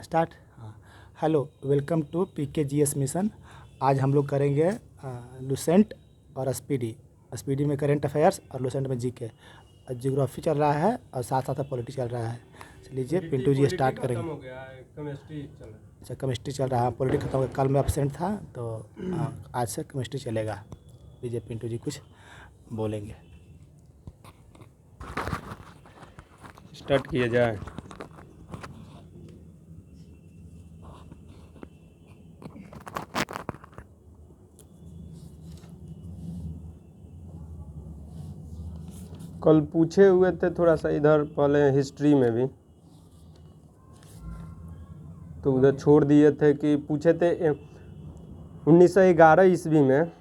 Start. हाँ, hello, welcome to PKGS mission. आज हम लोग करेंगे लुसेंट और स्पीडी। स्पीडी में करंट अफेयर्स और लुसेंट में जीके। ज्योग्राफी चल रहा है और साथ साथ पॉलिटी चल रहा है। लीजिए पिंटू जी स्टार्ट करेंगे। अच्छा, केमिस्ट्री चल रहा है। पॉलिटी खत्म हो गया, कल मैं अपसेंट था तो आज से केमिस्ट्री चलेगा। लीजिए पिंटू जी कुछ बोलेंगे। स्टार्ट किया जाए। कल पूछे हुए थे थोड़ा सा इधर पहले हिस्ट्री में भी, तो उधर छोड़ दिए थे कि पूछे थे 1911 ईस्वी में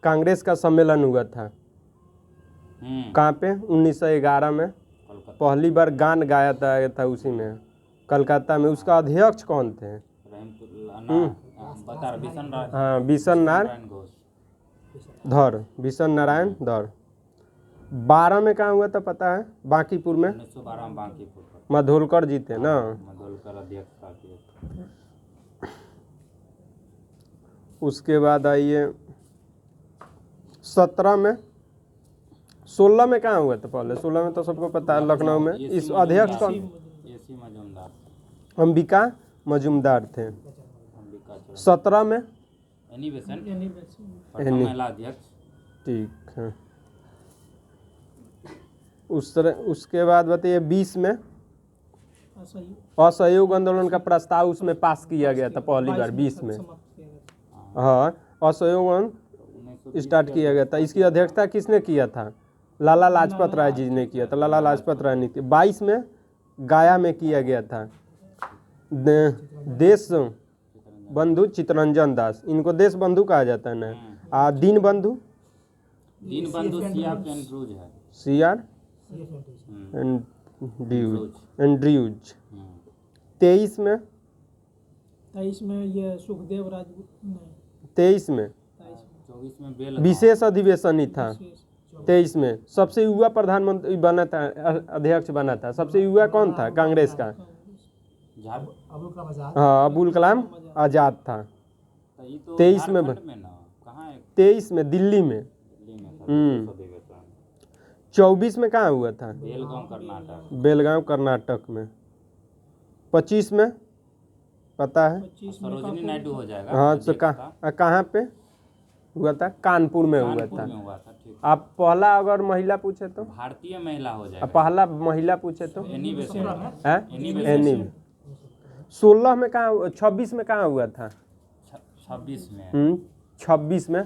कांग्रेस का सम्मेलन हुआ था। कहाँ पे? 1911 में पहली बार गान गाया था उसी में, कलकत्ता में। उसका अध्यक्ष कौन थे? हाँ, बिशन नारायण धर। 12 में कहाँ हुआ था पता है? बांकीपुर में। 1912 में बांकीपुर मधोलकर जी थे ना। मधोलकर अध्यक्षता किए। उसके बाद आइए 17 में। 16 में कहाँ हुआ था पहले? 16 में तो सबको पता है, लखनऊ में। इस अध्यक्ष कौन? एसी मजूमदार, अंबिका मजूमदार थे। 17 में एनी बेसेंट, प्रथम महिला अध्यक्ष। ठीक है। उसके बाद बताइए 20 में असहयोग आंदोलन का प्रस्ताव उसमें पास किया गया था पहली बार। 20 में हाँ, असहयोग स्टार्ट किया गया था। इसकी अध्यक्षता किसने किया था? लाला लाजपत राय जी ने किया था। लाला लाजपत राय ने किया। 22 में गया में किया गया था। देश बंधु चित्तरंजन दास, इनको देश बंधु कहा जाता है ना। दीन बंधु एंड्रूज है। CR Andrews. 23 में ये सुखदेव राजपूत। 23 में 24 में बेल विशेष अधिवेशन ही था। 23 में सबसे युवा प्रधानमंत्री बना था, अध्यक्ष बना था। सबसे युवा कौन था कांग्रेस का? हाँ, अबुल कलाम आजाद था। 23 में 23 में दिल्ली में। 24 में कहाँ हुआ था? बेलगांव कर्नाटक में। 25 में पता है? सरोजिनी नायडू हो जाएगा। हाँ, तो कहाँ पे हुआ था? कानपुर में हुआ था। आप पहला अगर महिला पूछे तो भारतीय महिला हो जाएगा। पहला महिला पूछे तो एनी बेसेंट। एनी। 16 में कहाँ? 26 में कहाँ हुआ था? 26 में 26 में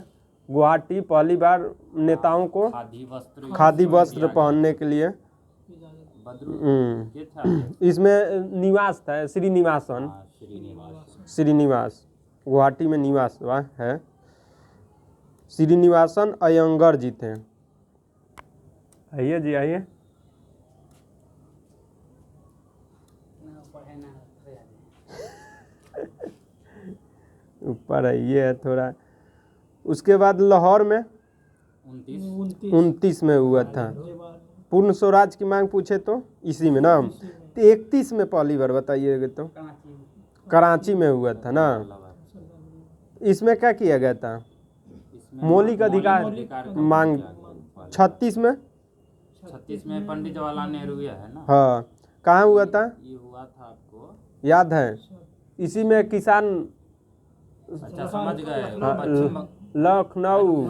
गुवाहाटी पहली बार नेताओं को खादी वस्त्र पहनने के लिए। इसमें निवास था श्रीनिवासन। श्रीनिवास गुवाहाटी में निवास है। श्रीनिवासन अयंगर जी थे। आइए जी आइए। ऊपर आइए है थोड़ा। उसके बाद लाहौर में 29 में हुआ था। पूर्ण स्वराज की मांग पूछे तो इसी में ना। 31 में पहली बार बताइएगा तो कराची में हुआ था ना। इसमें क्या किया गया था? मौलिक अधिकार मांग। 36 में पंडित जवाहरलाल नेहरू है ना। हाँ, कहाँ हुआ था? ये हुआ था आपको याद है? इसी में किसान। अच्छा, समझ गए। लखनऊ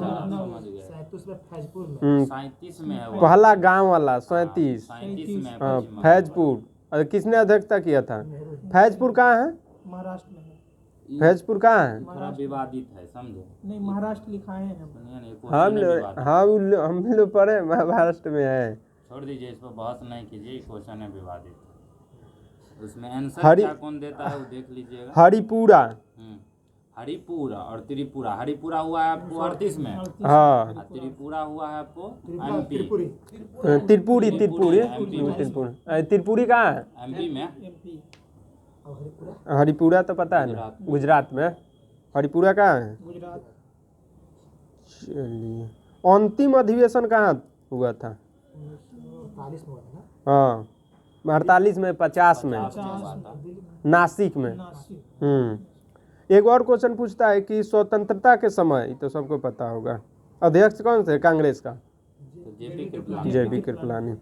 37 में है। पहला गांव वाला 37 में हाँ, फैजपुर। और किसने अध्यक्षता किया था? फैजपुर कहाँ है? महाराष्ट्र में। फैजपुर कहाँ है? थोड़ा विवादित है, समझे? नहीं, महाराष्ट्र लिखाए हैं हम लोग पढ़े महाराष्ट्र में है। छोड़ दीजिए, इस पर बहस नहीं कीजिए। क्वेश्चन है विवादित, उसमें आंसर क्या कौन देता है वो देख लीजिएगा। हरिपुरा और त्रिपुरा। हरिपुरा हुआ है आपको 38 में। हाँ, त्रिपुरा हुआ है आपको MP। त्रिपुरी कहाँ है? MP में। हरिपुरा तो पता है ना, गुजरात में। हरिपुरा कहाँ है? गुजरात। चलिए, अंतिम अधिवेशन कहाँ हुआ था? हाँ, 48 में, 50 में, 50 नासिक में। नासिक। एक और क्वेश्चन पूछता है कि स्वतंत्रता के समय, ये तो सबको पता होगा, अध्यक्ष कौन थे कांग्रेस का? तो जेपी कृपलानी। जेपी कृपलानी।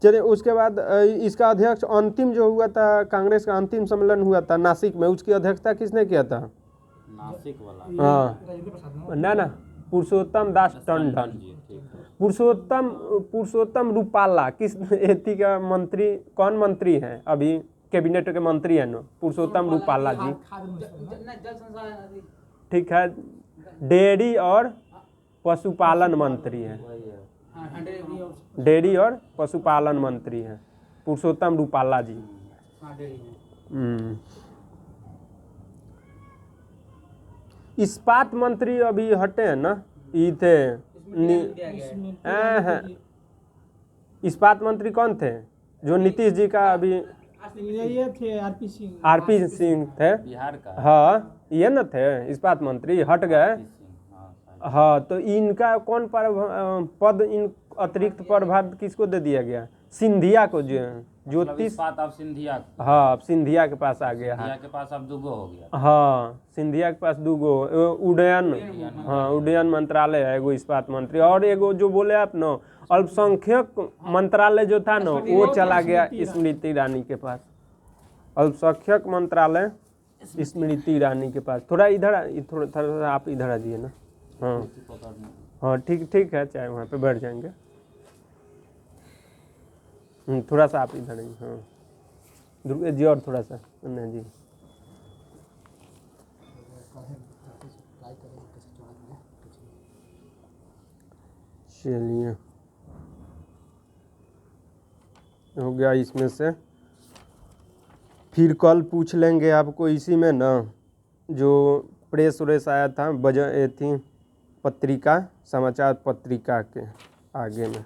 चलिए उसके बाद इसका अध्यक्ष अंतिम जो हुआ था, कांग्रेस का अंतिम सम्मेलन हुआ था नासिक में, उसकी अध्यक्षता किसने किया था? नासिक वाला हाँ ना पुरुषोत्तम दास टंडन। जी, ठीक है। पुरुषोत्तम रूपाला किस एथी का मंत्री, कौन मंत्री हैं अभी कैबिनेट के मंत्री हैं? पुरुषोत्तम रूपाला जी, ठीक है। डेयरी और पशुपालन मंत्री हैं, डेयरी और पशुपालन मंत्री हैं पुरुषोत्तम रूपाला जी। इस्पात मंत्री अभी हटे हैं ना, ये थे इस्पात मंत्री कौन थे जो नीतीश जी का अभी? ये थे आरपी सिंह। आरपी सिंह थे, बिहार का हाँ ये न थे इस्पात मंत्री, हट गए। हाँ, हाँ तो इनका कौन पद इन अतिरिक्त प्रभार किसको दे दिया गया? सिंधिया को, जो ज्योतिष, बात अब सिंधिया। हाँ अब सिंधिया के पास आ गया है। सिंधिया के पास अब दुगो हो गया। हाँ सिंधिया के पास दूगो, उड्डयन, हाँ उड्डयन मंत्रालय है एगो, इस्पात मंत्री, और एगो जो बोले आप न अल्पसंख्यक मंत्रालय जो था ना वो चला गया स्मृति ईरानी के पास। अल्पसंख्यक मंत्रालय स्मृति ईरानी के पास। थोड़ा इधर, थोड़ा आप इधर आ जाइए ना। हाँ हाँ ठीक है, चाहे वहाँ पे बैठ जाएंगे। थोड़ा सा आप इधर ही, हाँ दुर्गा जी और थोड़ा सा अन्ना जी। चलिए हो गया इसमें से। फिर कल पूछ लेंगे आपको इसी में ना, जो प्रेस व्रेस आया था ये थी पत्रिका, समाचार पत्रिका के आगे में।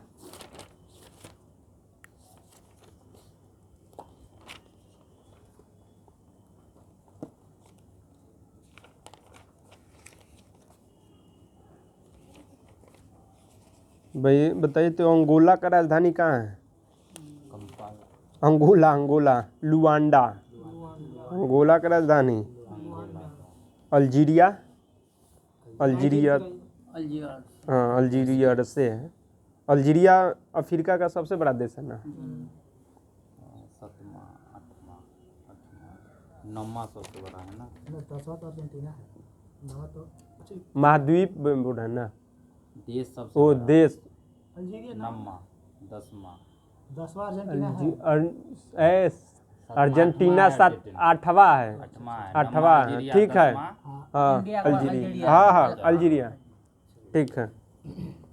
भाई बताइए तो अंगोला का राजधानी कहाँ है? अंगोला लुआंडा, अंगोला का राजधानी अल्जीरिया, हाँ अल्जीरिया से है। अल्जीरिया अफ्रीका का सबसे बड़ा देश है ना। 7वां 8वां 9वां सबसे बड़ा है ना। 10वां तो अर्जेंटीना है, 9वां तो महाद्वीप बोल रहे हैं ना, देश सबसे वो बड़ा। देश 9वां 10वां 10वां अर्जेंटीना है। अर्जेंटीना 8वां है, 8वां है, ठीक है। हाँ अल्जीरिया, हाँ अल्जीरिया, ठीक है।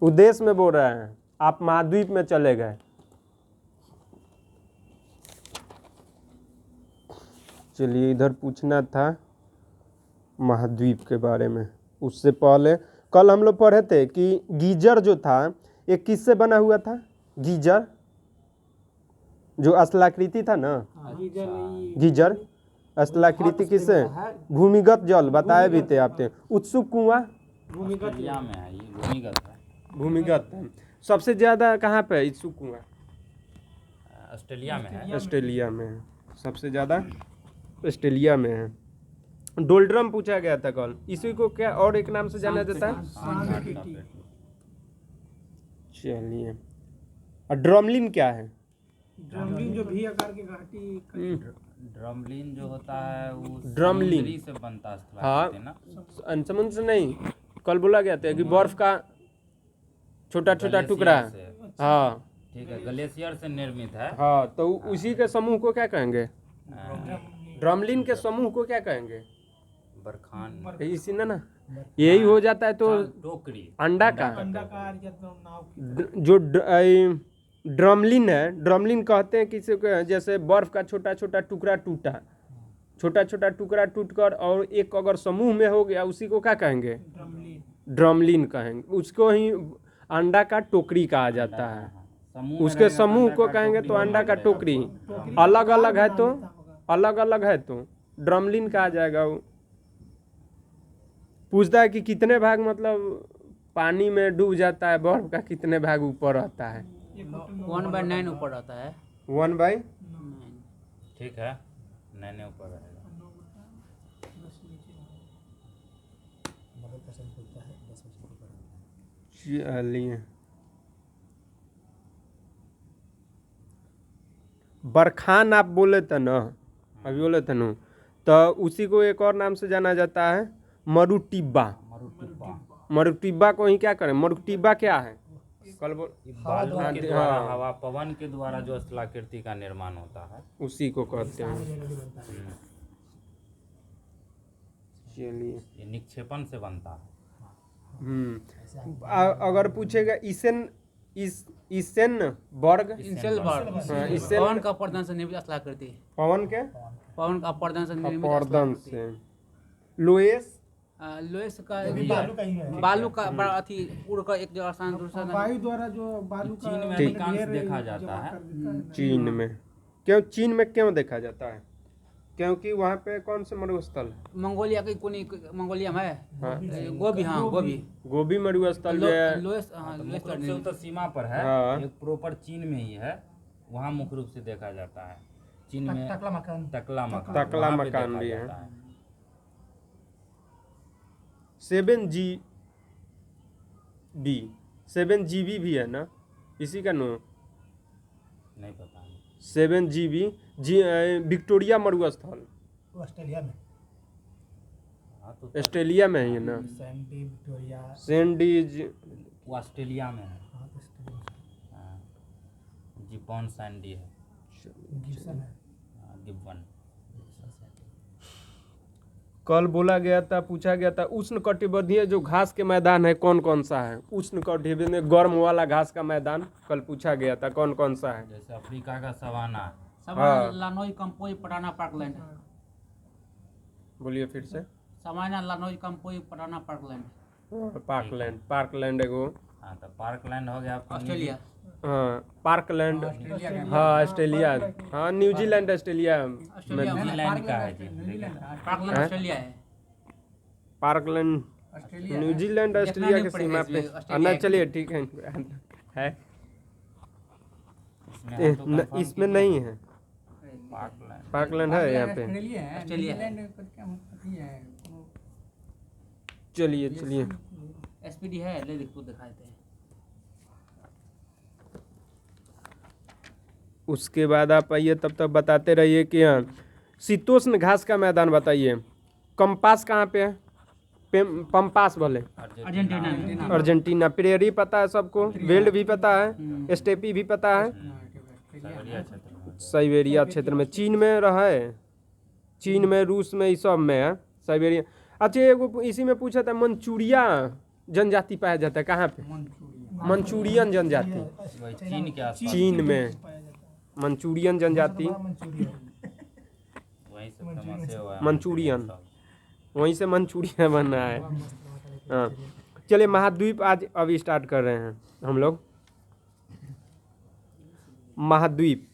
वो देश में बोल रहे हैं, आप महाद्वीप में चले गए। चलिए इधर पूछना था महाद्वीप के बारे में। उससे पहले कल हम लोग पढ़े थे कि गीजर जो था ये किससे बना हुआ था? गीजर जो असलाकृति था ना, गीजर असलाकृति किससे? भूमिगत जल बताए भी थे आपने। उत्सुक कुआं ऑस्ट्रेलिया में है, ये भूमिगत है। भूमिगत है। सबसे ज्यादा कहाँ पे है उत्सुक कुआं? ऑस्ट्रेलिया में है। ऑस्ट्रेलिया में है, सबसे ज्यादा ऑस्ट्रेलिया में है। डोल्ड्रम पूछा गया था कल, इसी को क्या और एक नाम से जाना जाता है? चलिए और ड्रमलिन क्या है? ड्रमलिन जो भी आकार के घाटी। ड्रमलिन जो होता है वो ड्रमलिन समुद्री से बनता है। हाँ ना समुद्र से नहीं, कल बोला गया था कि बर्फ का छोटा छोटा टुकड़ा। हाँ ठीक है, ग्लेशियर से निर्मित है। हाँ तो उसी के समूह को क्या कहेंगे? ड्रमलिन के समूह को क्या कहेंगे? बरखान, इसी ना यही हो जाता है तो टोकरी, अंडा का अंडाकार या तो नाव जो ड्रमलिन है, ड्रमलिन कहते हैं किसी को, जैसे बर्फ का छोटा छोटा टुकड़ा टूटा, छोटा छोटा टुकड़ा टूटकर और एक अगर समूह में हो गया उसी को क्या कहेंगे? ड्रमलिन कहेंगे। उसको ही अंडा का टोकरी कहा जाता है। उसके समूह को कहेंगे तो अंडा का टोकरी। अलग अलग है तो ड्रमलिन कहा जाएगा। वो पूछता है कि कितने भाग मतलब पानी में डूब जाता है, बर्फ का कितने भाग ऊपर रहता है? 1/9 ऊपर रहता है। 1/9 ठीक है, नैने ऊपर रहेगा। 90% बोलता है 10% ऊपर आता है। चलिए, बरखान आप बोले थे ना, अभी बोले थे ना, तो उसी को एक और नाम से जाना जाता है मरुटिब्बा। मरुटिब्बा को ही क्या करें, मरुटिब्बा क्या है? कल बोल बालू के द्वारा, हवा पवन के द्वारा जो स्थलाकृति का निर्माण होता है, उसी को कहते हैं। जनरली बनता है। चलिए, ये निक्षेपण से बनता है। अगर पूछेगा इसेन इसेन वर्ग, इंसेल वर्ग हाँ, इसेन पवन का अपर्दन से निर्मित स्थलाकृति है। पवन के पवन का अपर्दन से निर्मित अपर्दन स्थलाकृति। से। लोएस लोएस का ये भी बालू का ही है। बालू का बड़ा अथी उड़ कर एक जगह स्थान दूसरा स्थान- वायु द्वारा जो बालू का चीन में ठीक। अधिकांश ढेर देखा जमा जाता है। कर देता है ना। चीन में क्यों, चीन में क्यों देखा जाता है? क्योंकि वहाँ पे कौन से मरुस्थल है? मंगोलिया की कोनी मंगोलिया में है हाँ, गोभी, हाँ गोभी गोभी मरुस्थल जो है। लोएस, हाँ लोएस मुख्य रूप से वो तो सीमा पर है, हाँ। एक प्रॉपर चीन में ही है, वहाँ मुख्य रूप से देखा जाता है। चीन में टकला मकान। तकला मकान, तकला वहाँ पे मकान देखा भी है। जाता है। 7GB 7GB भी है ना, इसी का नो। नहीं पता है। 7GB विक्टोरिया मरुस्थल वो ऑस्ट्रेलिया में। हाँ तो ऑस्ट्रेलिया में ही है ना। Sandy Victoria. सैंडीज वो ऑस्ट्रेलिया में है। हाँ, तो ऑस्ट्रेलिया में। हाँ, जिपॉन सैंडी है। गिब्सन है। हाँ, गिब्बन। कल बोला गया था, पूछा गया था उष्ण कटिबंधीय जो घास के मैदान है कौन कौन सा है? उष्ण कटिबंधीय गर्म वाला घास का मैदान कल पूछा गया था, कौन कौन सा है? जैसे अफ्रीका का सवाना, सामान्य लानोई कंपोई पटाना पार्कलैंड, बोलिए फिर से। सामान्य लानोई कंपोई पटाना पार्कलैंड, पार्कलैंड, पार्कलैंड एगो। हाँ तो पार्कलैंड हो गया आपका ऑस्ट्रेलिया। हाँ, पार्कलैंड, हाँ ऑस्ट्रेलिया, हाँ न्यूजीलैंड ऑस्ट्रेलिया में। न्यूजीलैंड का है जी। पार्कलैंड ऑस्ट्रेलिया है। पार्कलैंड न्यूजीलैंड ऑस्ट्रेलिया के सीमा पे। ना चलिए ठीक है, इसमें हम तो confirm इसमें नहीं है। पार्कलैंड। पार्कलैंड है यहाँ पे। ऑस्ट्रेलिया है। चलिए चलिए, एसपीडी है, ले देख तू दिखाए थे। उसके बाद आप आइए, तब तक बताते रहिए कि हाँ, शीतोष्ण घास का मैदान बताइए। कंपास कहाँ पे है? पंपास बोले, अर्जेंटीना। अर्जेंटीना। प्रेरी पता है सबको, वेल्ड भी पता है, स्टेपी भी पता है, साइबेरिया क्षेत्र में। साइबेरिया क्षेत्र में। चीन में रहा है, चीन में, रूस में, इस सब में है साइबेरिया। अच्छा, एगो इसी में पूछा था, मंचूरिया जनजाति पाया जाता है कहाँ पे? मंचूरियन जनजाति, वही चीन के आसपास, चीन में मंचूरियन जनजाति, वहीं से फेमस हुआ है मंचूरियन, वहीं से मंचूरियन बन रहा है। हाँ, चलिए महाद्वीप आज अभी स्टार्ट कर रहे हैं हम लोग। महाद्वीप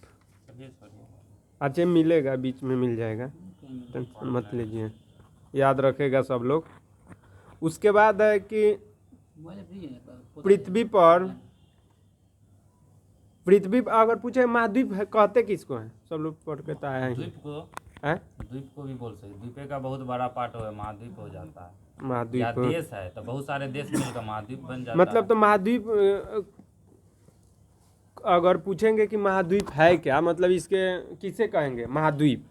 अच्छा मिलेगा, बीच में मिल जाएगा, टेंशन मत लीजिए, याद रखेगा सब लोग। उसके बाद है कि पृथ्वी पर, पृथ्वी अगर पूछे महाद्वीप है, कहते किसको है? सब लोग पढ़ के तो आया है। द्वीप को, हैं? द्वीप को भी बोल सकते, द्वीप का बहुत बड़ा पार्ट हो, महाद्वीप हो जाता है। या महाद्वीप देश है तो बहुत सारे देश मिलकर महाद्वीप बन जाता मतलब तो महाद्वीप अगर पूछेंगे कि महाद्वीप है क्या, मतलब इसके किसे कहेंगे महाद्वीप?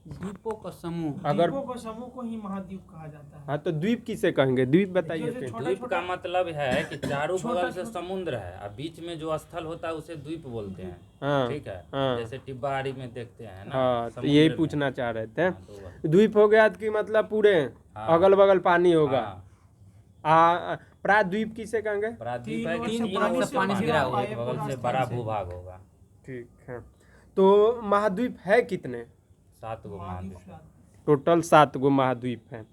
द्वीपों का समूह। अगर द्वीपों को समूह को ही महाद्वीप कहा जाता है। हाँ, तो द्वीप किसे कहेंगे? द्वीप बताइए जैसे फिर। छोटा- द्वीप का मतलब है कि चारों बगल से समुद्र है और बीच में जो स्थल होता है उसे द्वीप बोलते हैं। हाँ, ठीक है, हाँ। जैसे टिब्बाड़ी में देखते हैं ना। हाँ, तो समुद्र यही में। पूछना चाह रहे थे। हाँ, तो वह- द्वीप हो गया कि मतलब पूरे हाँ। अगल बगल पानी होगा। हाँ, प्रायद्वीप किसे कहेंगे? प्रायद्वीप है कि तीन तीन पानी ओर से से पानी पानी गिरा है, हुआ एक बगल से बड़ा भूभाग होगा। ठीक है, तो महाद्वीप है कितने? 7 गो महाद्वीप। टोटल 7 गो महाद्वीप हैं।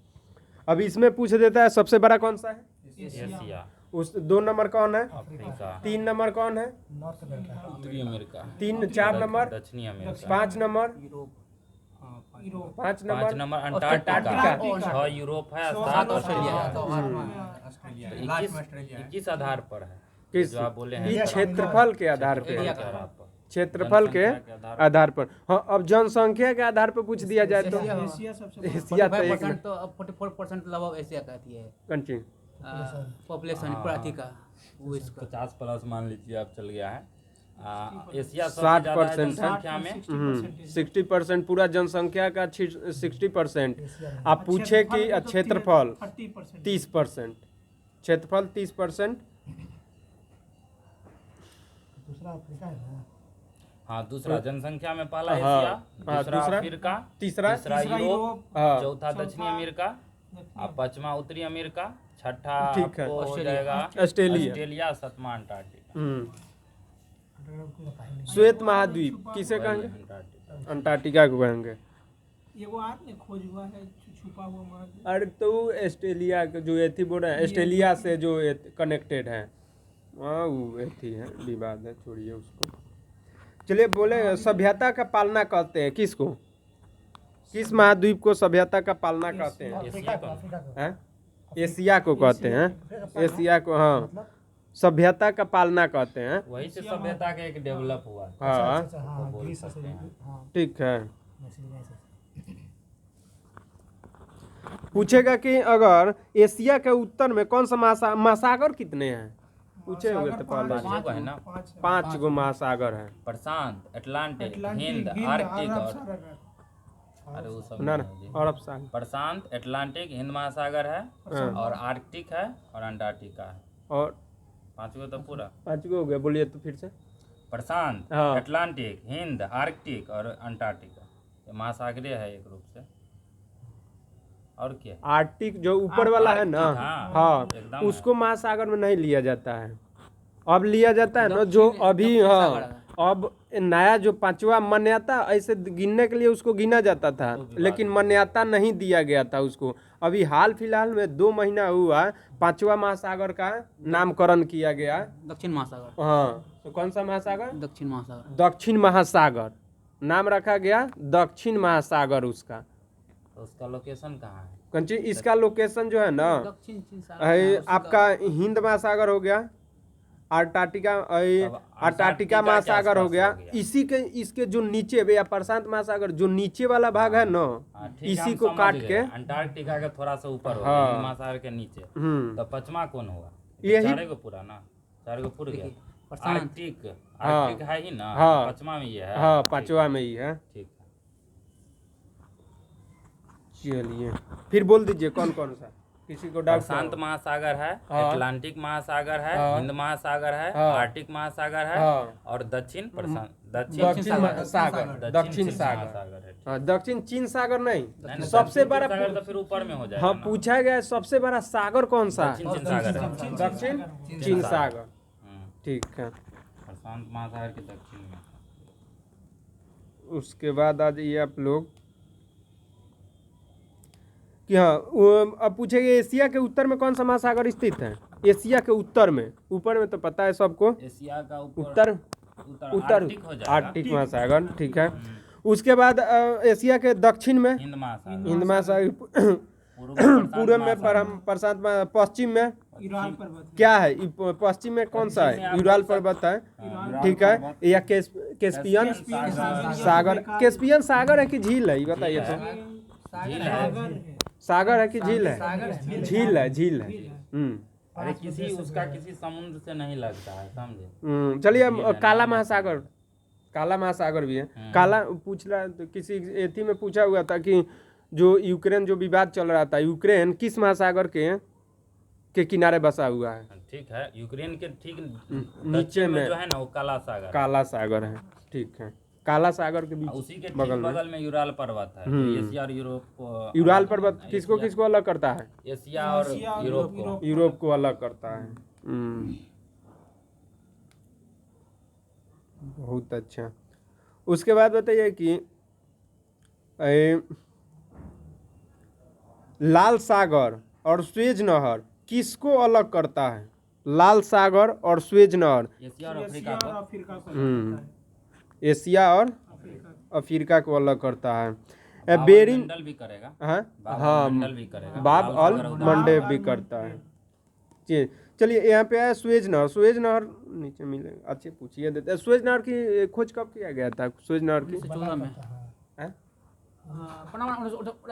अब इसमें पूछ देता है सबसे बड़ा कौन सा है? एशिया, उस 2 नंबर कौन है? अफ्रीका, 3 नंबर कौन है? North America. उत्तरी अमेरिका, 4 नंबर, दक्षिणी America, 5 number, Europe 5 5 number, number Antarctica. Antarctica, 6 Europe है, 7 ऑस्ट्रेलिया है। ऑस्ट्रेलिया। 21 आधार पर है, किस जो आप बोले हैं इस क्षेत्रफल के आधार पे एरिया है। के आधार पर। क्षेत्रफल के आधार पर। हाँ, अब जनसंख्या के आधार पर पूछ दिया जाए तो एशिया सबसे बड़ा। एशिया तो एक 45% तो अब 44% लगभग एशिया का अथी है कंट्री। पॉपुलेशन पूरा अथी का वो इसका 50+ मान लीजिए अब चल गया है। एशिया 60% है। संख्या में 60% पूरा जनसंख्या का 60%। आप पूछे कि क्षेत्रफल 30%। 30%, क्षेत्रफल 30%। दूसरा अफ्रीका है ना। हाँ, दूसरा जनसंख्या में पहला हाँ, एशिया, हाँ, दूसरा दूसरा, अफ्रीका, तीसरा यूरोप, हाँ। चौथा दक्षिणी अमेरिका, और पांचवा उत्तरी अमेरिका, छठा ठीक है। आपको हो जाएगा ऑस्ट्रेलिया। सातवां अंटार्कटिका। श्वेत महाद्वीप किसे वही कहेंगे? अंटार्कटिका। अंटार्कटिका को कहेंगे। ये वो आपने खोज हुआ है छुपा हुआ महाद्वीप। अरे तो ऑस्ट्रेलिया का जो एथी बोल रहे हैं, ऑस्ट्रेलिया से जो कनेक्टेड है, हाँ वो एथी है, विवाद है, छोड़िए उसको। चलिए बोले सभ्यता का पालना कहते हैं किसको? किस महाद्वीप को सभ्यता का पालना कहते हैं? एशिया का हैं? एशिया को कहते हैं। एशिया को, हाँ, सभ्यता का पालना कहते हैं। वही से सभ्यता का एक डेवलप हुआ है। हाँ हाँ बोल ग्रीस से सकते हैं। हाँ ठीक है। मैसेडोनिया से। पूछेगा कि अगर एशिया के उत्तर में कौन सा महासागर कितने हैं? पूछे हुए थे पहले। पांच है ना, 5 गो महासागर है। प्रशांत, अटलांटिक, हिंद, हिंद, आर्कटिक अरब और सागर। अरे वो सब ना नहीं है जी। अरब सागर। प्रशांत, अटलांटिक, हिंद महासागर है, हाँ। और आर्कटिक है, और अंटार्कटिका है। और 5 गो तो पूरा। 5 गो हो गया, बोलिए तो फिर से। प्रशांत, हाँ। अटलांटिक, हिंद, आर्कटिक और अंटार्कटिका, ये महासागरीय है एक रूप से। और क्या? आर्कटिक जो ऊपर वाला है ना, हाँ, हाँ, एकदम उसको महासागर में नहीं लिया जाता है। अब लिया जाता है ना जो अभी, हाँ, अब नया जो 5वां मान्यता, ऐसे गिनने के लिए उसको गिना जाता था, लेकिन मान्यता नहीं दिया गया था उसको। अभी हाल फिलहाल में 2 महीना हुआ 5वां महासागर का नामकरण किया गया। दक्षिण महासागर। हाँ, तो कौन सा महासागर? दक्षिण महासागर। दक्षिण महासागर नाम रखा गया, दक्षिण महासागर उसका। तो उसका लोकेशन कहाँ है? कंची इसका लोकेशन जो है ना, दक्षिण चीन आपका हिंद महासागर हो गया, अंटार्कटिका, अंटार्कटिका महासागर हो गया। इसी के इसके जो नीचे या प्रशांत महासागर जो नीचे वाला भाग है ना, ठीक है, इसी हम को समझ काट गए। के, अंटार्कटिका के थोड़ा सा ऊपर हो हाँ। गया, हिंद महासागर के नीचे। तो 5वां कौन होगा? यही- 4 को पूरा ना, 4 को पूरा गया। प्रशांत। आर्कटिक, हाँ। आर्कटिक है ही ना, हाँ। 5वां में ये है। हाँ, ठीक 5वां में ही है। ठीक है। चलिए फिर बोल दीजिए कौन कौन सा, किसी को डाउट प्रशांत महासागर है, हाँ। अटलांटिक महासागर है, हाँ। हिंद महासागर है, हाँ। आर्कटिक महासागर है, हाँ। और दक्षिण प्रशांत, दक्षिण सागर, दक्षिण चीन सागर। महासागर है। हाँ, दक्षिण चीन सागर नहीं, नहीं, सबसे दक्षिण बड़ा सागर तो फिर ऊपर में हो जाएगा हाँ ना। पूछा गया है, सबसे बड़ा सागर कौन सा है? दक्षिण चीन सागर है। दक्षिण चीन सागर। ठीक है। प्रशांत महासागर के दक्षिण में। उसके बाद आ जाइए आप लोग कि हाँ, अब पूछेंगे एशिया के उत्तर में कौन सा महासागर स्थित है? एशिया के उत्तर में, ऊपर में तो पता है सबको, एशिया का उत्तर उत्तर आर्कटिक हो जाएगा। आर्कटिक महासागर। ठीक है। उसके बाद एशिया के दक्षिण में हिंद महासागर, हिंद महासागर, पूर्व में प्रशांत पश्चिम में ईरान पर्वत। क्या है? पश्चिम में कौन सा है? यूराल पर्वत है। ठीक है। या कैस्पियन सागर। कैस्पियन सागर है कि झील है, ये बताइए तो। झील है। सागर है कि झील है? झील है, झील है। अरे किसी उसका किसी समुद्र से नहीं लगता है, समझे? चलिए अब काला महासागर, काला महासागर भी है। काला पूछ रहा है, तो किसी एथी में पूछा हुआ था कि जो यूक्रेन जो विवाद चल रहा था, यूक्रेन किस महासागर के किनारे बसा हुआ है? ठीक है, यूक्रेन के ठीक नीचे नीचे में में जो है ना वो काला सागर है। काला सागर है। ठीक है। काला सागर के बीच उसी के ठीक बगल में बगल में यूराल पर्वत है। तो एशिया और यूरोप को, यूराल पर्वत किसको किसको अलग करता है? एशिया और यूरोप को। यूरोप को अलग करता है। बहुत अच्छा। उसके बाद बताइए कि लाल सागर और स्वेज नहर किसको अलग करता है? लाल सागर और स्वेज नहर एशिया और एशिया अफ्रीका और को। अफ्रीका को करता है। एशिया और अफ्रीका। अफ्रीका को अलग करता है। बाब बेरिंग, मंडल भी करेगा। हाँ बाब हाँ, मंडल भी करेगा। बाब बाब अल सागर उधर। मंडे भी करता है। चलिए यहाँ पे है सुएज नहर। सुएज नहर नीचे मिलेगा, अच्छे पूछिए देते हैं। सुएज नहर की खोज कब किया गया था? सुएज नहर की 14 में हैं? पनामा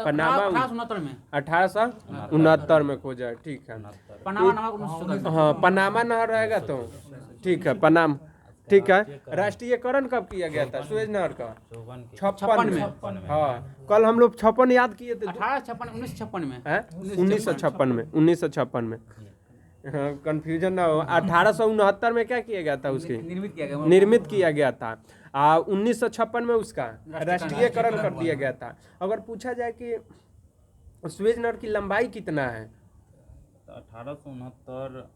पनामा 1869 में 1869 में खोजा है, ठीक है। पनामा नामक 1914 में। हाँ, पनामा नहर रहेगा तो ठीक है, पनाम ठीक है। राष्ट्रीयकरण कब किया गया था सुएज नहर का? 56 में। हाँ, कल हम लोग 56 याद किए थे। 1856 1956 में हैं? 1956 में हाँ, कंफ्यूजन ना हो। 1869 में क्या किया गया था? उसकी निर्मित किया गया था। 1956 में उसका राष्ट्रीयकरण कर दिया गया था। अगर पूछा जाए कि सुएज नहर की लंबाई कितना है? 1869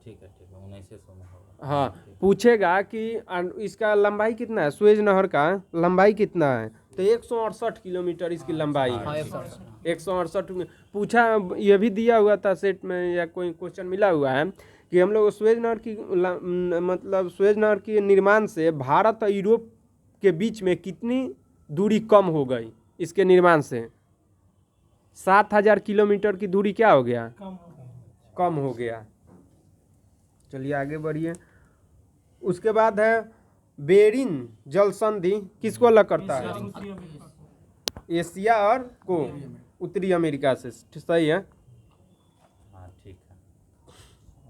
ठीक है 1900 में होगा। हाँ, पूछेगा कि इसका लंबाई कितना है, सुएज नहर का लंबाई कितना है, तो 168 किलोमीटर इसकी लंबाई है। 168 पूछा, ये भी दिया हुआ था सेट में या कोई क्वेश्चन मिला हुआ है कि हम लोग सुएज नहर की मतलब सुएज नहर के निर्माण से भारत और यूरोप के बीच में कितनी दूरी कम हो गई? इसके निर्माण से 7000 किलोमीटर की दूरी क्या हो गया? कम हो गया। चलिए आगे बढ़िए। उसके बाद है बेरिंग जल संधि किसको अलग करता है? एशिया और को उत्तरी अमेरिका से, सही है। हाँ ठीक है।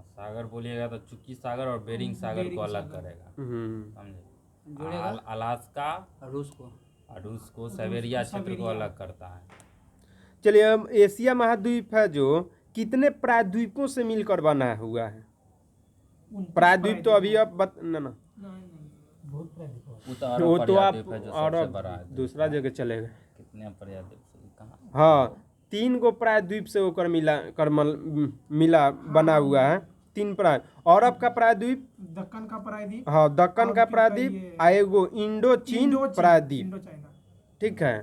सागर बोलिएगा तो चुकी सागर और बेरिंग सागर को अलग करेगा, समझे? अलास्का रूस को साइबेरिया क्षेत्र को अलग करता है। चलिए, अब एशिया महाद्वीप है जो कितने प्रायद्वीपों से मिलकर बना हुआ है? प्रायद्वीप तो अभी आप ना वो तो आप और दूसरा जगह चलेगा। कितने प्रायद्वीप से कहाँ? हाँ, 3 गो प्रायद्वीप से होकर मिला बना हुआ है। 3 प्राय, यूरोप का प्रायद्वीप, दक्कन का प्रायद्वीप, हाँ दक्कन का प्रायद्वीप, एगो इंडो चीन प्रायद्वीप, ठीक है।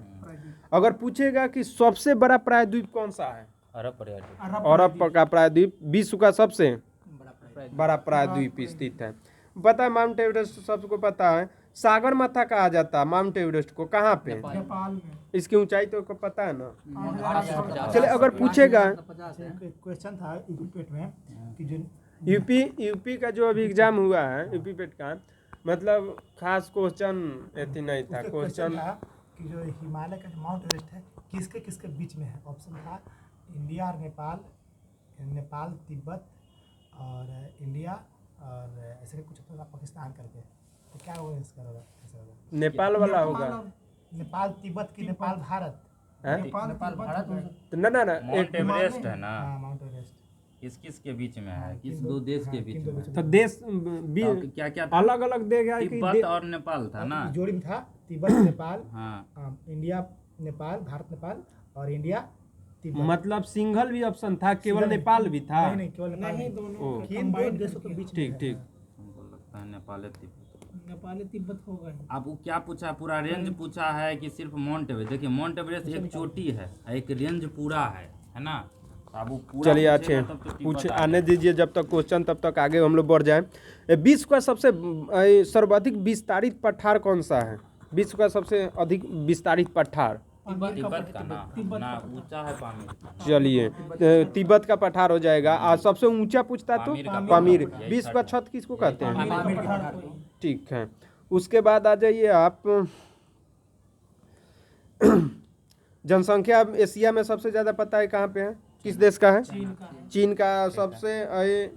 अगर पूछेगा कि सबसे बड़ा प्रायद्वीप कौन सा है? यूरोप का प्रायद्वीप विश्व का सबसे बड़ा प्रायद्वीप स्थित है। पता है माउंट एवरेस्ट सबको पता है। सागर माथा कहा जाता है माउंट एवरेस्ट को, कहाँ पे? नेपाल में। इसकी ऊंचाई तो को पता है ना। चले, अगर पूछेगा क्वेश्चन था यूपीपेट में कि जो यूपी का जो अभी एग्जाम हुआ है यूपी पेट का, मतलब खास क्वेश्चन ऐसी नहीं था। क्वेश्चन था कि जो हिमालय का जो माउंट एवरेस्ट है किसके किसके बीच में है? ऑप्शन था इंडिया और नेपाल, नेपाल तिब्बत और इंडिया और ऐसे कुछ था पाकिस्तान करके, तो क्या होगा इसका? नेपाल वाला होगा। नेपाल तिब्बत की नेपाल भारत? नेपाल भारत ना ना ना, माउंट एवरेस्ट है ना, हाँ माउंट एवरेस्ट किस किस के बीच में है? किस दो देश के बीच में है? तो देश क्या क्या था? अलग अलग देगा कि तिब्बत और नेपाल था ना? जोड़ी में था तिब्बत नेपाल, हाँ इंडिया नेपाल, भारत नेपाल और इंडिया तिब्बत। मतलब सिंगल भी ऑप्शन था, केवल नेपाल भी था? नहीं केवल नेपाल नहीं, नहीं, दोनों दोनों देशों के बीच में ठीक है। ठीक। हमको लगता है नेपाल तिब्बत। नेपाल तिब्बत होगा ही। अब वो क्या पूछा? पूरा रेंज पूछा है कि सिर्फ माउंट एवरेस्ट? देखिए माउंट एवरेस्ट एक चोटी है, एक रेंज पूरा है ना। अब वो पूरा चलिए अच्छे पूछेगा तब तो पूछ तिब्बत आ आने दीजिए जब तक क्वेश्चन, तब तक आगे हम लोग बढ़ जाए। विश्व का सबसे सर्वाधिक विस्तारित पठार कौन सा है? विश्व का सबसे अधिक विस्तारित पठार? तिब्बत का ना ऊंचा है पामीर। चलिए, तिब्बत का पठार हो जाएगा। आज सबसे ऊंचा पूछता तो पामीर का पामीर। पठार। विश्व का छत किसको कहते हैं? पामीर ठीक है। उसके बाद आ जाइए आप जनसंख्या एशिया में सबसे ज्यादा पता है कहाँ पे है? किस देश का है? चीन का सबसे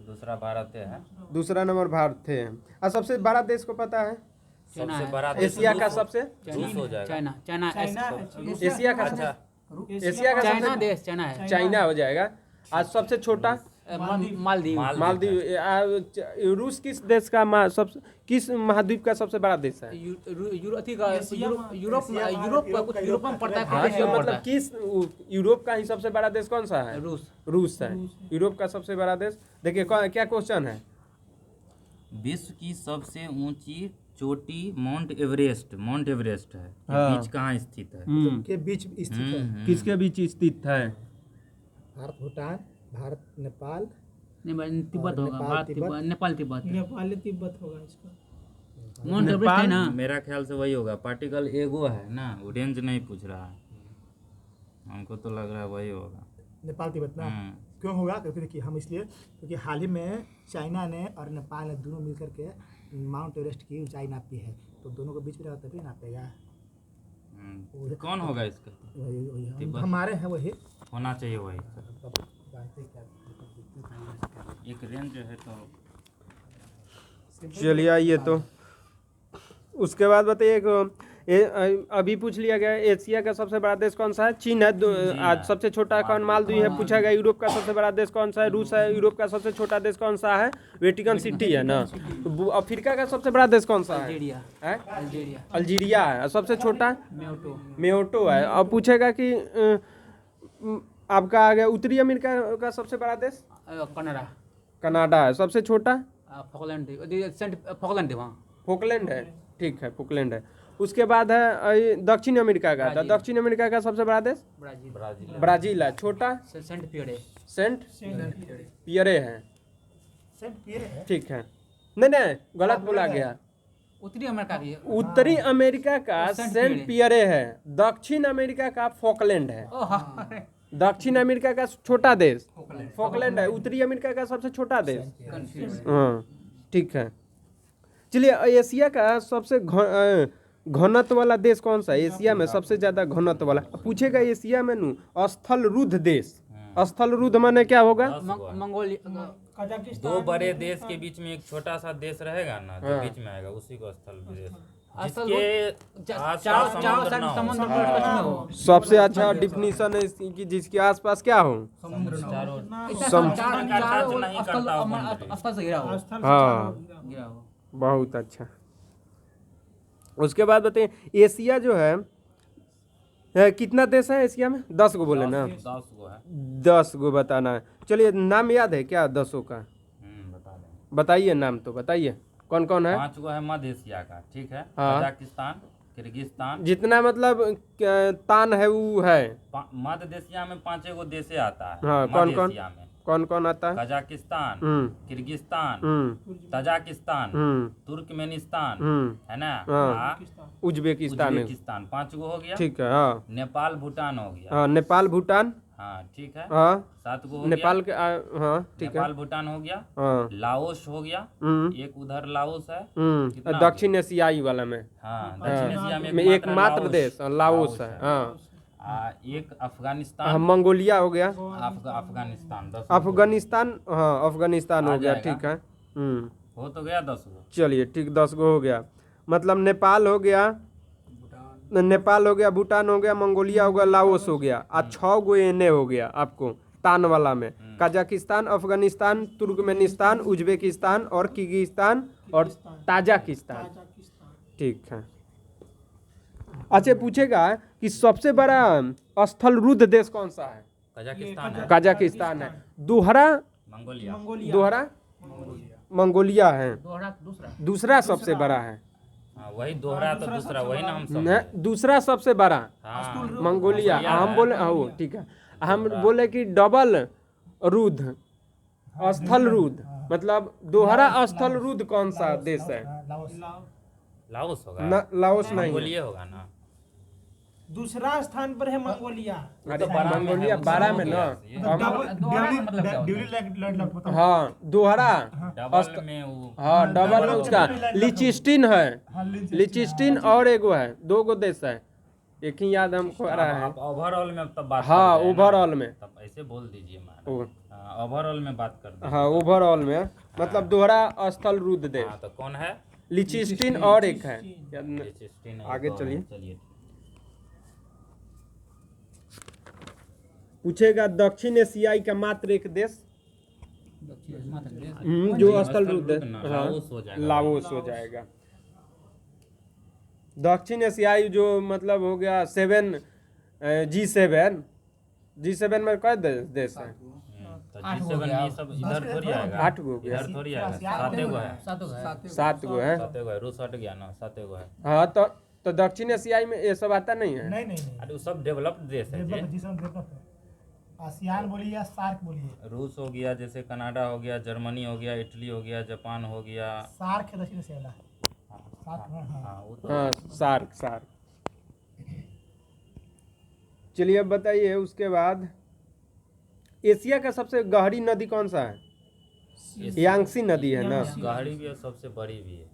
दूसरा भारत है। दूसरा नंबर भारत है। और सबसे बड़ा देश को पता है? सबसे बड़ा देश एशिया का सबसे रूस हो जाएगा। चाइना एशिया का अच्छा एशिया का चाइना सबसे देश चाइना है। चाइना हो जाएगा। आज सबसे छोटा मालदीव मालदीव। रूस किस देश का सबसे किस महाद्वीप का सबसे बड़ा देश है? यूरोप का कुछ यूरोप में पड़ता है, हाँ, कुछ एशिया में मतलब पड़ता है। किस यूरोप का ही सबसे बड़ा देश कौन सा है? रूस है। यूरोप का सबसे बड़ा देश। देखिए क्या क्वेश्चन है? विश्व की सबसे ऊंची चोटी माउंट एवरेस्ट है। हाँ। बीच कहाँ स्थित है? के बीच स्थित है। किसके बीच स्थित है? भारत भूटान, भारत नेपाल, तिब्बत होगा, नेपाल, भारत तिब्बत। तिब्बत, नेपाल तिब्बत। नेपाल तिब्बत होगा इसका। माउंट एवरेस्ट है ना? मेरा ख्याल से वही होगा। पार्टिकल एगो है ना, वो रेंज नहीं पूछ रहा है। हमको तो लग रहा है वही होगा। नेपाल तिब्बत ना। क्यों होगा, क्योंकि देखिए हम इसलिए क्योंकि हाल ही में चाइना ने और नेपाल ने दोनों मिलकर के माउंट एवरेस्ट की ऊंचाई नापी है, तो दोनों को बीच में रहेगा तभी नापेगा। कौन होगा इसका? वही हमारे हैं वही। होना चाहिए वही। एक रेंज जो है तो चलिए आइए तो उसके बाद बताइए अभी पूछ लिया गया एशिया का सबसे बड़ा देश कौन सा है? चीन है। आज सबसे छोटा कौन मालदीव है पूछा गया। यूरोप का सबसे बड़ा देश कौन सा है? रूस है। यूरोप का सबसे छोटा देश कौन सा है? वेटिकन सिटी है ना। अफ्रीका का सबसे बड़ा देश कौन सा है? अल्जीरिया अल्जीरिया है। और सबसे छोटा मेयोटो है। अब पूछेगा कि आपका आ गया उत्तरी अमेरिका का सबसे बड़ा देश कनाडा कनाडा है। सबसे छोटा फॉकलैंड वहाँ फोकलैंड है। ठीक है, फोकलैंड है। उसके बाद है दक्षिण अमेरिका का। दक्षिण अमेरिका का सबसे बड़ा देश ब्राजील है। छोटा सेंट पियरे है। ठीक है, नहीं गलत बोला गया। उत्तरी अमेरिका की उत्तरी अमेरिका का सेंट पियरे है। दक्षिण अमेरिका का फोकलैंड है। दक्षिण अमेरिका का छोटा देश फोकलैंड है। उत्तरी अमेरिका का सबसे छोटा देश। हाँ ठीक है। चलिए एशिया का सबसे घनत्व वाला देश कौन सा है? एशिया में सबसे ज्यादा घनत्व वाला पूछेगा। एशिया में स्थल रुद्ध देश। स्थल रुद्ध माने क्या होगा? Mongolia Kazakhstan. दो बड़े देश के बीच में एक छोटा सा देश रहेगा ना, जो बीच में आएगा उसी को स्थल देश। जिसके आसपास समुद्र ना हो। सबसे अच्छा डिफिनीशन है इसकी, जिसके आसपास क्या हो? समुद्र चारों स्थल से घिरा हो। हाँ बहुत अच्छा। उसके बाद बताइए एशिया जो है कितना देश है एशिया में? 10 गो बोले ना। 10 गो है। 10 गो बताना है। चलिए नाम याद है क्या 10 का? बता दें। बताइए नाम तो बताइए कौन कौन है? 5 गो है मध्य एशिया का। ठीक है। हाँ। कजाकिस्तान, किर्गिस्तान, जितना मतलब तान है वो है। मध्य एशिया में 5 गो देशे आता है। हाँ, मध्य एशिया में कौन कौन आता है? कजाकिस्तान, किर्गिस्तान, तजाकिस्तान, तुर्कमेनिस्तान, है ना, उज्बेकिस्तान है। उज्बेकिस्तान 5 गो हो गया। ठीक है। हाँ नेपाल भूटान हो गया। हाँ नेपाल भूटान। हाँ ठीक है। हाँ 7 गो हो नेपाल गया। के हाँ ठीक है। नेपाल भूटान हो गया। हाँ लाओस हो गया। एक उधर लाओस है। कितना हो दक्षिण एशियाई वाला में। हाँ दक्षिण एशिया में एकमात्र देश लाओस है। हाँ एक अफगानिस्तान। हाँ मंगोलिया हो गया। अफगानिस्तान 10 अफगानिस्तान। हाँ अफगानिस्तान हो गया। ठीक है। हो तो गया 10 गो। चलिए ठीक 10 गो हो गया। मतलब नेपाल हो गया, भूटान हो गया, मंगोलिया हो गया, लाओस हो गया। और 6 गो एने हो गया आपको तान वाला में। कजाकिस्तान, अफगानिस्तान, तुर्कमेनिस्तान, उज्बेकिस्तान और किर्गिस्तान और ताजिकिस्तान। ठीक है। अच्छा पूछेगा कि सबसे बड़ा स्थल रुद्ध देश कौन सा है? कजाकिस्तान है। दोहरा मंगोलिया है। दूसरा सबसे बड़ा है। वही दोहरा तो दूसरा वही ना हम सब। दूसरा सबसे बड़ा मंगोलिया। हम बोले वो ठीक है। हम बोले कि डबल रुद्ध स्थल रुद्ध मतलब दोहरा स्थल रुद्ध कौन सा देश है? लाओस होगा ना लाओस नहीं है। मंगोलिया होगा ना। दूसरा स्थान पर है मंगोलिया। अरे मंगोलिया 12 में ना। मतलब हाँ दोहरा डबल में वो। हाँ डबल में उसका लिचिस्टिन है। लिचिस्टिन और एगो है। 2 गो देश है। एक ही याद हमको आ रहा है। ओवरऑल में तब बात हाँ करते हैं ना। ओवरऑल में। तब ऐसे बोल दीजिए ओवरऑल में बात करते हैं। हाँ ओवरऑल में मतलब दोहरा स्थल रुद्ध देश। हाँ तो कौन है? लिचिस्टिन और एक है। लिechtenstein है। आगे तो चलिए। पूछेगा दक्षिण एशियाई का मात्र एक देश जो स्थल रुद्ध है। लाओस हो जाएगा। लाओस हो जाएगा। दक्षिण एशियाई जो मतलब हो गया 7 G7 में कई देश है? तो G7 में सब इधर थोड़ी आएगा। 8 गो इधर थोड़ी आएगा। 7 गो है। 7 गो है। 7 गो है। रूस हट गया ना। 7 गो है। हाँ तो दक्षिण एशियाई में ये सब आता नहीं है। नहीं अरे वो सब डेवलप्ड देश है जी। आसियान बोलिए या सार्क बोलिए। रूस हो गया, जैसे कनाडा हो गया, जर्मनी हो गया, इटली हो गया, जापान हो गया। सार्क है दक्षिण एशिया वाला। हाँ वो तो हाँ सार्क। चलिए अब बताइए उसके बाद एशिया का सबसे गहरी नदी कौन सा है? यांगसी नदी है ना। गहरी भी है, सबसे बड़ी भी है।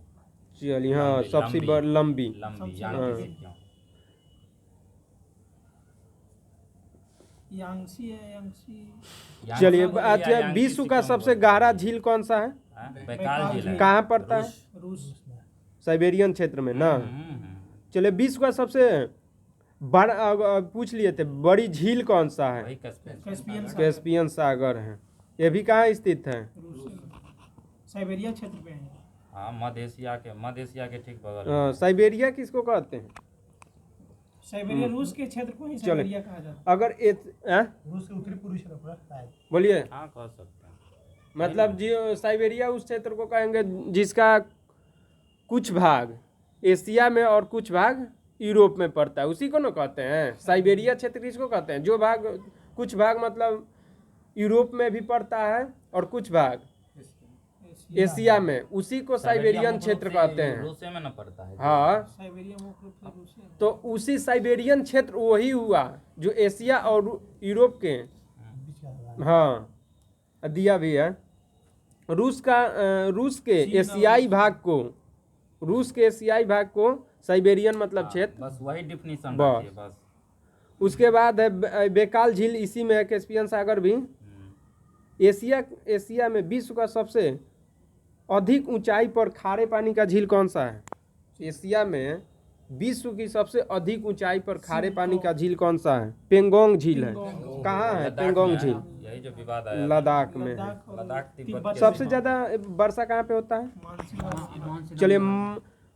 चलिए हाँ, सबसे बड़ी लंबी। लंबी हाँ। यांगसी है, यांगसी। चलिए अच्छा, विश्व का सबसे गहरा झील कौन सा है? बैकाल झील है। कहाँ पड़ता है? रूस। साइबेरियन क्षेत्र में ना। चलिए विश्व का सबसे बड़ा पूछ लिए थे, बड़ी झील कौन सा है? वही कैस्पियन। कैस्पियन सागर है। ये भी कहाँ स्थित है? साइबेरिया क्षेत्र पे है। हाँ, मध्य एशिया के ठीक बगल हाँ, में। साइबेरिया किसको कहते हैं? साइबेरिया रूस के क्षेत्र को ही चले। साइबेरिया कहा जाता है। अगर रूस के उत्तरी पूर्वी क्षेत्र पर बोलिए। हाँ, कह सकते हैं। मतलब जी साइबेरिया उस क्षेत्र को कहेंगे जिसका कुछ भाग एशिया में और कुछ भाग यूरोप में पड़ता है, उसी को ना कहते हैं साइबेरिया क्षेत्र। किसको कहते हैं? जो भाग, कुछ भाग मतलब यूरोप में भी पड़ता है और कुछ भाग एशिया में, उसी को साइबेरियन क्षेत्र कहते हैं। रूस में न पड़ता है। हाँ, साइबेरिया मुख्य रूप से रूस है। तो उसी साइबेरियन क्षेत्र वही हुआ जो एशिया और यूरोप के, हाँ दिया भी है। रूस के एशियाई भाग को साइबेरियन मतलब क्षेत्र। बस वही डिफिनीशन बस। है बस। उसके बाद है बैकाल झील, इसी में है कैस्पियन सागर भी। एशिया में विश्व का सबसे अधिक ऊंचाई पर खारे पानी का झील कौन सा है? एशिया में विश्व की सबसे अधिक ऊंचाई पर खारे पानी का झील कौन सा है? पेंगोंग झील है। कहाँ है पेंगोंग झील? यही जो विवाद आया लद्दाख में है। लद्दाख तिब्बत सबसे ज्यादा वर्षा कहाँ पे होता है? चलिए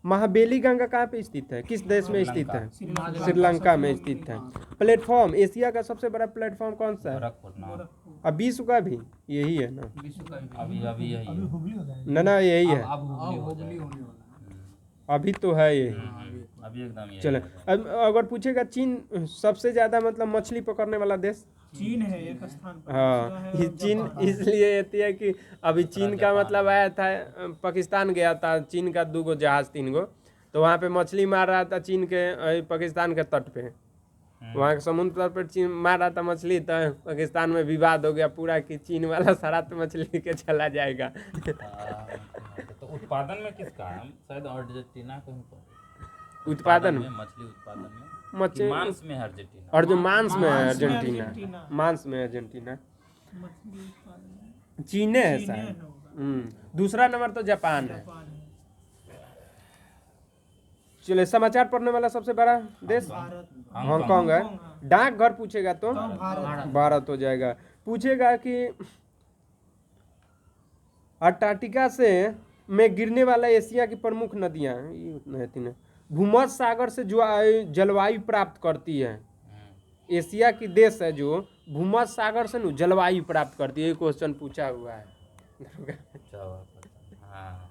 महाबेली गंगा कहाँ पे स्थित है? किस देश में स्थित है? श्रीलंका में स्थित है। प्लेटफॉर्म, एशिया का सबसे बड़ा प्लेटफॉर्म कौन सा है? गोरखपुर ना। अब विश्व का भी यही है ना। अभी यही है। ना यही है, होबली होने वाला अभी तो है यही। अभी एकदम यही चले, है। अब अगर पूछेगा चीन सबसे ज्यादा मतलब मछली पकड़ने वाला देश? चीन है एक स्थान पर। हाँ, दूसरा है ये चीन इसलिए रहती है कि अभी चीन का मतलब आया था, पाकिस्तान गया था चीन का 2 जहाज 3 तो वहाँ पे मछली मार रहा था चीन के पाकिस्तान के तट पे। वहाँ के समुद्र तट पर चीन मार रहा था मछली, तो पाकिस्तान में विवाद हो गया पूरा कि चीन वाला सारा तो मछली के चला जाएगा। तो उत्पादन में किसका है? शायद अर्जेंटीना कहीं पर। उत्पादन में, मछली उत्पादन में, मछली मांस में अर्जेंटीना। और जो मांस में है मांस में अर्जेंटीना, अर्जेंटीना। मांस में अर्जेंटीना। मछली उत्पादन में चीने है चीन शायद। होगा। दूसरा नंबर तो जापान है। जापान है। चलिए, समाचार पढ़ने वाला सबसे बड़ा देश भारत। हांगकांग है। डाकघर पूछेगा तो भारत हो जाएगा। पूछेगा कि अंटार्कटिका से में गिरने वाला एशिया की प्रमुख नदियां, ये उतना है तीन, भूमध्य सागर से जो जलवायु प्राप्त करती है। एशिया की देश है जो भूमध्य सागर से जलवायु प्राप्त करती है। ये क्वेश्चन पूछा हुआ है। हाँ,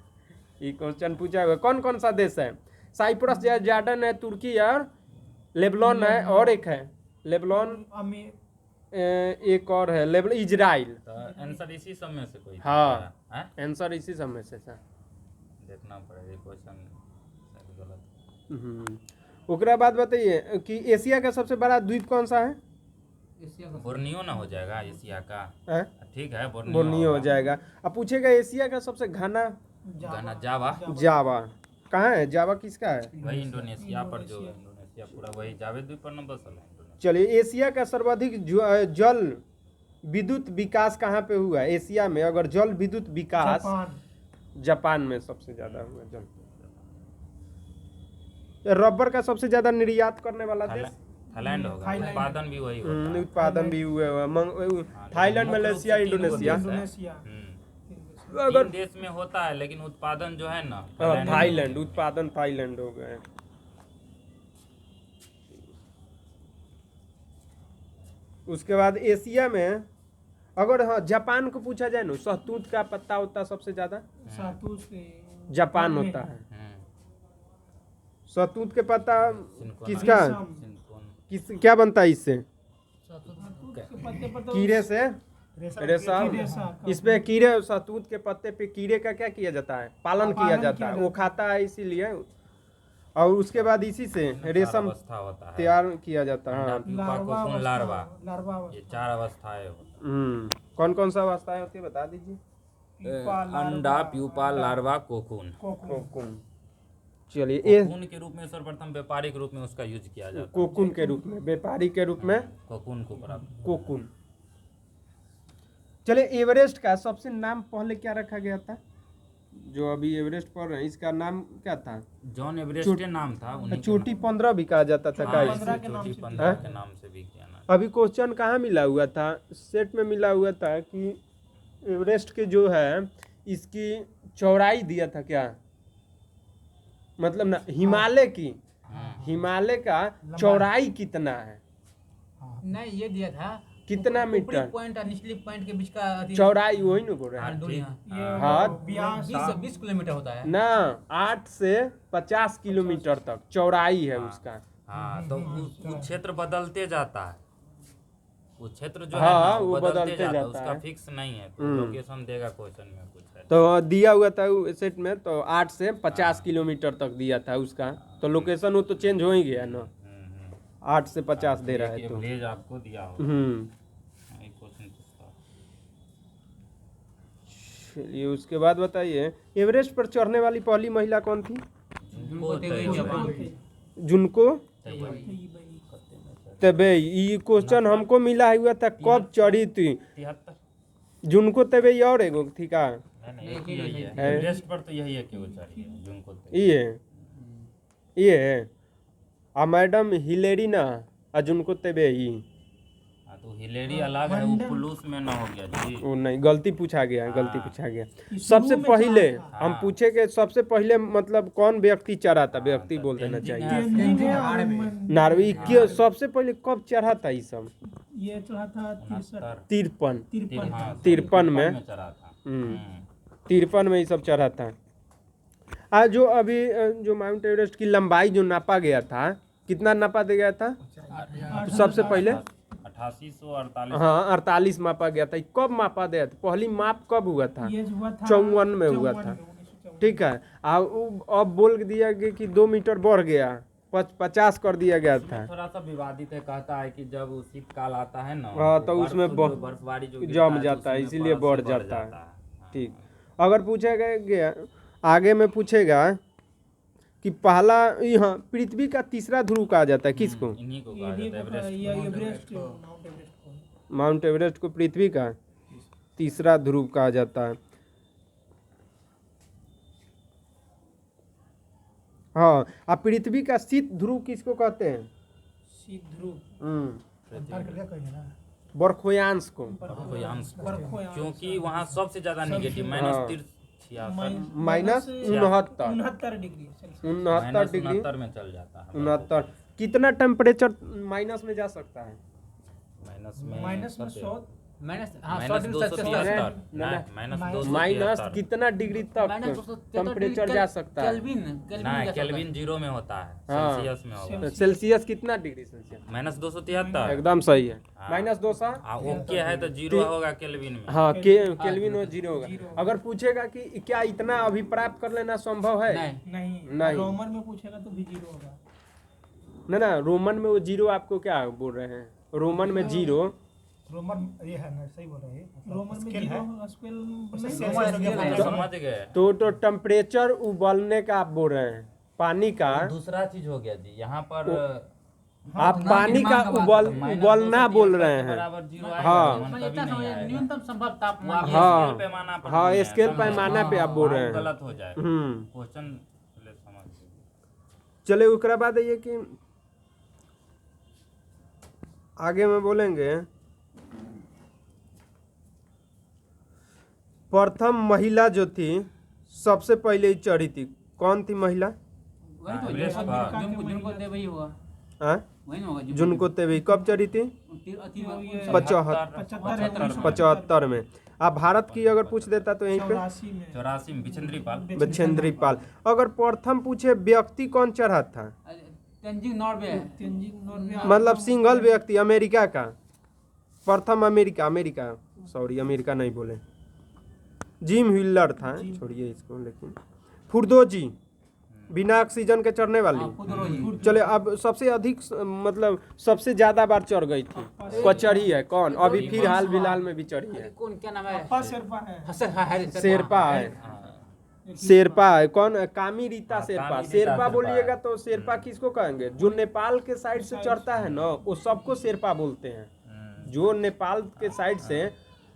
ये क्वेश्चन पूछा हुआ है। कौन कौन सा देश है? साइप्रस है, जॉर्डन है, तुर्की और लेबनान है, और एक है लेबनान, एक और है लेबनान, इजराइल। तो आंसर इसी सब में से कोई हाँ, है? आंसर इसी सब में से था। देखना पड़ेगा क्वेश्चन गलत। ओकरा बाद बताइए कि एशिया का सबसे बड़ा द्वीप कौन सा है? बोर्नियो ना हो जाएगा एशिया का? हैं? ठीक है, बोर्नियो हो जाएगा। अब पूछेगा एशिया का सबसे घना गाना जावा। जावा कहाँ है? जावा किसका है? वही इंडोनेशिया पर, जो इंडोनेशिया पूरा वही जावे द्वीप पर न बसल है इंडोनेशिया। चलिए, एशिया का सर्वाधिक जल विद्युत विकास कहाँ पे हुआ है? एशिया में अगर जल विद्युत विकास जापान में सबसे ज्यादा हुआ। जल रबर का सबसे ज्यादा निर्यात करने वाला देश थाईलैंड होगा। उत्पादन भी वही होता है। उत्पादन भी हुए थाईलैंड, मलेशिया, इंडोनेशिया। अगर देश में होता है लेकिन उत्पादन जो है ना थाईलैंड, उत्पादन थाईलैंड हो गए। उसके बाद एशिया में अगर हाँ जापान को पूछा जाए ना, शहतूत का पत्ता होता है सबसे ज्यादा जापान होता है। शहतूत के पत्ता किसका क्या बनता है इससे? कीड़े से रेशम। इसमें कीड़े, शहतूत के पत्ते पे कीड़े का क्या किया जाता है? पालन किया जाता है। वो खाता है इसीलिए। और उसके बाद इसी से रेशम अवस्था होता है। तैयार किया जाता है। अंडा, हाँ। प्यूपा, लार्वा कोकून, अवस्था, लार्वा, लार्वा ये अवस्था, 4 अवस्थाएं होती कौन कौन सा अवस्थाएं होती है बता दीजिए। प्यूपा, हैं। अंडा, larva, pupa, larva, cocoon. Cocoon. Cocoon. चलिए ये कोकून के रूप में सर्वप्रथम व्यापारिक रूप में उसका यूज किया जाता है। कोकून के रूप में, व्यापारी के रूप में कोकून को प्राप्त। कोकून। चलिए एवरेस्ट का सबसे नाम पहले क्या रखा गया था, जो अभी एवरेस्ट पढ़ रहे हैं इसका नाम क्या था? जॉन एवरेस्ट के नाम था। उन्हीं के चोटी 15 भी कहा जाता था। नाम- का हाँ, इसे? इसे चोटी 15 के नाम से भी किया ना। अभी क्वेश्चन कहाँ मिला हुआ था, सेट में मिला हुआ था कि एवरेस्ट के जो है इसकी चौड़ाई दिया था क्या, मतलब ना हिमालय की, हिमालय का चौड़ाई कितना है, नहीं ये दिया था कितना ऊपरी मीटर पॉइंट और निचली पॉइंट के बीच का अति- चौड़ाई, वही ना बोल रहे हैं। दूरी, हाँ। हाँ 20 किलोमीटर होता है ना, 8 से 50 किलोमीटर तक चौड़ाई है उसका। हाँ, तो वो क्षेत्र बदलते जाता है। वो क्षेत्र जो है हाँ, ना, वो बदलते जाता है। जाता उसका है। फिक्स नहीं है, तो लोकेशन देगा क्वेश्चन में कुछ है। तो दिया हुआ था सेट में, तो 8 से 50 किलोमीटर तक दिया था उसका, तो लोकेशन वो तो चेंज हो ही गया ना, 8 से 50 दे रहा है तो। एवरेज आपको दिया हो। एक क्वेश्चन पूछता हूँ। चलिए उसके बाद बताइए, एवरेस्ट पर चढ़ने वाली पहली महिला कौन थी? जुनको जुनको तेबेई। ये क्वेश्चन हमको मिला हुआ था, कब चढ़ी थी 73। जुनको तेबेई? और एगो थी का? नहीं, यही है। एवरेस्ट पर तो यही है कि वो चढ़ी है, जुनको तेबेई। ये है आ मैडम हिलेरी ना, आ जुनको तेबेई। हाँ, तो हिलेरी अलग है, वो पुलूस में ना हो गया जी। वो नहीं, गलती पूछा गया, गलती पूछा गया। शुरू सबसे में पहले चढ़ा था। हम पूछे कि सबसे पहले मतलब कौन व्यक्ति चढ़ा था, व्यक्ति बोल देना चाहिए। तेंजिंग है, नारवी के सबसे पहले कब चढ़ा था ये सब? ये चढ़ा था 63 53 53 में चढ़ा था। 53 में ये सब चढ़ा था। आज जो अभी जो माउंट एवरेस्ट की लंबाई जो नापा गया था, कितना नापा दिया गया था सबसे पहले? 8848। हाँ 48 मापा गया था। ये कब मापा गया था? पहली माप कब हुआ था? ये हुआ था 54 में हुआ था। 1954 ठीक है। अब बोल दिया गया कि 2 मीटर बढ़ गया, 50 कर दिया गया था। थोड़ा सा विवादित है, कहता है कि जब शीतकाल आता है ना, हाँ, तो उसमें बर्फबारी जो गिरता जम है, तो जाता है, उसमें इसीलिए बर्फ बढ़ से जाता है। हाँ। ठीक। अगर पूछेगा गया आगे में पूछेगा कि पहला, यहाँ पृथ्वी का तीसरा ध्रुव कहा जाता है किसको? इन्हीं को कहा ये जाता है एवरेस्ट। ये एवरेस्ट माउंट एवरेस्ट को। माउंट एवरेस्ट को पृथ्वी का तीसरा ध्रुव कहा जाता है। हाँ, अब पृथ्वी का शीत ध्रुव किसको कहते हैं? शीत ध्रुव, बर्फोयांश को। बर्फोयांश को। बर्फोयांश। क्योंकि वहाँ सबसे ज्यादा negative -63 minus 69 degree Celsius. 69 degree -69 में चल जाता है। 69। कितना टेम्परेचर माइनस में जा सकता है? माइनस में 100 माइनस कितना डिग्री तक टेम्परेचर जा सकता है? केल्विन 0 में होता है, हाँ। सेल्सियस में होगा। सेल्सियस कितना डिग्री सेल्सियस? -273। एकदम सही है। -200। ओके है तो 0 होगा केल्विन में। हाँ केल्विन में 0 होगा। अगर पूछेगा कि क्या इतना अभी प्राप्त कर लेना संभव है? नहीं, रोमन में पूछेगा तो भी 0 होगा। ना रोमन में वो 0 आपको क्या बोल रहे हैं? रोमन में 0 रोमन ये है ना, सही बोल रहे हैं। रोमन में स्केल है। 0 स्केल समझ गए। तो टेम्परेचर उबलने का आप बोल रहे हैं, पानी का। दूसरा चीज हो गया जी, यहाँ पर आप पानी का उबलना बोल रहे हैं। बराबर 0 आएगा, हाँ। मन कभी नहीं आएगा। न्यूनतम संभव तापमान। हाँ। स्केल पैमाना पर हाँ बोल रहे हैं, स्केल समझ पैमाना पे आप बोल रहे हैं। गलत हो जाए क्वेश्चन समझ लीजिए। चले उसके बाद ये कि आगे में बोलेंगे, प्रथम महिला जो थी सबसे पहले ही चढ़ी थी, कौन थी महिला? वही तो एवरेस्ट पर। जुनको तेबेई होगा, हाँ? वही ना होगा जुनको तेबेई कब चढ़ी थी? 75 में। आप भारत की अगर पूछ देता तो यहीं पे 84 में बिचेंद्री बछेंद्री पाल। अगर प्रथम पूछे व्यक्ति कौन चढ़ा था, तेंजिंग नॉर्वे है। मतलब सिंगल व्यक्ति, अमेरिका का प्रथम, अमेरिका सॉरी अमेरिका नहीं बोले, जिम व्हीलर था, छोड़िए इसको। लेकिन फुर्दोजी बिना ऑक्सीजन के चढ़ने वाली। चले अब सबसे अधिक मतलब सबसे ज्यादा बार चढ़ गई थी चढ़ी है कौन? अभी फिर हाल फिलहाल में भी चढ़ी है। कौन क्या नाम है? अप्पा शेरपा है। शेरपा है। शेरपा है कौन? कामी रीता शेरपा। शेरपा बोलिएगा तो शेरपा किसको कहेंगे? जो नेपाल के साइड से चढ़ता है ना वो सबको शेरपा बोलते हैं। जो नेपाल के साइड से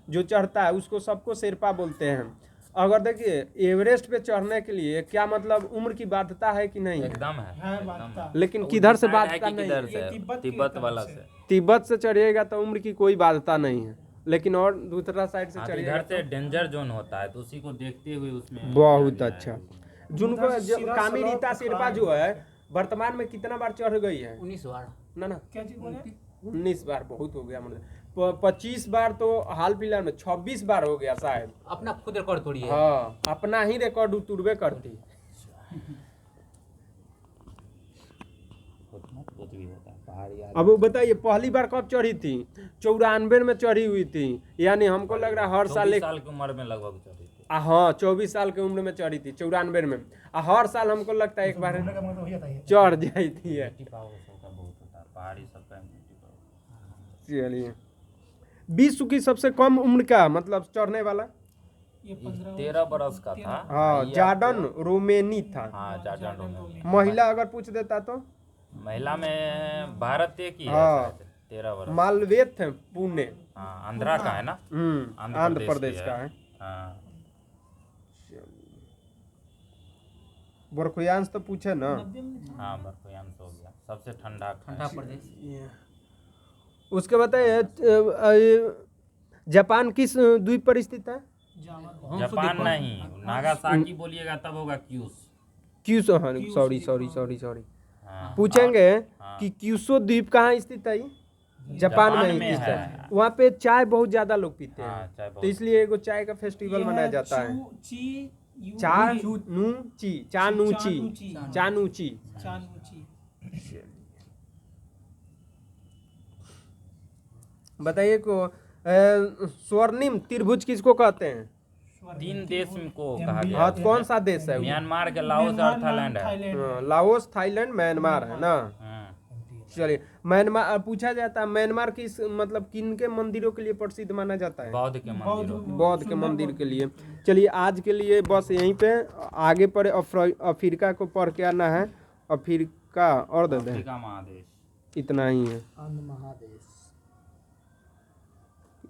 जो चढ़ता है उसको सबको शेरपा बोलते हैं। अगर देखिए एवरेस्ट पे चढ़ने के लिए क्या मतलब उम्र की बाध्यता है कि नहीं? एकदम है बाध्यता। लेकिन किधर से है बाध्यता कि नहीं? किधर से? तिब्बत वाला से। तिब्बत से चढ़िएगा तो उम्र की कोई बाध्यता नहीं है, लेकिन और दूसरा साइड से हाँ, चढ़िएगा इधर से डेंजर जोन होता है तो उसी को देखते हुए उसमें बहुत अच्छा। जिनको कामी रीता शेरपा जो है वर्तमान में कितना बार चढ़ गई है? 19 बार। ना क्या चीज बोले? 19 बार बहुत हो गया मतलब 25 बार तो हाल फिलहाल में 26 बार हो गया शायद। अपना खुद रिकॉर्ड तोड़ी है। हाँ अपना ही रिकॉर्ड तुड़बे करती। कुछ भी होता है पहाड़ी अब वो बताइए पहली बार कब चढ़ी थी? 94 में चढ़ी हुई थी। यानी हमको लग रहा है हर साल 24 साल की उम्र में लगभग चढ़ी थी। हाँ 24 साल की उम्र में चढ़ी थी 94 में। हर साल हमको लगता है एक बार चढ़ जाती है। सबका बहुत होता है पहाड़ी सबका। चलिए विश्व की सबसे कम उम्र का मतलब चढ़ने वाला? ये 13 बरस का था। हाँ जार्डन रोमेनी था। हाँ जार्डन रोमेनी। महिला अगर पूछ देता तो? महिला में भारत एक ही है हाँ। शायद, 13 बरस। मालवेत है पुणे। हाँ आंध्रा का है ना? आंध्र प्रदेश का है। हाँ बरखुयांश तो पूछे ना। हाँ बर्फयान हो गया सबसे ठंडा ठंडा प्रदेश। उसके बताइए जापान किस द्वीप पर स्थित है? जापान नहीं, नागासाकी बोलिएगा तब होगा क्यूस। क्यूसो। हाँ सॉरी हाँ। पूछेंगे हाँ। कि क्यूसो द्वीप कहाँ स्थित है? जापान में ही स्थित है। वहाँ पे चाय बहुत ज्यादा लोग पीते हाँ, हैं चाय बहुत। तो इसलिए एगो चाय का फेस्टिवल मनाया जाता है। चानूची। बताइए को स्वर्णिम त्रिभुज किसको कहते हैं? 3 देश को कहा गया हाँ है। कौन सा देश है? म्यांमार के लाओस और थाईलैंड है। लाओस थाईलैंड म्यांमार है ना। हाँ। चलिए म्यांमार पूछा जाता है म्यांमार किस मतलब किन के मंदिरों के लिए प्रसिद्ध माना जाता है? बौद्ध के मंदिरों। बौद्ध के मंदिर के लिए। चलिए आज के लिए बस यहीं पे आगे पर अफ्रीका को पढ़ के आना है। अफ्रीका और दे दें अफ्रीका महादेश इतना ही है।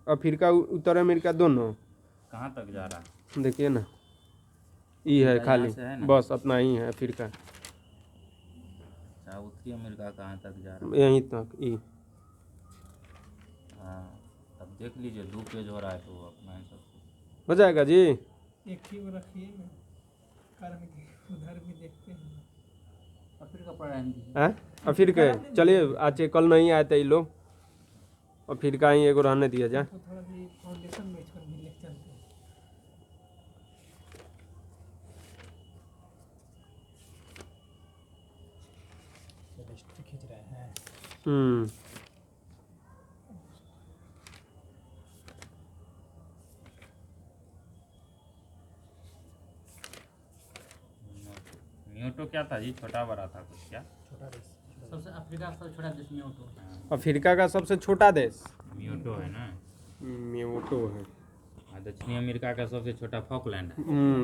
अफ्रीका उत्तर अमेरिका दोनों कहाँ तक जा रहा है? देखिए ना ये है खाली यहाँ से है ना? बस अपना ही है अफ्रीका। अच्छा उत्तरी अमेरिका कहाँ तक जा रहा है? यहीं तक ये। हाँ अब देख लीजिए 2 पेज हो रहा है तो अपना ही सब कुछ। हो जाएगा जी। एक ही वो रखिए ना, कारण कि उधर भी देखते हैं। अफ्रीका पड़ा है। हैं? अफ्रीका चलिए आज कल नहीं आए थे ये लोग। अफ्रीका ही एगो रहने दिया जाए। तो थोड़ा भी फाउंडेशन में छोड़ भी ले चलते हैं। खींच रहे हैं। म्यूटो क्या था जी? छोटा बड़ा था कुछ क्या? सबसे अफ्रीका का सबसे छोटा देश में होता अफ्रीका का सबसे छोटा देश म्यूटो है ना। म्यूटो है। दक्षिणी अमेरिका का सबसे छोटा फॉकलैंड है।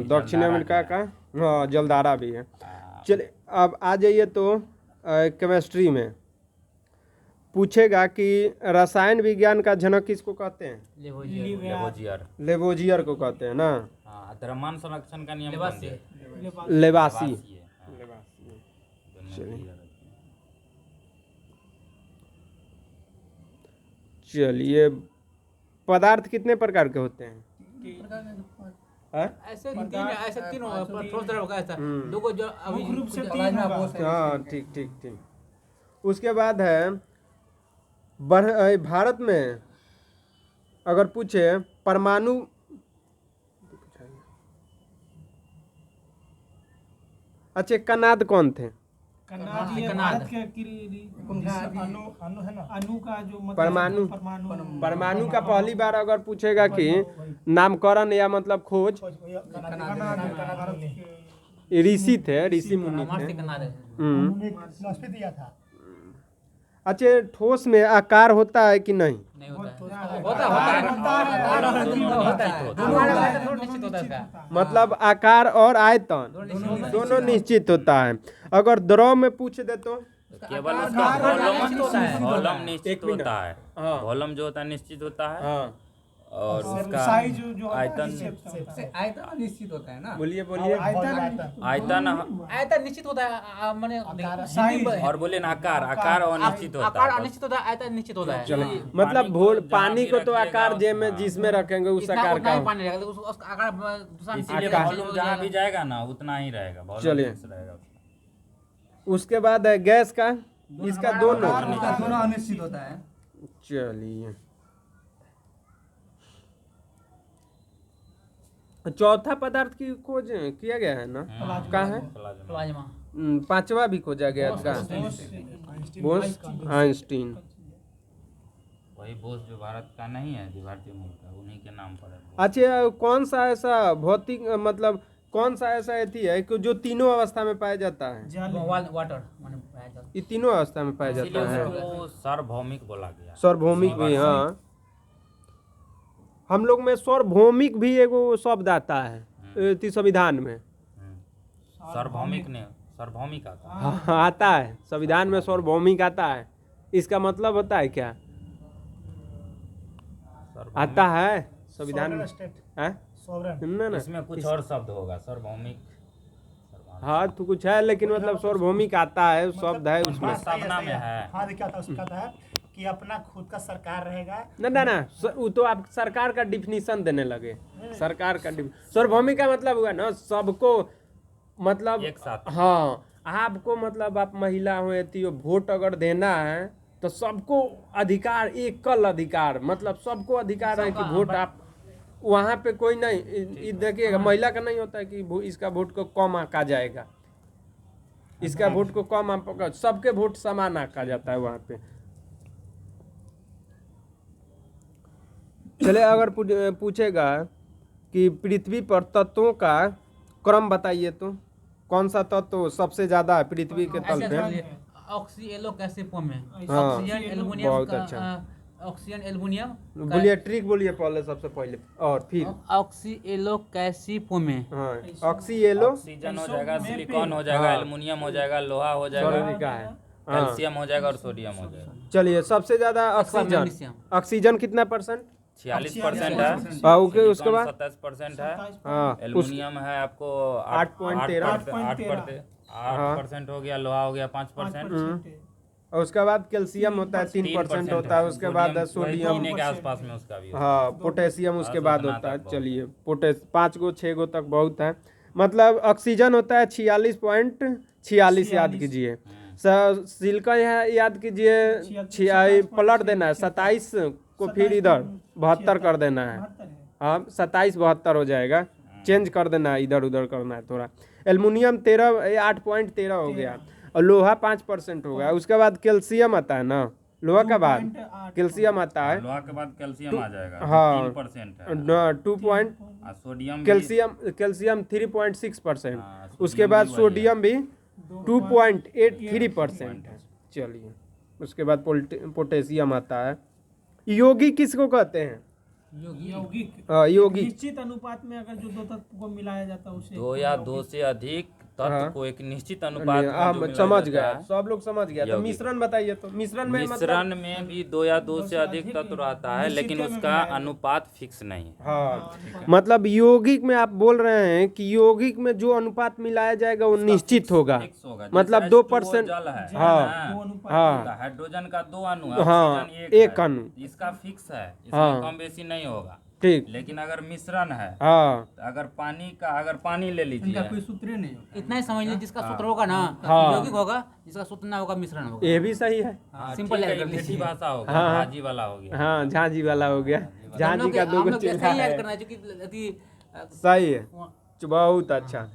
दक्षिण अमेरिका का हाँ जलधारा भी है। हाँ। चलिए अब आ जाइए तो केमिस्ट्री में पूछेगा कि रसायन विज्ञान का जनक किसको कहते हैं? लेवोजियर। लेवोजियर को कहते हैं ना। हाँ द्रव्यमान संरक्षण का नियम कौन दिया? लेवासी। है। हाँ। दोनों चलिए पदार्थ कितने प्रकार के होते हैं? हैं? ऐसे तीन थोड़ा सा होगा ऐसा दो को जो अभी मुख्य रूप से 3 होगा। हाँ ठीक। उसके बाद है भारत में अगर पूछे परमाणु अच्छा कनाद कौन थे? कनाद ये भारत के अणु है ना, अणु का जो मतलब परमाणु का पहली बार अगर पूछेगा कि नामकरण या मतलब खोज ऋषि थे, ऋषि मुनि हमारे थे। से किनारे हम्म। फिलॉसफी दिया था। अच्छा, ठोस में आकार होता है कि नहीं? नहीं होता है। होता है दोनों निश्चित होता है इसका। मतलब आकार और आयतन दोनों निश्चित होता है। अगर द्रव में पूछ दे तो केवल उसका निश्चित होता है। वॉल्यूम निश्चित एक मिनट। होता है। हाँ। वॉल्यूम जो होता है निश्चित होता है हाँ, और उसका साइज जो आयतन आयतन निश्चित होता है ना। बोलिए बोलिए। आयतन आयतन निश्चित होता है माने और बोले ना आकार अनिश्चित होता आकार है। अनिश्चित होता है, आयतन निश्चित होता है। चलो, पानी मतलब को पानी जहाँ को भी तो आकार रखिएगा, जे में हाँ। जिसमें रखेंगे उस इतना आकार उतना का ही पानी रहेगा, उसका आकार दूसरा इसीलिए आकार। वॉल्यूम जहाँ भी जाएगा ना उतना ही रहेगा। वॉल्यूम चलिए। फिक्स रहेगा। उसके बाद है गैस का, इसका दोनों। दोनों अनिश्चित होता है। चलिए, चौथा पदार्थ की खोज किया गया है ना? कहाँ है? प्लाज्मा। प्लाज्मा। पांचवा भी खोजा गया था, बोस आइंस्टीन। वही बोस जो भारत का नहीं है, जो भारतीय मूल का, उन्हीं के नाम पर है। अच्छा, कौन सा ऐसा भौतिक मतलब कौन सा ऐसा एथी है कि जो तीनों अवस्था में पाया जाता है? वाटर माने पाया जाता ये तीनों अवस्था में पाया इसीलिए जाता है। उसको सार्वभौमिक बोला गया। सार्वभौमिक भी, हाँ। हम लोग में सार्वभौमिक भी एगो शब्द आता है इति संविधान में। सार्वभौमिक ने सार्वभौमिक आता है। हाँ, आता है संविधान में सार्वभौमिक आता है। इसका मतलब होता है क्या? आता है संविधान में? हैं? ना ना, इसमें कुछ और शब्द होगा सार्वभौमिक। हाँ तो कुछ है, लेकिन मतलब सार्वभौमिक आता है, शब्द है उसमें। प्रस्तावना में है। हाँ, क्या था उसका था कि अपना खुद का सरकार रहेगा। ना ना ना, वो तो आप सरकार का डिफिनीशन देने लगे। सरकार का सार्वभौमिक का मतलब हुआ ना सबको, मतलब एक साथ। हाँ, आपको मतलब आप महिला हो थी, वोट अगर देना है तो सबको अधिकार, एकल अधिकार, मतलब सबको अधिकार है कि वोट आप वहाँ पे कोई नहीं देखिएगा, महिला का नहीं होता है कि इसका वोट को कम आंका जाएगा, इसका वोट को कम आंका, सबके वोट समान आंका जाता है वहाँ पे। चले, अगर पूछेगा कि पृथ्वी पर तत्वों का क्रम बताइए तो कौन सा तत्व सबसे ज्यादा है पृथ्वी के तल पे? ऑक्सीएलो कैसे फॉर्म है? हाँ, ऑक्सीजन एल्युमिनियम बहुत का अच्छा। ऑक्सीजन एल्युमिनियम बोलिए, ट्रिक बोलिए पहले, सबसे पहले, और फिर ऑक्सीएलो कैसी फॉर्म है? हाँ, ऑक्सीएलो ऑक्सीजन हो जाएगा, सिलिकॉन हो जाएगा, हाँ। एल्युमिनियम हो जाएगा, लोहा हो जाएगा, सॉरी का है। हाँ, कैल्शियम हो जाएगा और सोडियम हो जाएगा। चलिए, सबसे ज्यादा ऑक्सीजन, मैग्नीशियम। ऑक्सीजन कितना परसेंट? 46% है। हाँ, ओके, उसके बाद 27% है। हाँ, एल्युमिनियम है आपको 8.13 8% हो गया, लोहा हो गया 5%, और उसके बाद कैल्शियम होता है 3% होता है, उसके बाद सोडियम, के आसपास में उसका भी होता हाँ, पोटेशियम उसके बाद उतना होता है। तक बहुत चलिए, 5 गो 6 गो तक बहुत है। मतलब ऑक्सीजन होता है 46.46, याद कीजिए। सिलिकॉन है, याद कीजिए, पलट देना है 27 को, फिर इधर 72 कर देना है। हाँ, 27 72 हो जाएगा, चेंज कर देना है, इधर उधर करना है थोड़ा। एल्युमिनियम 8.13 हो गया, और लोहा 5% हो गया। उसके बाद कैल्शियम आता है ना, लोहा के बाद कैल्शियम आता है। लोहा के बाद कैल्शियम आ जाएगा, हाँ, 3% है। 2 पॉइंट, और सोडियम कैल्शियम 3.6%। हाँ, उसके बाद सोडियम भी 2.83% है। चलिए, उसके बाद पोटेशियम आता है। यौगिक किसको कहते हैं? यौगिक यौगिक निश्चित अनुपात में अगर जो दो तत्व को मिलाया जाता है उसे 2 या 2 से अधिक तत्व हाँ। को एक निश्चित अनुपात में आप जो मिलाया समझ जाता गए, है। सब लोग समझ गया। तो यौगिक। मिश्रण बताइए तो, मिश्रण में मिश्रण में भी 2 या 2 से अधिक तत्व रहता है, लेकिन उसका अनुपात फिक्स नहीं है। हाँ, मतलब यौगिक में आप बोल रहे हैं कि यौगिक में जो अनुपात मिलाया जाएगा वो निश्चित होगा, फिक्स होगा। मतलब जैसे 2%। जल है, हाँ, हाँ, हाइड्रोजन का 2 अणु है, हाँ, ऑक्सीजन एक है। अणु। इसका फिक्स है, हाँ। इसमें कम बेसी नहीं होगा। ठीक, लेकिन अगर मिश्रण है, हाँ, तो अगर पानी ले लीजिए, कोई सूत्र नहीं होता। इतना ही समझ लीजिए, जिसका सूत्र होगा ना हाँ। यौगिक होगा, जिसका सूत्र ना होगा मिश्रण होगा। ये भी सही है। हाँ, सिंपल ठीक है, याद कर मीठी लीजिए। भाषा होगा, हाँ। भाजी वाला हो गया। हाँ, झांझी वाला हो गया, झांझी का 2 हम गो लोग चूल्हा ऐसे ही याद है। करना है, क्योंकि सही है, बहुत अच्छा।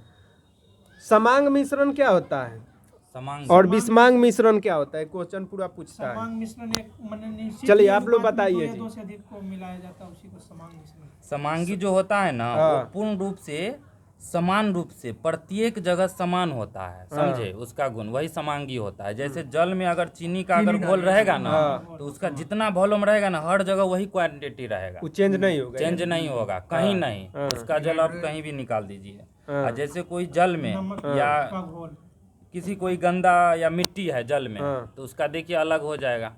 समांग मिश्रण क्या होता है समांग और विषमांग मिश्रण क्या होता है? क्वेश्चन पूरा पूछता है। समांग मिश्रण एक माने निश्चित चलिए, आप लोग अनुपात में बताइए दो या जी। 2 से अधिक को मिलाया जाता है उसी को समांग मिश्रण। समांगी जो होता है ना, हाँ। वो पूर्ण रूप से समान रूप से प्रत्येक जगह समान होता है, समझे। उसका गुण वही समांगी होता है। जैसे जल में अगर चीनी का अगर घोल रहेगा ना, तो उसका जितना वॉल्यूम रहेगा ना, हर जगह वही क्वांटिटी रहेगा, वो चेंज नहीं होगा। चेंज नहीं होगा कहीं नहीं। उसका जल आप कहीं भी निकाल दीजिए। और जैसे कोई जल में या किसी कोई गंदा या मिट्टी है जल में, तो उसका देखिए अलग हो जाएगा।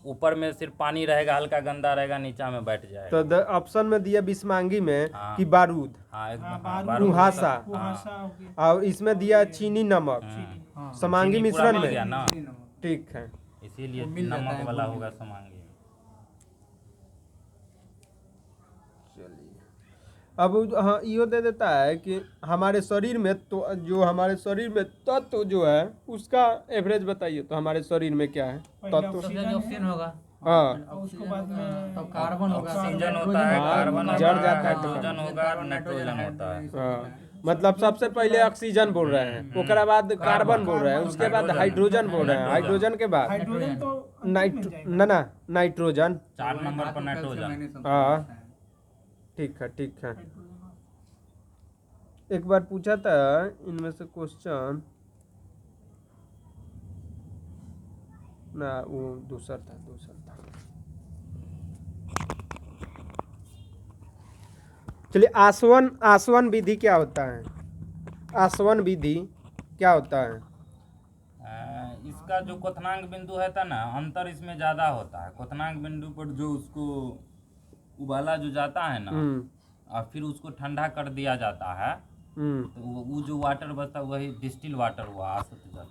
ऊपर में सिर्फ पानी रहेगा, हल्का गंदा रहेगा, नीचा में बैठ जाएगा। तो ऑप्शन में दिया बिस्मांगी में कि बारूद, हाँ एकदम कुहासा, कुहासा हो गया। और इसमें दिया चीनी नमक, समांगी चीनी पूरा मिश्रण मिल गया में। ना, ठीक है। इसीलिए नमक वाला होगा समांगी। अब हाँ यो दे देता है कि हमारे शरीर में तो जो हमारे शरीर में तत्व जो है उसका एवरेज बताइए। तो हमारे शरीर में क्या है तत्व? सबसे ज्यादा ऑक्सीजन होगा, हाँ और उसके बाद में तब कार्बन होगा, ऑक्सीजन होता है, हाँ, कार्बन जड़ होगा, जाता है तो हाइड्रोजन होगा, नाइट्रोजन होता है। हाँ, मतलब सबसे पहले ऑक्सीजन बोल रहे हैं, उसके बाद कार्बन बोल रहे हैं, उसके बाद हाइड्रोजन बोल रहे हैं, हाइड्रोजन के बाद हाइड्रोजन तो नाइट्रोजन। 4 नंबर पर नाइट्रोजन। हाँ ठीक है ठीक है। एक बार पूछा था इनमें से क्वेश्चन ना, वो दूसरा था। चलिए, आसवन विधि क्या होता है? आसवन विधि क्या होता है? इसका जो क्वथनांक बिंदु है था ना, अंतर इसमें ज्यादा होता है। क्वथनांक बिंदु पर जो उसको उबाला जो जाता है ना, और फिर उसको ठंडा कर दिया जाता है, तो वो जो वाटर बचता है वही डिस्टिल वाटर हुआ, आसुत जल,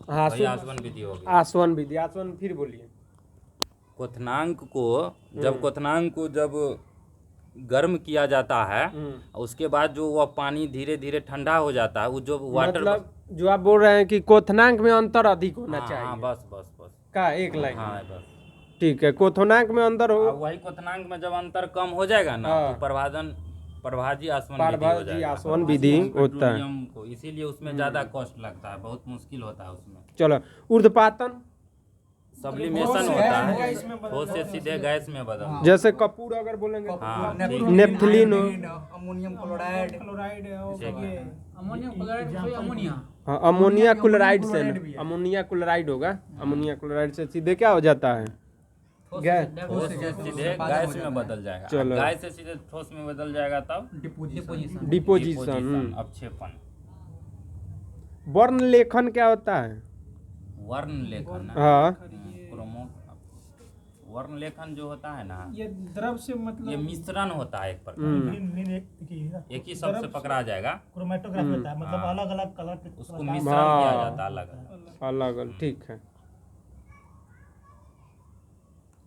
वही आसवन विधि हो गई। आसवन विधि, आसवन फिर बोलिए। क्वथनांक को जब गर्म किया जाता है, उसके बाद जो वह पानी धीरे धीरे ठंडा हो जाता है, वो जो वाटर मतलब जो आप बोल रहे हैं कि क्वथनांक में अंतर अधिक होना चाहिए। हाँ, बस का एक लाइन। हाँ बस ठीक है, क्वथनांक में अंतर हो, वही क्वथनांक में जब अंतर कम हो जाएगा ना, तो प्रभाजी आसवन विधि हो जाएगा। आसवन विधि होता है। पेट्रोलियम को इसीलिए उसमें ज्यादा कॉस्ट लगता है, बहुत मुश्किल होता है उसमें। चलो, ऊर्ध्वपातन सब्लिमेशन होता है, ठोस से सीधे गैस में बदल। जैसे कपूर अगर बोलेंगे, हाँ, नेफ्थलीन हो, अमोनियम क्लोराइड, क्लोराइड और ये अमोनियम क्लोराइड कोई अमोनिया, हाँ, अमोनिया क्लोराइड से अमोनिया क्लोराइड होगा। अमोनिया क्लोराइड से सीधे क्या हो जाता है? गैस। ठोस से सीधे गैस में बदल जाएगा। चलो। गैस से सीधे ठोस में बदल जाएगा तब डिपोजिशन। डिपोजिशन। अपक्षेपण। वर्ण लेखन क्या होता है? वर्ण लेखन, हाँ, वर्ण लेखन जो होता है ना, ये द्रव से मतलब ये मिश्रण होता है एक प्रकार। एक ही शब्द से पकड़ा जाएगा, क्रोमेटोग्राफी होता है, मतलब अलग अलग कलर उसको मिश्रण किया जाता है अलग अलग अलग। ठीक है,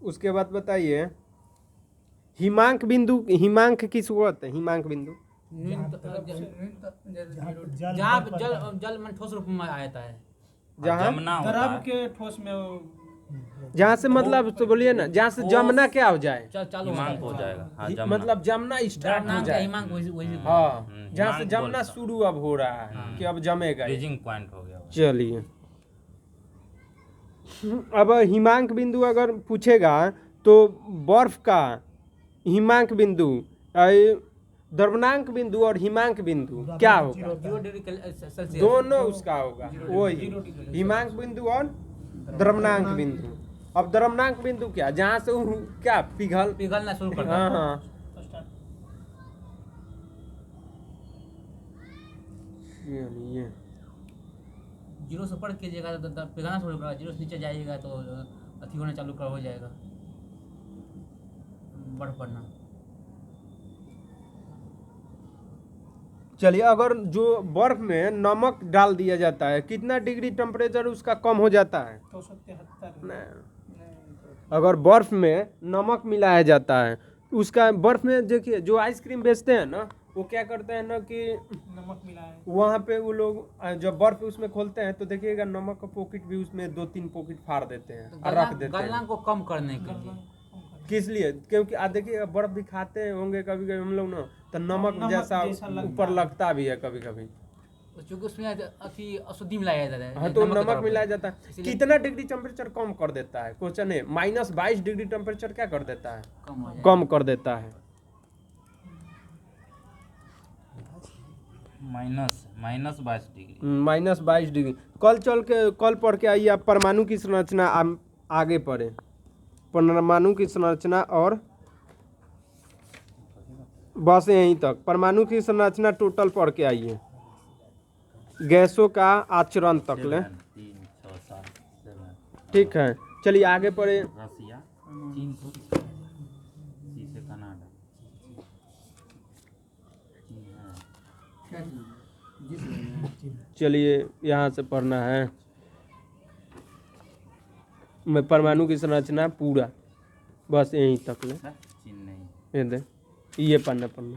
उसके बाद बताइए हिमांक बिंदु। हिमांक किस होता है? हिमांक बिंदु जहाँ जल में ठोस रूप में आता है, जहाँ जमना होता द्रव है। के ठोस में जहाँ से मतलब तो बोलिए ना, जहाँ से जमना क्या हो जाए? चालू हिमांक हो जाएगा। हाँ, जमना। मतलब जमना स्टार्ट हो नाम का जाए। हिमांक वही हाँ, जहाँ से हिमांक जमना बोलता। शुरू अब हो रहा है कि अब जमेगा ये। फ्रीजिंग पॉइंट हो गया। चलिए, अब हिमांक बिंदु अगर पूछेगा तो बर्फ का हिमांक बिंदु, द्रवनांक बिंदु और हिमांक बिंदु क्या होगा? 0 डिग्री सेल्सियस। दोनों उसका होगा, वही हिमांक बिंदु और द्रवनांक बिंदु। अब द्रवनांक बिंदु क्या? जहाँ से वो क्या पिघलना शुरू करता हाँ है। हाँ। चलिए, 0 से ऊपर कीजिएगा तो पिघलना शुरू करेगा, 0 से नीचे जाइएगा तो अथी होना चालू हो जाएगा, बर्फ पड़ना। चलिए, अगर जो बर्फ में नमक डाल दिया जाता है, कितना डिग्री टेम्परेचर उसका कम हो जाता है? 273। अगर बर्फ में नमक मिलाया जाता है, उसका बर्फ में देखिए, जो आइसक्रीम बेचते हैं ना, वो क्या करते हैं ना कि नमक मिला है। वहाँ पे वो लोग जब बर्फ उसमें खोलते हैं तो देखिएगा नमक का पॉकेट भी उसमें 2-3 पॉकेट फाड़ देते हैं और रख देते गलना हैं। को कम करने के लिए। किस लिए? क्योंकि देखिए, बर्फ भी खाते होंगे कभी कभी हम लोग ना, तो नमक जैसा ऊपर लगता भी है कभी कभी, चूंकि उसमें अथी अशुद्धि मिलाया जाता है। हाँ, तो नमक के नमक तौर मिलाया पे। जाता है। इसीलिए कितना डिग्री टेम्परेचर कम कर देता है? क्वेश्चन है। -22 डिग्री टेम्परेचर क्या कर देता है? कम हो जाएगा। कम कर देता है। -22 डिग्री। कल पढ़ के आइए आप परमाणु की संरचना आगे पढ़े। परमाणु की संरचना और बस यहीं तक। परमाणु की संरचना टोटल पढ़ के आइए, गैसों का आचरण तक ले। 3, 6, 7, 7। ठीक है, चलिए आगे पढ़े। रसिया, चीन, सी से कनाडा, चलिए यहाँ से पढ़ना है। मैं परमाणु की संरचना पूरा बस यहीं तक ले। चीन नहीं, ये दे, ये पढ़ना चीन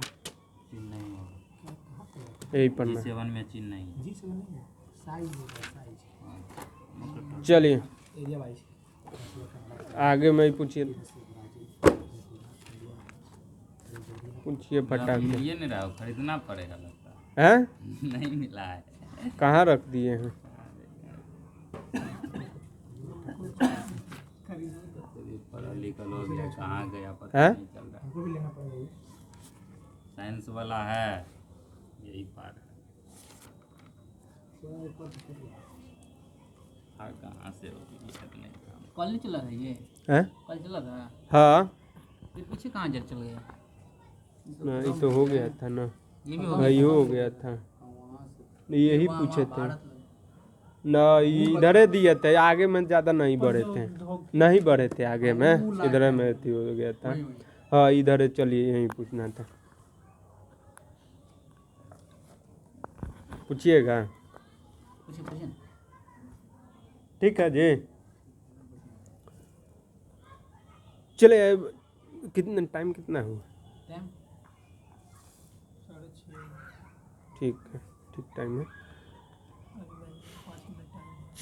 नहीं होगा। यही पढ़ना। G7 में चीन नहीं। चलिए एरिया वाइज आगे में ही पूछिए फटाक से। ये नहीं रहा, खरीदना पड़ेगा लगता हैं? है। नहीं मिला है। कहाँ रख दिए हैं? पढ़ा लिखा लोग है, कहाँ गया पता हैं? नहीं चल रहा। हमको भी लेना पड़ेगा। साइंस वाला है, यही पार है। हाँ, कहाँ से होगी ये सब नहीं काम। कल नहीं चला था ये, हैं? कल चला था, हाँ, फिर पीछे कहाँ जल चल गया? ये तो हो गया था ना, ये भी हो भाई हो गया था। यही पूछे थे भारत ना, इधरे दिए थे, आगे में ज़्यादा नहीं बढ़े थे, नहीं बढ़े थे आगे में, इधर में अथी हो गया था। हाँ इधर चलिए, यही पूछना था। पूछिएगा, पूछे पूछे ना। ठीक है जी। चलिए कितना टाइम कितना हुआ? टाइम ठीक है, ठीक टाइम है।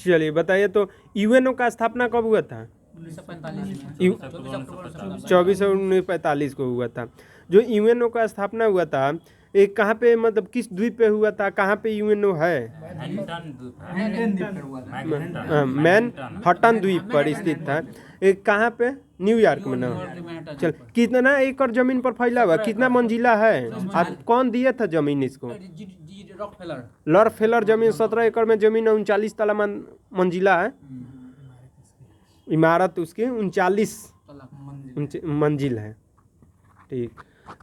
चलिए बताइए तो यूएनओ का स्थापना कब हुआ था? 1945 में, यू- 24 अक्टूबर 24 और 1945 को हुआ था। जो यूएनओ का स्थापना हुआ था, एक कहाँ पे, मतलब किस द्वीप पे हुआ था? कहाँ पे यूएनओ है? मैनहट्टन द्वीप है। मैनहट्टन द्वीप पर स्थित था। एक कहाँ पे? न्यूयॉर्क में ना। चल, कितना एकड़ जमीन पर फैला हुआ, कितना मंजिला है? आप कौन दिए था जमीन इसको? रॉकफेलर। लॉकफेलर जमीन 17 एकड़ में जमीन है, 39 तला मंजिला है। इमारत उसकी 39 मंजिल है। ठीक,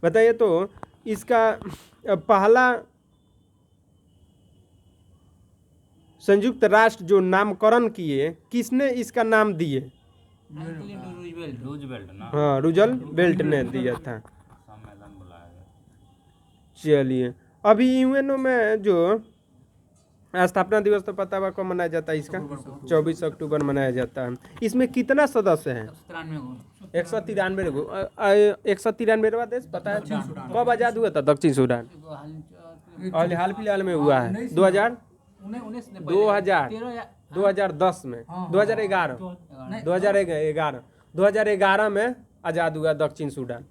बताइए तो इसका पहला संयुक्त राष्ट्र जो नामकरण किए, किसने इसका नाम दिए? रूजवेल्ट ना, हाँ, रूजवेल्ट ने दिया था। सम्मेलन बुलाया गया। चलिए, अभी यूएनओ में जो स्थापना दिवस तो पता है कब मनाया जाता है इसका? 24 अक्टूबर मनाया जाता है। इसमें कितना सदस्य हैं? 193 देश पता है। कब आजाद हुआ था दक्षिण सूडान? और हाल फिलहाल में हुआ है 2010 में, 2011 में आजाद हुआ दक्षिण सूडान।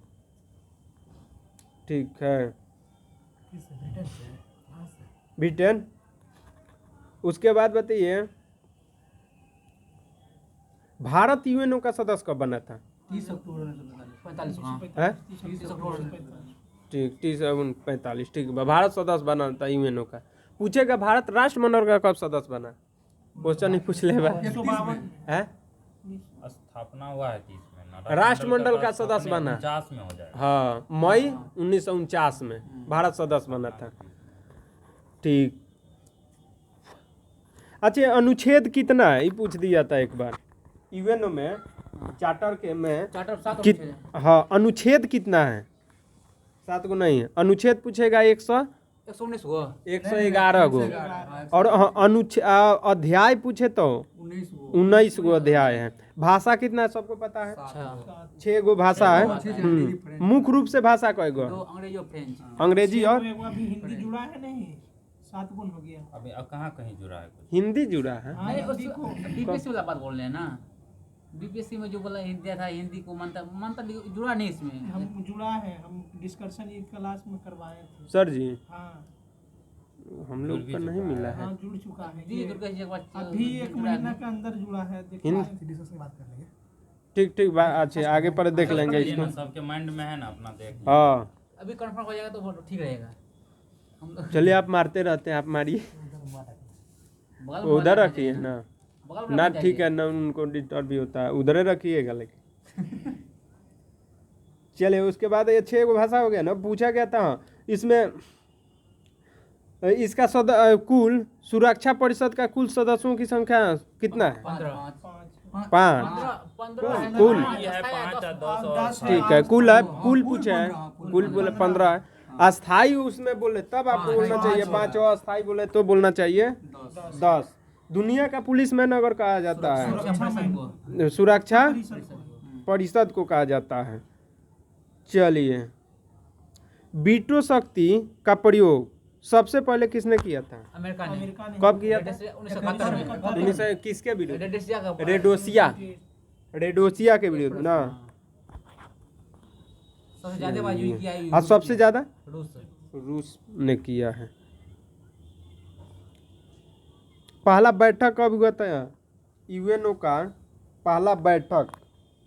ठीक है, ब्रिटेन। उसके बाद बताइए, भारत यूएनओ का सदस्य कब बना था? 30 अक्टूबर 45 है? 30 अक्टूबर ठीक, 30-45। ठीक, भारत सदस्य बना था यूएनओ का। पूछेगा भारत राष्ट्रमंडल का कब सदस्य बना? क्वेश्चन ही पूछ ले है। स्थापना हुआ है 30 में ना। राष्ट्रमंडल का सदस्य बना 49 में हो जाएगा। हाँ, मई 1949 में भारत सदस्य बना था। ठीक, अच्छा अनुच्छेद कितना है ये पूछ दिया था एक बार यूएनओ में, चार्टर के में। चार्टर 7 हाँ, अनुच्छेद कितना है? 7 को नहीं है, अनुच्छेद पूछेगा 119 को 111 गो। और अध्याय पूछे तो 19 गो अध्याय है। भाषा कितना है सबको पता है? 6 गो भाषा है। मुख्य रूप से भाषा कई गो? दो अंग्रेजी और फ्रेंच। अंग्रेजी और अभी हिंदी जुड़ा है नहीं, 7 गुण हो गया। अभी अब कहाँ कहीं जुड़ा है कुछ? हिंदी जुड़ा है। नहीं, उस बीपीएससी वाला बात बोल रहे हैं ना। बीपीएससी में जो बोला हिंदी था, हिंदी को मानता जुड़ा नहीं इसमें। हम जुड़ा है, हम डिस्कशन एक क्लास में करवाए थे। सर जी, हाँ हम लोग का नहीं मिला है। हाँ जुड़ चुका है जी ये। दुर्गा जी एक बार अभी 1 महीना के अंदर जुड़ा है। हिंदी- डिस्कशन बात कर लेंगे। ठीक ठीक, अच्छा आगे पर देख लेंगे ये इसको। ना सबके माइंड में है ना, अपना देख लीजिए। हाँ, अभी कंफर्म हो जाएगा तो ठीक रहेगा। चलिए आप मारते रहते हैं, आप मारिए। बगल में उधर रखिए ना, बगल में ना रखना ठीक है ना, उनको डिस्टर्ब भी होता है, उधर ही रखिएगा। लेकिन चलिए उसके बाद ये 6 गो भाषा हो गया ना। पूछा गया था इसमें इसका कुल सुरक्षा परिषद का कुल सदस्यों की संख्या कितना है? 15 5। 15 कुल ये है 5 और 10 और ठीक है, कुल है, कुल पूछे हैं, कुल बोले 15 है। अस्थाई उसमें बोले तब आपको बोलना चाहिए 5, और अस्थाई बोले तो बोलना चाहिए 10। दुनिया का पुलिसमैन अगर कहा जाता है, सुरक्षा परिषद को कहा जाता है। चलिए, वीटो शक्ति का प्रयोग सबसे पहले किसने किया था? अमेरिका ने कब किया था? 1971 में 1900 किसके विरुद्ध? रेडेसिया का रेडोसिया के विरुद्ध ना। सबसे ज्यादा बार यूज किया है हाँ, सबसे ज्यादा रूस। रूस ने किया है। पहला बैठक कब हुआ था यहाँ? यूएनओ का पहला बैठक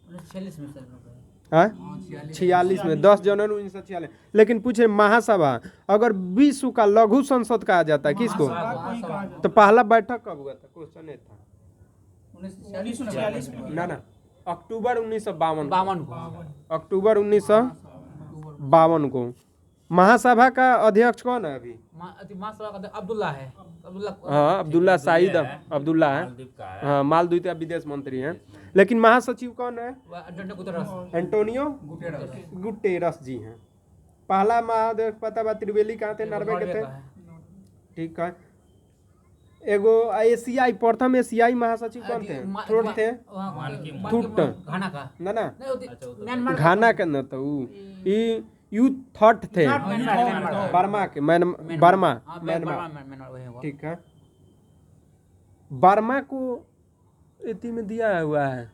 1946 में सर 46 में, 10 जनवरी 1946। लेकिन पूछे महासभा अगर विश्व का लघु संसद कहा जाता है किसको? तो पहला बैठक कब हुआ था? क्वेश्चन था 1946 में। ना, अक्टूबर 1952 52 को अक्टूबर 1952 को। महासभा का अध्यक्ष कौन है अभी? महासभा का अब्दुल्ला है। हाँ, अब्दुल्ला शाहिद अब्दुल्ला है। मालदीव का है। हाँ, मालदीव का विदेश मंत्री हैं। लेकिन महासचिव कौन है? एंटोनियो गुटेरस जी हैं। पहला महाअध्यक्ष पता बा त्रिवेली कहाँ थे? नॉर्वे के थे। ठीक है। एगो एशियाई प्रथम एशियाई महासचिव कौन थे? थ्रोट थे। थुट घाना का ना म्यांमार घाना के न तो यू थॉट थे बर्मा के बर्मा म्यांमार ठीक है। बर्मा को इति में दिया हुआ है,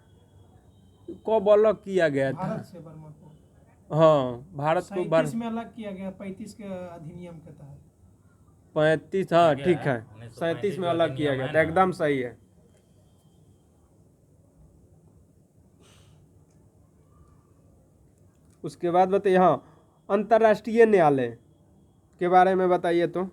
कब अलग किया गया था? भारत से बर्मा को हाँ, भारत को 37 में अलग किया गया, 35 के अधिनियम के तहत। 35, हाँ ठीक है, 37 में अलग किया गया था, एकदम सही है। उसके बाद बताइए, हाँ, अंतर्राष्ट्रीय न्यायालय के बारे में बताइए तो।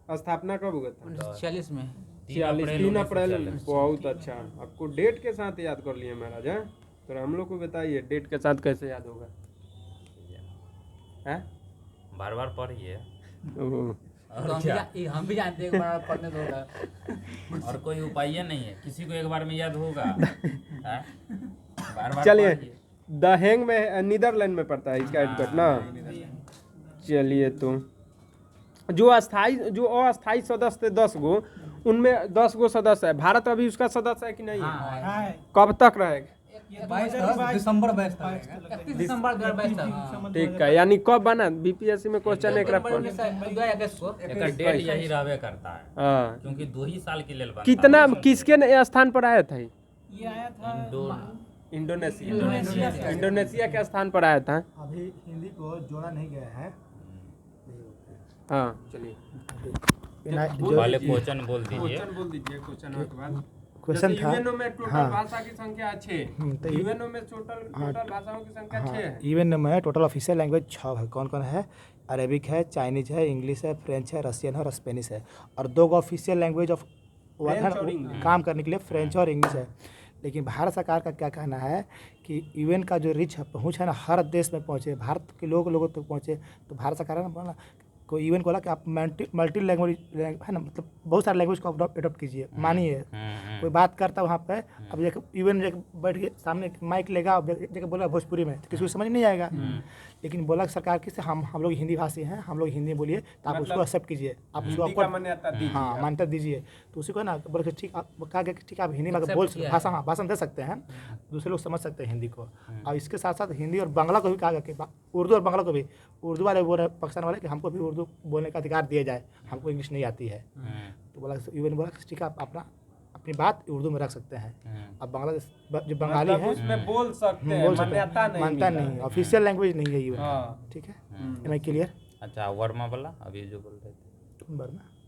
स्थापना कब हुआ था? 1946 में 3 अप्रैल। बहुत अच्छा, आपको डेट के साथ याद कर लिए महाराज हैं। तो हम लोग को बताइए डेट के साथ कैसे याद होगा? हैं? बार बार पढ़िए। ओह, हम भी जानते हैं पढ़ने तो होगा। और कोई उपाय नहीं है, किसी को एक बार में याद होगा। हैं? बार बार चलिए, पढ़िए। द हैंग में नीदरलैंड में पड़ता है इसका हेडक्वार्टर ना। चलिए, तो जो अस्थाई सदस्य थे 10 गो, उनमें 10 गो सदस्य है। भारत अभी उसका सदस्य है कि नहीं है? हाँ, कब तक रहेगा? 22 दिसंबर 31 दिसंबर 2022 तक। ठीक है, यानी कब बना? बीपीएससी में क्वेश्चन एक रखो। 2 अगस्त को एक डेट यही रहबे करता है, हाँ, क्योंकि 2 ही साल के लिए बनता कितना है। किसके स्थान पर आया था? ये आया था इंडोनेशिया के स्थान पर आया था। अभी हिंदी को जोड़ा नहीं गया है। हाँ, चलिए पहले क्वेश्चन बोल दीजिए। बोल दीजिए क्वेश्चन के बाद। क्वेश्चन जैसे था, यूएनओ में टोटल हाँ। भाषा की संख्या 6। तो यूएनओ में टोटल भाषाओं की संख्या 6 है। इवन में टोटल ऑफिशियल लैंग्वेज 6 है। कौन कौन है? अरेबिक है, चाइनीज है, इंग्लिश है, फ्रेंच है, रशियन है और स्पेनिश है। और 2 ऑफिशियल लैंग्वेज ऑफ काम करने के लिए फ्रेंच और इंग्लिश है। लेकिन भारत सरकार का क्या कहना है कि यूएन का जो रिच पहुँच है ना, हर देश में पहुँचे, भारत के लोगों तक पहुँचे। तो भारत सरकार है ना बोला को यूएन को बोला कि आप मल्टी लैंग्वेज है ना, मतलब बहुत सारे लैंग्वेज को अडोप्ट कीजिए, मानिए। कोई बात करता वहाँ पे, अब एक यूएन बैठ के सामने माइक लेगा, जगह बोला भोजपुरी में, तो किसी को समझ नहीं आएगा। लेकिन बोला सरकार की से हम लोग हिंदी भाषी हैं, हम लोग हिंदी बोलिए, तो आप उसको एक्सेप्ट कीजिए, आप उसको मान्यता दीजिए। तो उसी को ना बोले ठीक, कहा गया कि ठीक है आप हिंदी में भाषण दे सकते हैं, दूसरे लोग समझ सकते हैं हिंदी को। और इसके साथ साथ हिंदी और बांग्ला को भी कहा गया कि उर्दू और बांग्ला को भी, उर्दू वाले बोल रहे पाकिस्तान वाले कि हमको भी उर्दू बोलने का अधिकार दिया जाए, हमको इंग्लिश नहीं आती है। तो बोला यूएन बोला ठीक है आप अपनी बात उर्दू में रख सकते हैं। अब बांग्लादेश जो बंगाली है उसमें बोल सकते हैं, मानता नहीं, ऑफिशियल लैंग्वेज नहीं है यूएन। ठीक है, एम आई क्लियर? अच्छा, वर्मा बोला अभी जो बोल रहे थे,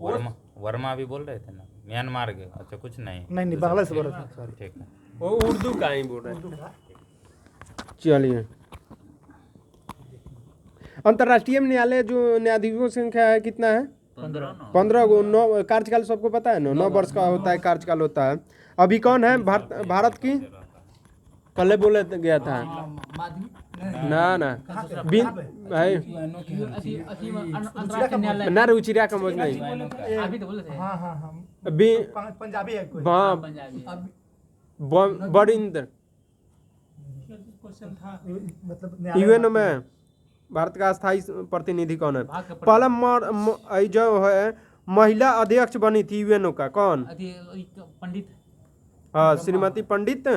वर्मा वर्मा अभी बोल रहे थे ना, म्यांमार के। अच्छा, कुछ नहीं नहीं बांग्लादेश बोल रहा था, सॉरी। ठीक है, वो उर्दू का ही बोल रहे हैं। चलिए, अंतर्राष्ट्रीय न्यायालय जो न्यायाधीशों की संख्या है कितना है? 15 गो 9 कार्यकाल सबको पता है ना, 9 वर्ष का होता है कार्यकाल होता है। अभी कौन है भारत की, पहले बोले गया था ना भाई अंतर्राष्ट्रीय न्यायालय ना रुचिरा का मौज नहीं अभी तो बोले थे। हाँ हाँ हाँ अभी पंजाबी है कोई हाँ पंजाबी बड़िंदर क्वेश्चन था मतलब यूएन में भारत का स्थायी प्रतिनिधि कौन है? पहला जो है महिला अध्यक्ष बनी थी यूएनओ का, कौन? पंडित हाँ, श्रीमती पंडित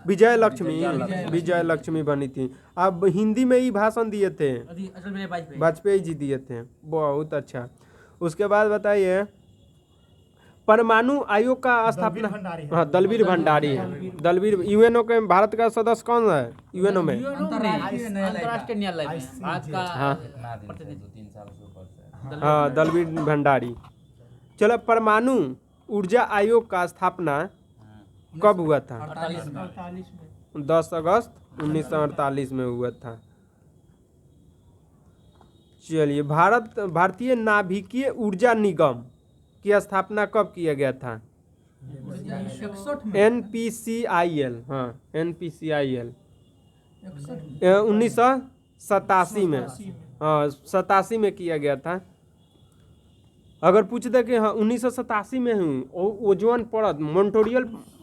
विजय लक्ष्मी बनी थी। अब हिंदी में ही भाषण दिए थे, अटल बिहारी वाजपेयी जी दिए थे। बहुत अच्छा। उसके बाद बताइए परमाणु आयोग का स्थापना, हाँ दलवीर भंडारी है। दलवीर यूएनओ के भारत का सदस्य कौन है यूएनओ में? अंतर्राष्ट्रीय न्यायालय में भारत का हाँ कितना दिन से 2-3 साल से ऊपर से हाँ दलवीर भंडारी। चलो परमाणु ऊर्जा आयोग का स्थापना कब हुआ था? 48 में 10 अगस्त 1948 में हुआ था। चलिए भारतीय नाभिकीय ऊर्जा निगम की स्थापना कब किया गया था? NPCIL, हाँ NPCIL 1987 में, हाँ 87 में किया गया था। अगर पूछ दे कि हाँ 1987 में हूँ, ओजोन परत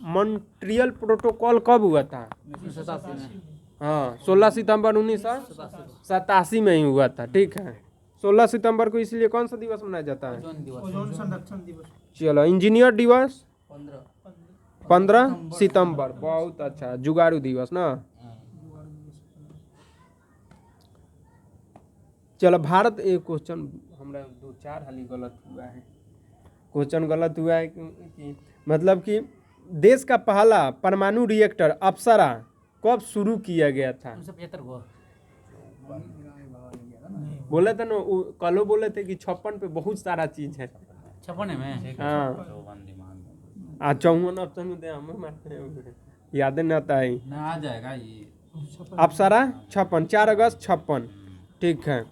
मॉन्ट्रियल प्रोटोकॉल कब हुआ था? 1987 में। हाँ 16 सितंबर 1987 में ही हुआ था। ठीक है, 16 सितंबर को इसलिए कौन सा दिवस मनाया जाता है? ओजोन संरक्षण दिवस। चलो इंजीनियर दिवस 15 सितंबर, बहुत अच्छा। जुगाड़ू दिवस ना। चलो भारत, एक क्वेश्चन हमरा 2-4 हाली गलत हुआ है, क्वेश्चन गलत हुआ है कि मतलब कि देश का पहला परमाणु रिएक्टर अप्सरा कब शुरू किया गया था? 1975 को बोले थे ना, कलो बोले थे कि 56 पे बहुत सारा चीज है। 56 में। हाँ 54 दिमाग में 54 ऑप्शन में हमें मारते हैं, याद नहीं आता है। ना आ जाएगा ये अप्सरा 56, 4 अगस्त 56। ठीक है।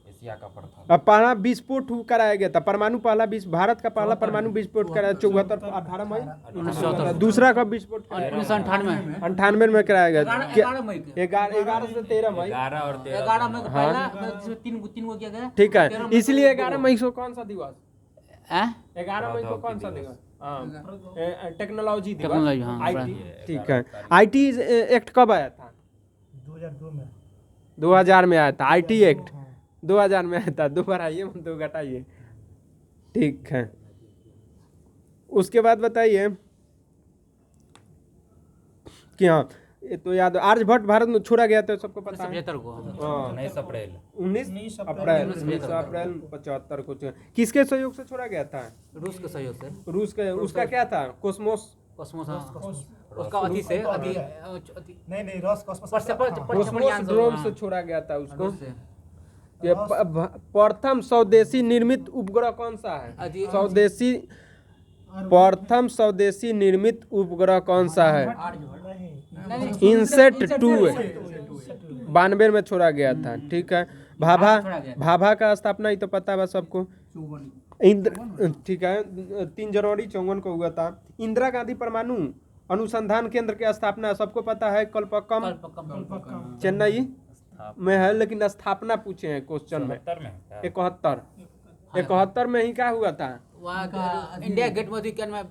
एशिया का प्रथम अब पहला विस्फोट कराया गया था, परमाणु पहला भारत का पहला परमाणु विस्फोट कराया 18 मई 1974। दूसरा कब विस्फोट? 1998 में कराया गया। 11 मई को 11 से 13 मई। 11 और 13 11 मई को पहला, जिसमें तीन को किया गया। ठीक है, इसलिए 11 मई को कौन सा दिवस? 11 मई को कौन सा दिवस? टेक्नोलॉजी दिवस, IT। ठीक है, IT एक्ट कब आया था? 2002 में 2000 में आया था IT एक्ट, 2000 में आया था। 2 बढ़ाइए 2 घटाइए। ठीक है, उसके बाद बताइए कि हाँ ये तो याद, आर्यभट्ट भारत में छोड़ा गया था, सबको पता है। 1975 को। हाँ 19 अप्रैल 19 अप्रैल 1975 को किसके सहयोग से छोड़ा गया था? रूस के सहयोग से। रूस के। उसका क्या था? कोस्मोस। कॉस्मोस, उसका अति से अति नहीं रॉस कॉस्मोस कोस्मोस ड्रोन से छोड़ा गया था उसको। से। ये प्रथम स्वदेशी निर्मित उपग्रह कौन सा है? प्रथम स्वदेशी निर्मित उपग्रह कौन सा है? इनसेट 2 92 में छोड़ा गया था। ठीक है, भाभा का स्थापना ही तो पता है सबको। ठीक है, 3 जनवरी 54 को हुआ था। इंदिरा गांधी परमाणु अनुसंधान केंद्र की स्थापना सबको पता है, कलपक्कम चेन्नई में है, लेकिन स्थापना पूछे हैं क्वेश्चन में। 71 में ही क्या हुआ था? इंडिया गेट में क्या नाम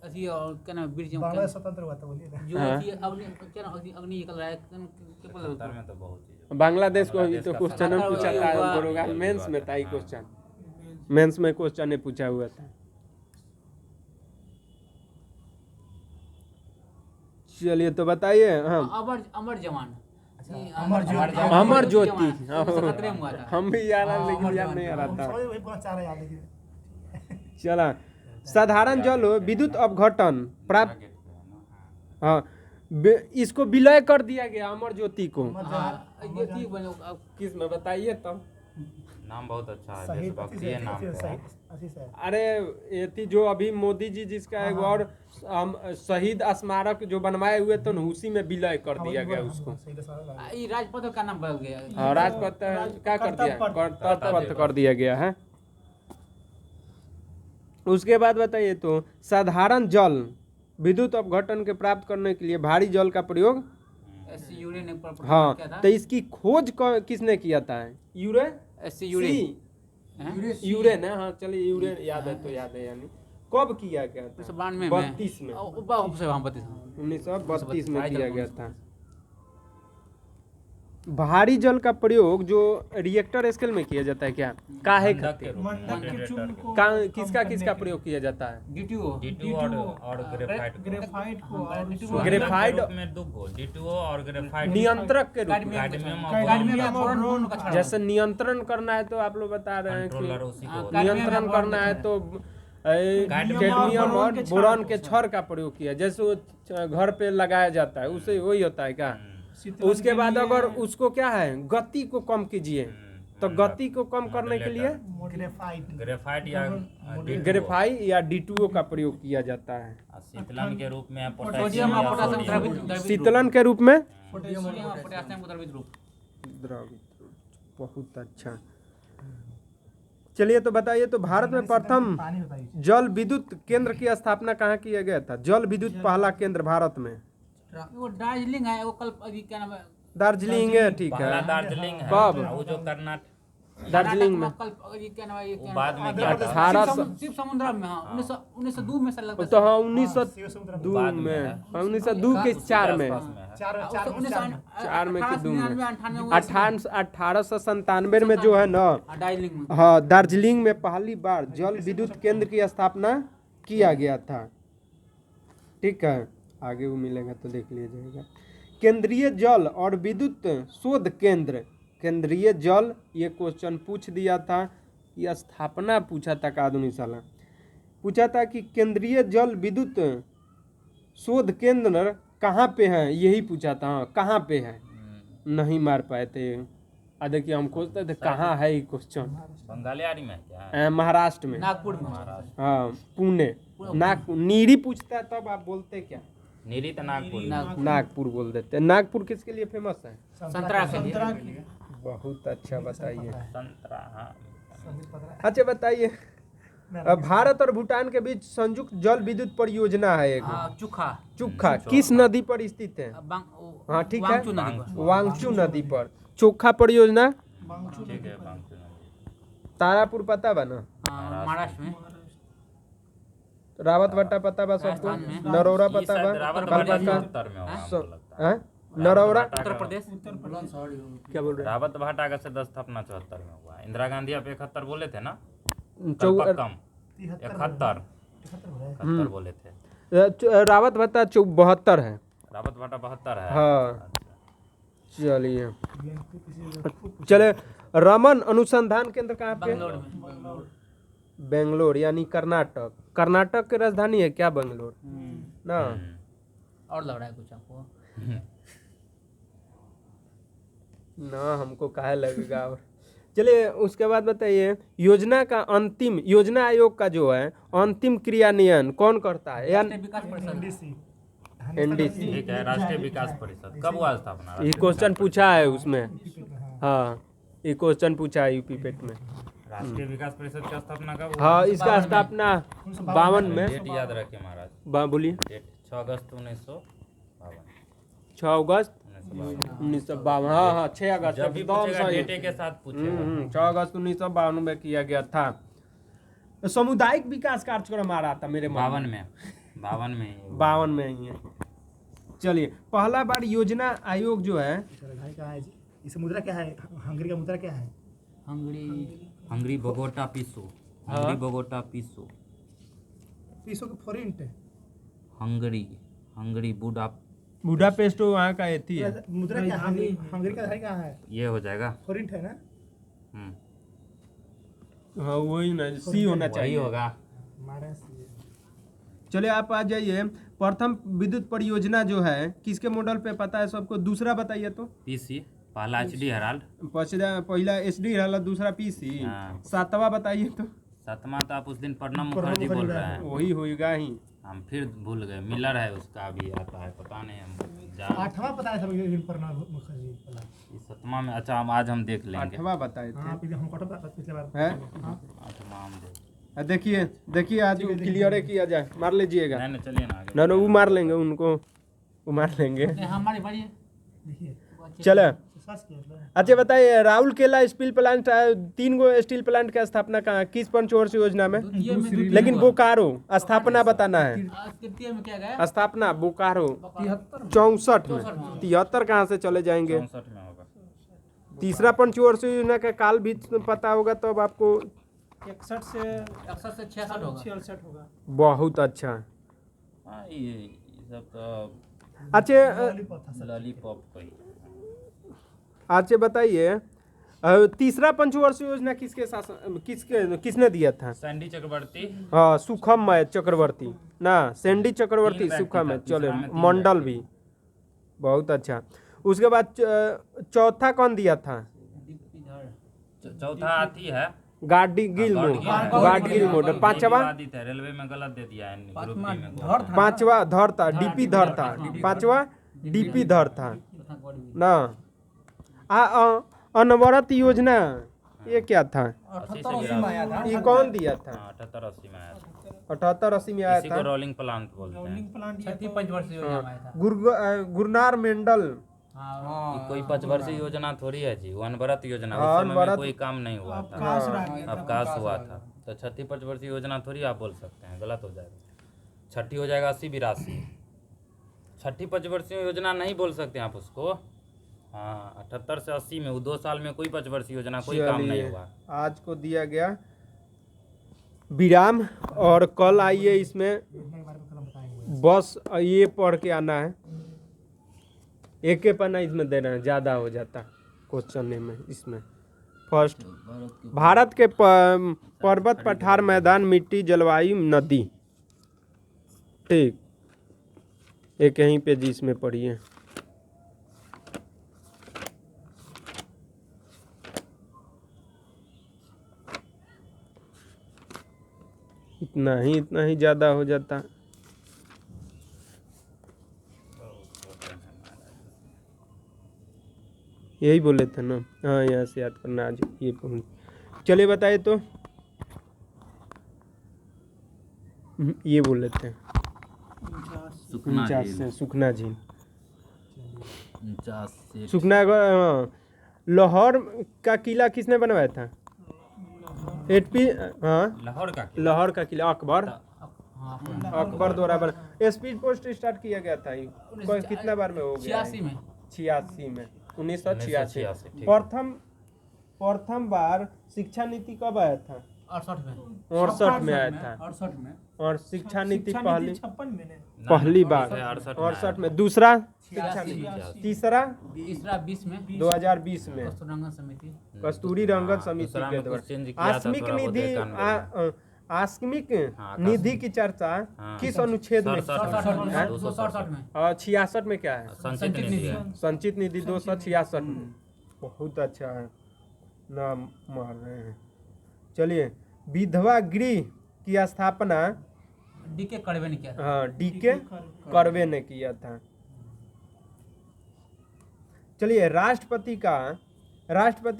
अथी और क्या नाम ब्रिज बांग्लादेश स्वतंत्र हुआ था, बोलिए ना। जो अथी अग्नि निकल रहा है क्या बोल रहे में तो बहुत चीज बांग्लादेश को ही तो क्वेश्चन में पूछा था, बोलोगा मेंस में था ही क्वेश्चन, मेंस में क्वेश्चन ने पूछा हुआ था। चलिए तो बताइए। हाँ अमर जवान अमर ज्योति, 17 में हुआ था। हम भी याद है लेकिन याद नहीं आ रहा था। वही बहुत चाह रहा है याद, लेकिन चला, साधारण जल विद्युत अपघटन प्राप्त, हाँ इसको विलय कर दिया गया अमर ज्योति को। किस में बताइए तो? नाम बहुत अच्छा है, देशभक्ति है नाम का। अरे ये जो अभी मोदी जी जिसका एक और शहीद स्मारक जो बनवाए हुए थे, उसी में विलय कर दिया गया उसको। ये राजपथ का नाम बदल गया। हाँ राजपथ क्या कर दिया, कर्तव्य कर दिया गया है। उसके बाद बताइए तो साधारण जल विद्युत अपघटन के प्राप्त करने के लिए भारी जल का प्रयोग। एस यूरे ने हाँ, क्या था? तो इसकी खोज किसने किया था? यूरे एस यूरे यूरे ने, हाँ चलिए यूरे याद है तो याद है, यानी कब किया गया था? 1992 में 1932 में किया गया था। भारी जल का प्रयोग जो रिएक्टर स्केल में किया जाता है क्या? काहे खातिर? मंडप के चूर्ण को किसका किसका प्रयोग किया जाता है? डीटीओ D2 और ग्रेफाइट ग्रेफाइट को और ग्रेफाइट में दो D2 और ग्रेफाइट नियंत्रक के रूप में। कैडमियम और बोरॉन का छाड़। जैसे नियंत्रण करना है तो आप लोग बता रहे हैं कंट्रोलर कि उसी को नियंत्रण करना है तो कैडमियम और बोरॉन के छड़ का प्रयोग किया, जैसे वो घर पे लगाया जाता है उसे वही होता है क्या? उसके बाद अगर उसको क्या है गति को कम कीजिए तो गति को कम करने के लिए ग्रेफाइट या ग्रेफाइट या D2O का प्रयोग किया जाता है। शीतलन के रूप में पोटेशियम और पोटेशियम द्रवित शीतलन के रूप में पोटेशियम और पोटेशियम को द्रवित रूप। द्रवित रूप, बहुत अच्छा। चलिए तो बताइए तो भारत में प्रथम जल विद्युत केंद्र की स्थापना कहाँ किया गया था? जल विद्युत पहला केंद्र भारत में वो दार्जिलिंग है, वो कल अभी क्या नाम है? दार्जिलिंग है, ठीक पहला है। दार्जिलिंग है। कब? वो जो कर्नाटक दार्जिलिंग में कल अभी क्या नाम है? ये क्या बाद में नाम है? क्या था? 1800 शिव समुद्र में, हाँ 1902 में से लगता तो हाँ 1902 बाद में में, है। हाँ 1902 के 4 में, चार 4 में कि 2 में, 1898 1897 में जो है ना, दार्जिलिंग में। हाँ दार्जिलिंग में पहली बार जल विद्युत केंद्र की स्थापना किया गया था। ठीक है, आगे वो मिलेगा तो देख लिया जाएगा। केंद्रीय जल और विद्युत शोध केंद्र, केंद्रीय जल, ये क्वेश्चन पूछ दिया था कि स्थापना पूछा था कादुनी साला, पूछा था कि केंद्रीय जल विद्युत शोध केंद्र कहाँ पे है, यही पूछा था। हाँ कहाँ पे है, नहीं मार पाए थे। देखिए हम खोजते थे कहाँ है ये क्वेश्चन। बंगाली आरी में क्या? महाराष्ट्र में, नागपुर में। हाँ पुणे, नागपुर। नीरी पूछता है तब आप बोलते क्या? नीरी तो नागपुर। नागपुर बोल देते हैं। नागपुर किसके लिए फेमस है? संतरा के लिए। बहुत अच्छा, बताइए। संतरा, हाँ। अच्छा बताइए, भारत और भूटान के बीच संयुक्त जल विद्युत परियोजना है एक, चुखा चुखा, किस नदी पर स्थित है? हाँ ठीक है, वांगचू नदी पर। वांगचू नदी पर चोखा परियोजना। ठीक है, बांग्चू नदी। तारापुर पता बा ना? महाराष्ट्र में। रावत भट्टा पता बा सबको? राजस्थान में। नरौरा ये पता शायद बा? रावत कलकत्ता? भाटा उत्तर में होगा, हमको लगता है। हाँ? नरौरा उत्तर प्रदेश। क्या बोल रहे हैं? रावत भाटा का से स्थापना 74 में हुआ। इंदिरा गांधी आप 71 बोले थे ना? चौ- 71 बोले थे। रावत भट्टा 72 है। रावत भाटा 72 है। हाँ चलिए, चले रमन अनुसंधान केंद्र कहाँ पे? बेंगलोर में। बेंगलोर यानी कर्नाटक। कर्नाटक की राजधानी है क्या बेंगलोर ना? और लग रहा है कुछ आपको? ना हमको काहे लगेगा। और चलिए उसके बाद बताइए, योजना का अंतिम, योजना आयोग का जो है अंतिम क्रियान्वयन कौन करता है? या विकास परिषद। एनडीसी। ठीक है, राष्ट्रीय विकास परिषद कब हुआ स्थापना? ये क्वेश्चन पूछा है उसमें, हाँ ये क्वेश्चन पूछा है यूपी पेट में। राष्ट्रीय विकास परिषद की स्थापना कब हुआ? हाँ इसका स्थापना 52 में। डेट याद रखे महाराज। बोलिए। डेट 6 अगस्त 1952। 6 अगस्त 1952। हाँ हाँ 6 अगस्त। जब भी पूछेगा डेटे के साथ पूछेगा। 6 अगस्त 1952 में किया गया था। सामुदायिक विकास कार्यक्रम आ रहा था मेरे 52 में। 52 में ही है। चलिए, पहला बार योजना आयोग जो है, इसे मुद्रा क्या है? हंगरी का मुद्रा क्या है? Hungary Bogota peso. Hungary Bogota peso. Peso के फॉरेंट है। हंगरी बुडापेस्ट वहाँ का एथी है। मुद्रा क्या है? हंगरी का है कहाँ है? ये हो जाएगा। फॉरेंट है ना? हाँ वही ना, सी होना वही चाहिए। होगा। चलिए आप आ जाइए, प्रथम विद्युत परियोजना जो है किसके मॉडल पे पता है सबको? दूसरा बताइए तो। पीसी पहला HD हेराल्ड। पहला SD रहा, दूसरा PC। हाँ। सातवां बताइए तो। 7वां तो आप उस दिन प्रणब मुखर्जी बोल रहे हैं। वही होगा ही। हम फिर भूल गए। मिलर है उसका भी आता है, पता नहीं हम 8वां पता है सब प्रणब मुखर्जी वाला। 7वां में। अच्छा हम आज हम देख लेंगे। 8वां बताए थे। हाँ हम पिछले बार हैं? 8वां हम देख। देखिए देखिए आज क्लियर किया जाए, मार लीजिएगा। नहीं नहीं चलिए ना आगे। ना वो मार लेंगे उनको, वो मार लेंगे। हमारे भाई चलो सर्च किया था। अच्छा बताइए, राहुल केला स्टील प्लांट 3 गो स्टील प्लांट की स्थापना कहाँ, किस पंचवर्षीय योजना में? लेकिन बोकारो स्थापना बताना है, तृतीय में क्या गया? स्थापना बोकारो 64 में। 73 कहाँ से चले जाएंगे? 64 में होगा। तीसरा पंचवर्षीय योजना का काल भी पता होगा तो अब आपको 61 से 61 से 66 होगा। 66 होगा। बहुत अच्छा। हाँ ये सब तो अच्छा लॉलीपॉप कोई। अच्छा बताइए, तीसरा पंचवर्षीय योजना किसने दिया था? सैंडी चक्रवर्ती। हाँ सुखमय चक्रवर्ती ना, सैंडी चक्रवर्ती, 3 व्यक्ति सुखमय, था, तीसरा चलो में 3 मंडल व्यक्ति। भी बहुत अच्छा। उसके बाद चौथा कौन दिया था? चौथा हाथी है गार्डी गिल्मोर, गार्ड गिल्मोर। पांचवा है, रेलवे में गलत दे दिया है ग्रुप डी में। पांचवा धर था, डीपी धर था। पांचवा डीपी धर था ना। अनवरत योजना ये क्या था? 80 से 82 ये कौन दिया था? 78 80 में आया था। 78 80 में आया इसी को था। रोलिंग प्लांट बोलते हैं। रोलिंग प्लांट ये छठी तो पंचवर्षीय योजना में आया था। गुरनार मंडल। हाँ ये कोई पंचवर्षीय योजना थोड़ी है जी, वो अनवरत योजना। हाँ, उस समय में अनवरत। कोई काम नहीं हुआ था, अवकाश रह गया था। अवकाश हुआ था। तो छठी पंचवर्षीय योजना थोड़ी आप बोल सकते हैं, गलत हो जाएगा। छठी हो जाएगा 80 82। छठी पंचवर्षीय योजना नहीं बोल सकते आप उसको। हाँ 78 से 80 में वो 2 साल में कोई पंचवर्षीय योजना कोई काम नहीं चलिए, हुआ। आज को दिया गया विराम, और कल आइए इसमें बस ये पढ़ के आना है। एक ही पन्ना इसमें देना है, ज़्यादा हो जाता क्वेश्चन में। इसमें फर्स्ट, भारत के पर्वत पठार मैदान मिट्टी जलवायु नदी, ठीक, एक यहीं पे जी इसमें पढ़िए। इतना ही ज़्यादा हो जाता। यही बोले थे ना, हाँ यहाँ से याद करना आज ये पहुँच। चलिए बताइए तो, ये बोले थे सुखना 49 झील। से सुखना झील। 49 से सुखना हाँ। लाहौर का किला किसने बनवाया था? एचपी, हाँ लाहौर का किला। लाहौर का किला अकबर, हाँ अकबर द्वारा बना। स्पीड पोस्ट स्टार्ट किया गया था ये कितना बार में हो गया? 86 में 86 में, 1986। 1986, ठीक। प्रथम बार शिक्षा नीति कब आया था? 68 में 68 में आया था। 68 में और शिक्षा नीति 56 में ने पहली बार 68 में। दूसरा शिक्षा 86 नीति। तीसरा तीसरा 20 में 2020 में कस्तूररंगन समिति। कस्तूरी रंगन समिति दूसरा के में कुछ चेंज द्वारा। किया था आस्मिक थोड़ा बहुत निधि 91 आस्मिक हाँ, निधि की चर्चा हाँ। किस अनुच्छेद में? 67 में हैं? 267 में 66 में क्या है? संचित निधि है। संचित निधि 266 में। बहुत अच्छा है, नाम मार रहे हैं। चलिए, विधवा गृह की स्थापना डीके कड़वे ने किया था। हाँ डीके करवे ने किया था। चलिए, राष्ट्रपति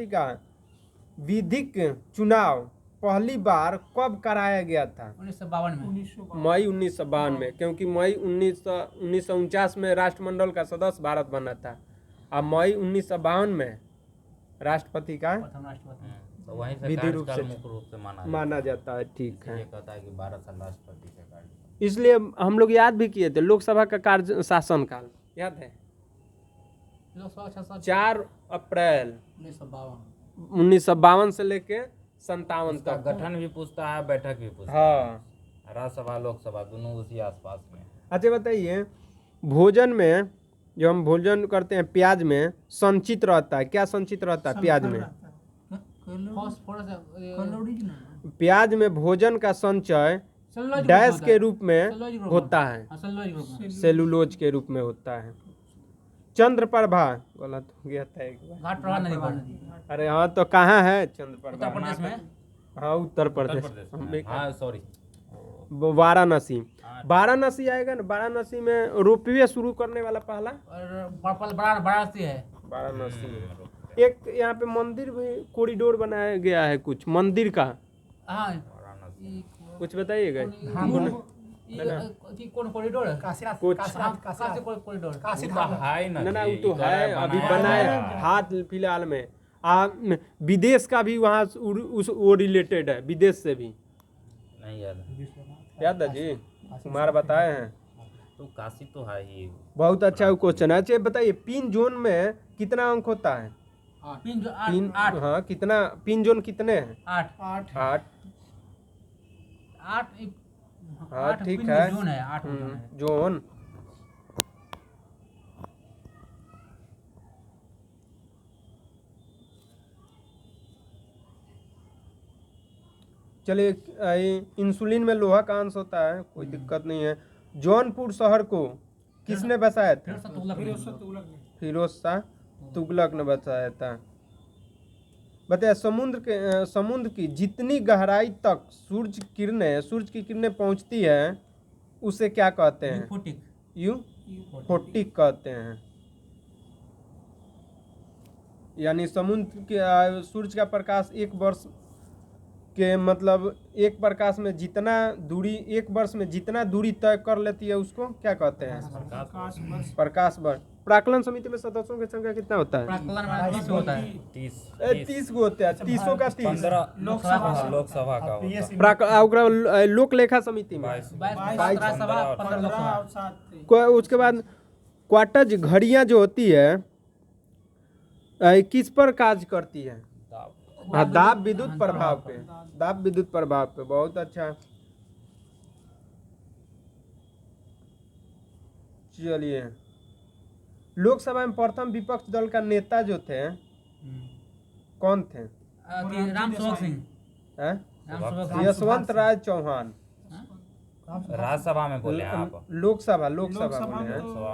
का विधिक चुनाव पहली बार कब कराया गया था? 1952 में मई 1952 में, क्योंकि मई 1949 में राष्ट्रमंडल का सदस्य भारत बना था, और मई 1952 में राष्ट्रपति का प्रथम राष्ट्रपति। तो वहीं से विधि रूप कार्यकाल से मुख्य रूप से माना जाता है। ठीक है, ये कहता है कि 12 साल राष्ट्रपति का कार्यकाल। इसलिए हम लोग याद भी किए थे लोकसभा का कार्य शासन काल, याद है? 4 अप्रैल 1952 से लेके 57 इसका तक। गठन भी पूछता है, बैठक भी पूछता हाँ। है। राज्यसभा लोकसभा दोनों उसी आसपास में। अच्छा बताइए, भोजन में जो हम भोजन करते हैं प्याज में संचित रहता है, क्या संचित रहता है प्याज में? फॉस्फोरस प्याज में भोजन का संचय डैश के रूप में होता है, सेलुलोज के रूप में होता है। चंद्र प्रभा, गलत हो गया था एक बार। घाट प्रभा नदी पर अरे हाँ, तो कहाँ है चंद्र उत्तर प्रभा? प्रदेश में हाँ उत्तर प्रदेश, हाँ सॉरी। वाराणसी। वाराणसी आएगा ना, वाराणसी में रोपवे शुरू करने वाला पहला और वाराणसी है। वाराणसी एक यहाँ पे मंदिर भी कॉरिडोर बनाया गया है, कुछ मंदिर का हाँ कुछ बताइएगा। कौन कॉरिडोर है? काशीनाथ कुछ- काशीनाथ कॉरिडोर हाय ना ना जी, वो तो इकरा है, अभी बनाया बनाया है। हाथ फिलहाल में। विदेश का भी वहाँ उस वो रिलेटेड है, विदेश से भी। नहीं याद है। याद है जी, कुमार बताए हैं। तो काशी तो है ही। बहुत अच्छा क्वेश्चन है। अच्छा बताइए, पिन जोन में कितना अंक होता है? पिन जो पिन, 8 हाँ कितना पिन जोन कितने हैं? 8 8। 8 हाँ ठीक है। जोन है 8 जोन है। जोन। चलिए, इंसुलिन में लोहा का अंश होता है, कोई दिक्कत नहीं है। जौनपुर शहर को किसने बसाया था? फिरोज शाह तुगलक ने बसाया था। बताइए, समुद्र की जितनी गहराई तक सूरज की किरणें पहुंचती है उसे क्या कहते हैं? यूफोटिक। यूफोटिक कहते हैं। यानी समुद्र के सूरज का प्रकाश एक वर्ष के मतलब एक प्रकाश में जितना दूरी, एक वर्ष में जितना दूरी तय कर लेती है उसको क्या कहते हैं? प्रकाश वर्ष। प्राक्कलन समिति में सदस्यों की संख्या कितना होता है? प्राक्कलन में 30 होता है। 30 गो होते हैं। 30 का 30। 15 लोकसभा का होता है। लोक लेखा समिति में 22 राज्यसभा 15 लोकसभा। उसके बाद क्वार्टज घड़ियां जो होती है किस पर कार्य करती है? हाँ, दाब विद्युत प्रभाव पे। दाब विद्युत प्रभाव पे। बहुत अच्छा। चलिए, लोकसभा में प्रथम विपक्ष दल का नेता जो थे कौन थे? राम सेवक सिंह। हैं? राम सेवक यशवंत राय चौहान। राज्यसभा में बोले हैं आप? लोकसभा बोले हैं। लोकसभा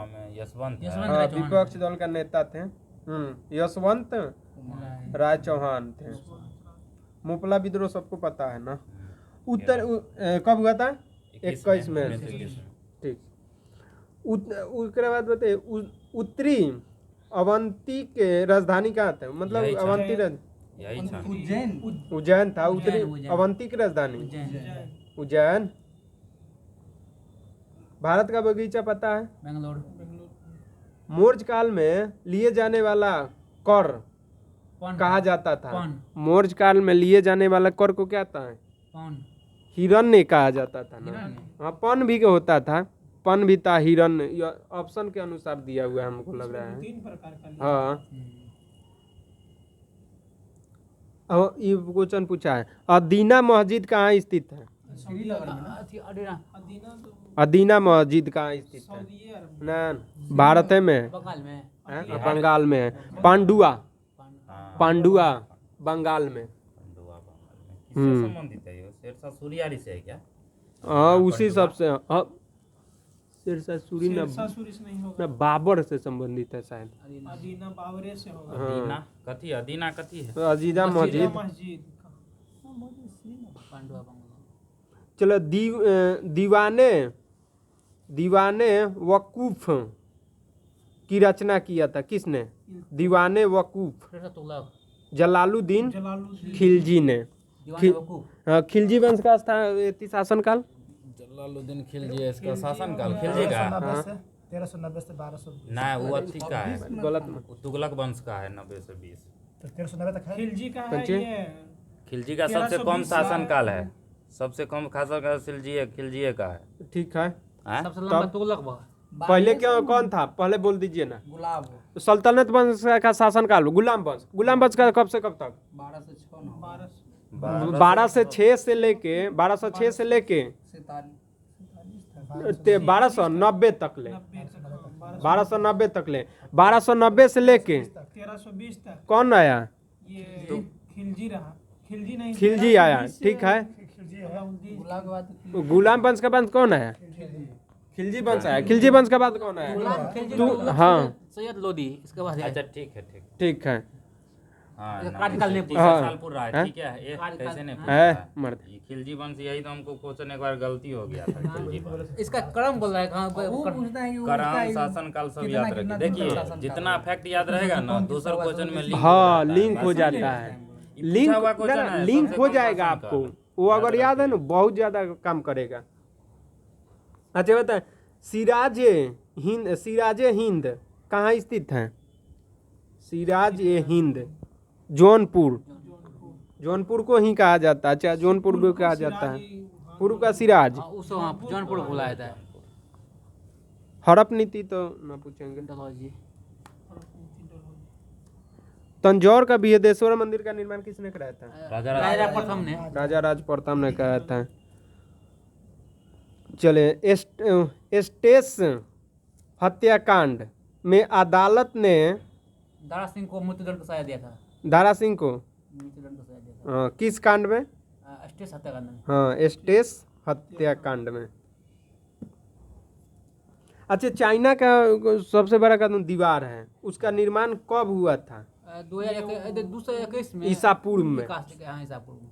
में यशवंत है। हाँ, विपक्ष दल का नेता थे यशवंत राय चौहान थे। मुपला विद्रोह सबको पता है ना। कब हुआ था? 21 में। ठीक। उसके बाद बताइए, उत्तरी अवंती के राजधानी कहाँ था? मतलब यही था। अवंती यही था। उज्जैन था। उत्तरी उज्जैन। अवंती की राजधानी उज्जैन। उज्जैन। भारत का बगीचा पता है? बेंगलोर। मौर्य काल में लिए जाने वाला कर पौन कहा जाता था। पौन। मौर्य काल में लिए जाने वाला कर को क्या था? पौन। हिरण्य कहा जाता था ना। हिरण्य। हाँ, पन भी होता था। पन भी था, हिरण्य। यह ऑप्शन के अनुसार दिया हुआ है, हमको लग रहा है। 3 प्रकार का। हाँ। और ये क्वेश्चन पूछा है, अदीना मस्जिद कहाँ स्थित है? अदीना मस्जिद कहाँ स्थित है? ना, भारत में, बंगाल में। बंगाल में है। पांडुआ बंगाल में। किससे संबंधित है ये? शेरशाह सूर्यारी से है क्या? हाँ, उसी सबसे। शेरशाह सूरी शेरशाह सूरी से नहीं होगा। ना बाबर से संबंधित है शायद। अदीना बावरे से होगा। अदीना कथी है? अजीजा मस्जिद। मस्जिद। पांडुआ बंगाल। चलो, दीवाने वकूफ की रचना किया था किसने? दीवाने वकूफ तुगलक। जलालुद्दीन जलालुद्दीन खिलजी ने। दीवाने वकूफ। हाँ, खिलजी वंश का शासन काल। जलालुद्दीन खिलजी है इसका शासनकाल। खिलजी का? 1390 से 1220। ना, वो अथी का है, गलत। वो तुगलक वंश का है। 90 से 20। तो 1390 तक है। खिलजी का है पंचे? ये। खिलजी का सबसे कम शासनकाल है। सबसे कम शासनकाल खिलजी का है। ठीक है। हैं? सबसे लंबा तुगलक बा। पहले क्या कौन था? पहले बोल दीजिए ना। गुलाब। सल्तनत वंश का शासनकाल। गुलाम वंश का कब से कब तक? 12 से 6 1206 से लेके 1290 तक ले। 1290 तक ले। 1290 से लेके 1320 तक कौन आया? ये खिलजी रहा। खिलजी नहीं, खिलजी आया। ठीक है। गुलाम वंश के बाद कौन आया? खिलजी वंश आया। खिलजी वंश के बाद कौन आया? तू। हाँ, सैयद लोदी इसके बाद है। अच्छा, ठीक है। ठीक है। हाँ, कार्यकाल नहीं पूछा। 30 साल पूरा है। ठीक है, ये कैसे नहीं पूछा है है? मर्द। ये खिलजी वंश, यही तो हमको क्वेश्चन एक बार गलती हो गया था। खिलजी वंश इसका क्रम बोल रहा है कहाँ करान शासनकाल सब याद रखिए। देखिए, जितना फैक्ट याद रहेगा ना, दूसरे क्वेश्चन में लिंक हाँ, लिंक हो जाता है। लिंक हुआ क्वेश्चन है, लिंक सबसे हो कम जाएगा शासनकाल। आपको। वो अगर याद है ना बहुत ज़्यादा काम करेगा। अच्छा बता, सिराज हिंद कहाँ स्थित है? सिराज ए हिंद जौनपुर, जौनपुर को ही कहा जाता है। अच्छा, जौनपुर को कहा जाता है, पूर्व का सिराज। हाँ, उस जौनपुर को बुलाया था। हड़प नीति तो ना पूछेंगे। डलहौजी। तंजौर का बृहदेश्वर मंदिर का निर्माण किसने कराया था? राजा प्रथम ने। राजा राज प्रथम ने कराया था। चले, एस्टेस हत्याकांड में अदालत ने दारा सिंह को मृत्युदंड का सजा दिया था। दारा सिंह को मृत्युदंड का सजा दिया था। किस कांड में? स्टेट हत्याकांड में। हाँ, एस्टेस हत्याकांड में। अच्छा, चाइना का सबसे बड़ा कानून दीवार है, उसका निर्माण कब हुआ था? 2021 में। ईसा पूर्व में। हाँ, ईसा पूर्व में।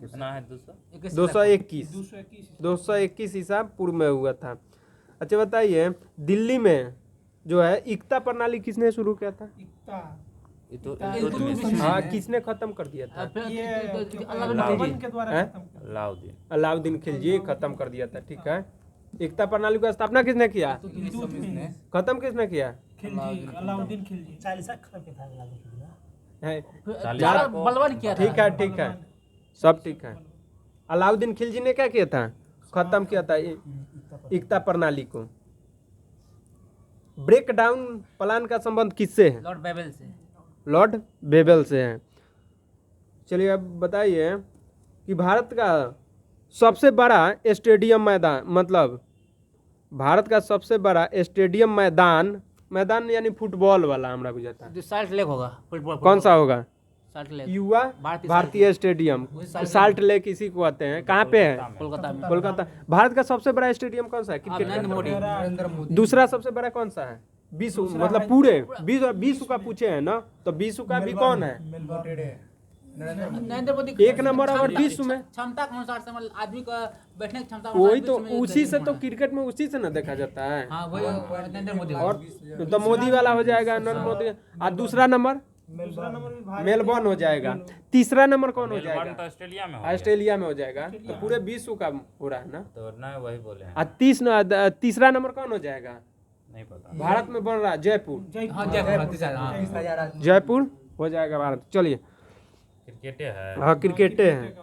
कितना है 200? 221 ईसा पूर्व में हुआ था। अच्छा बताइए, दिल्ली में जो है एकता प्रणाली किसने शुरू किया था? ये तो हाँ, किसने खत्म कर दिया था? अलाउद्दीन के द्वारा हैं? खत्म कर अलाउद्दीन। अलाउद्दीन खिलजी खत्म कर दिया था। ठीक है, एकता प्रणाली का स्थापना किसने किया? खत्म किसने किया? खिलजी, अलाउद्दीन खिलजी। है? बलवान किया था। ठीक है, ठीक है, सब ठीक है। अलाउद्दीन खिलजी ने क्या किया था? खत्म किया था एकता प्रणाली को। ब्रेक डाउन प्लान का संबंध किससे है? लॉर्ड बेबल से। लॉर्ड बेबल से है। चलिए अब बताइए कि भारत का सबसे बड़ा स्टेडियम मैदान, मतलब भारत का सबसे बड़ा स्टेडियम मैदान यानी फुटबॉल वाला हमरा बुझाता है। जो साल्ट लेक होगा फुटबॉल। कौन सा होगा? Salt lake. युवा भारतीय स्टेडियम, साल्ट लेक इसी को आते हैं। कहाँ पे है? कोलकाता में। कोलकाता। भारत का सबसे बड़ा स्टेडियम कौन सा है क्रिकेट नरेंद्र का? मोदी। दूसरा सबसे बड़ा कौन सा है? विश्व, मतलब पूरे विश्व का पूछे हैं ना, तो विश्व का भी कौन है? नरेंद्र मोदी। एक नंबर अगर विश्व में क्षमता के अनुसार से, मतलब आदमी का बैठने की क्षमता। वही तो, उसी से तो क्रिकेट में उसी से ना देखा जाता है। हाँ, वही नरेंद्र मोदी। और तो मोदी वाला हो जाएगा, नरेंद्र मोदी। और दूसरा नंबर मेलबोर्न हो जाएगा। तीसरा नंबर कौन हो मेलबोर्न जाएगा? तो ऑस्ट्रेलिया में हो गया। ऑस्ट्रेलिया में हो जाएगा। तो पूरे विश्व का हो रहा है ना। तो ना वही बोले हैं। और तीसरा नंबर कौन हो जाएगा? नहीं पता। भारत में बन रहा है जयपुर। हाँ, जयपुर तीसरा। हाँ। जयपुर हो जाएगा भारत। चलिए, क्रिकेटे है। हाँ क्रिकेटे है।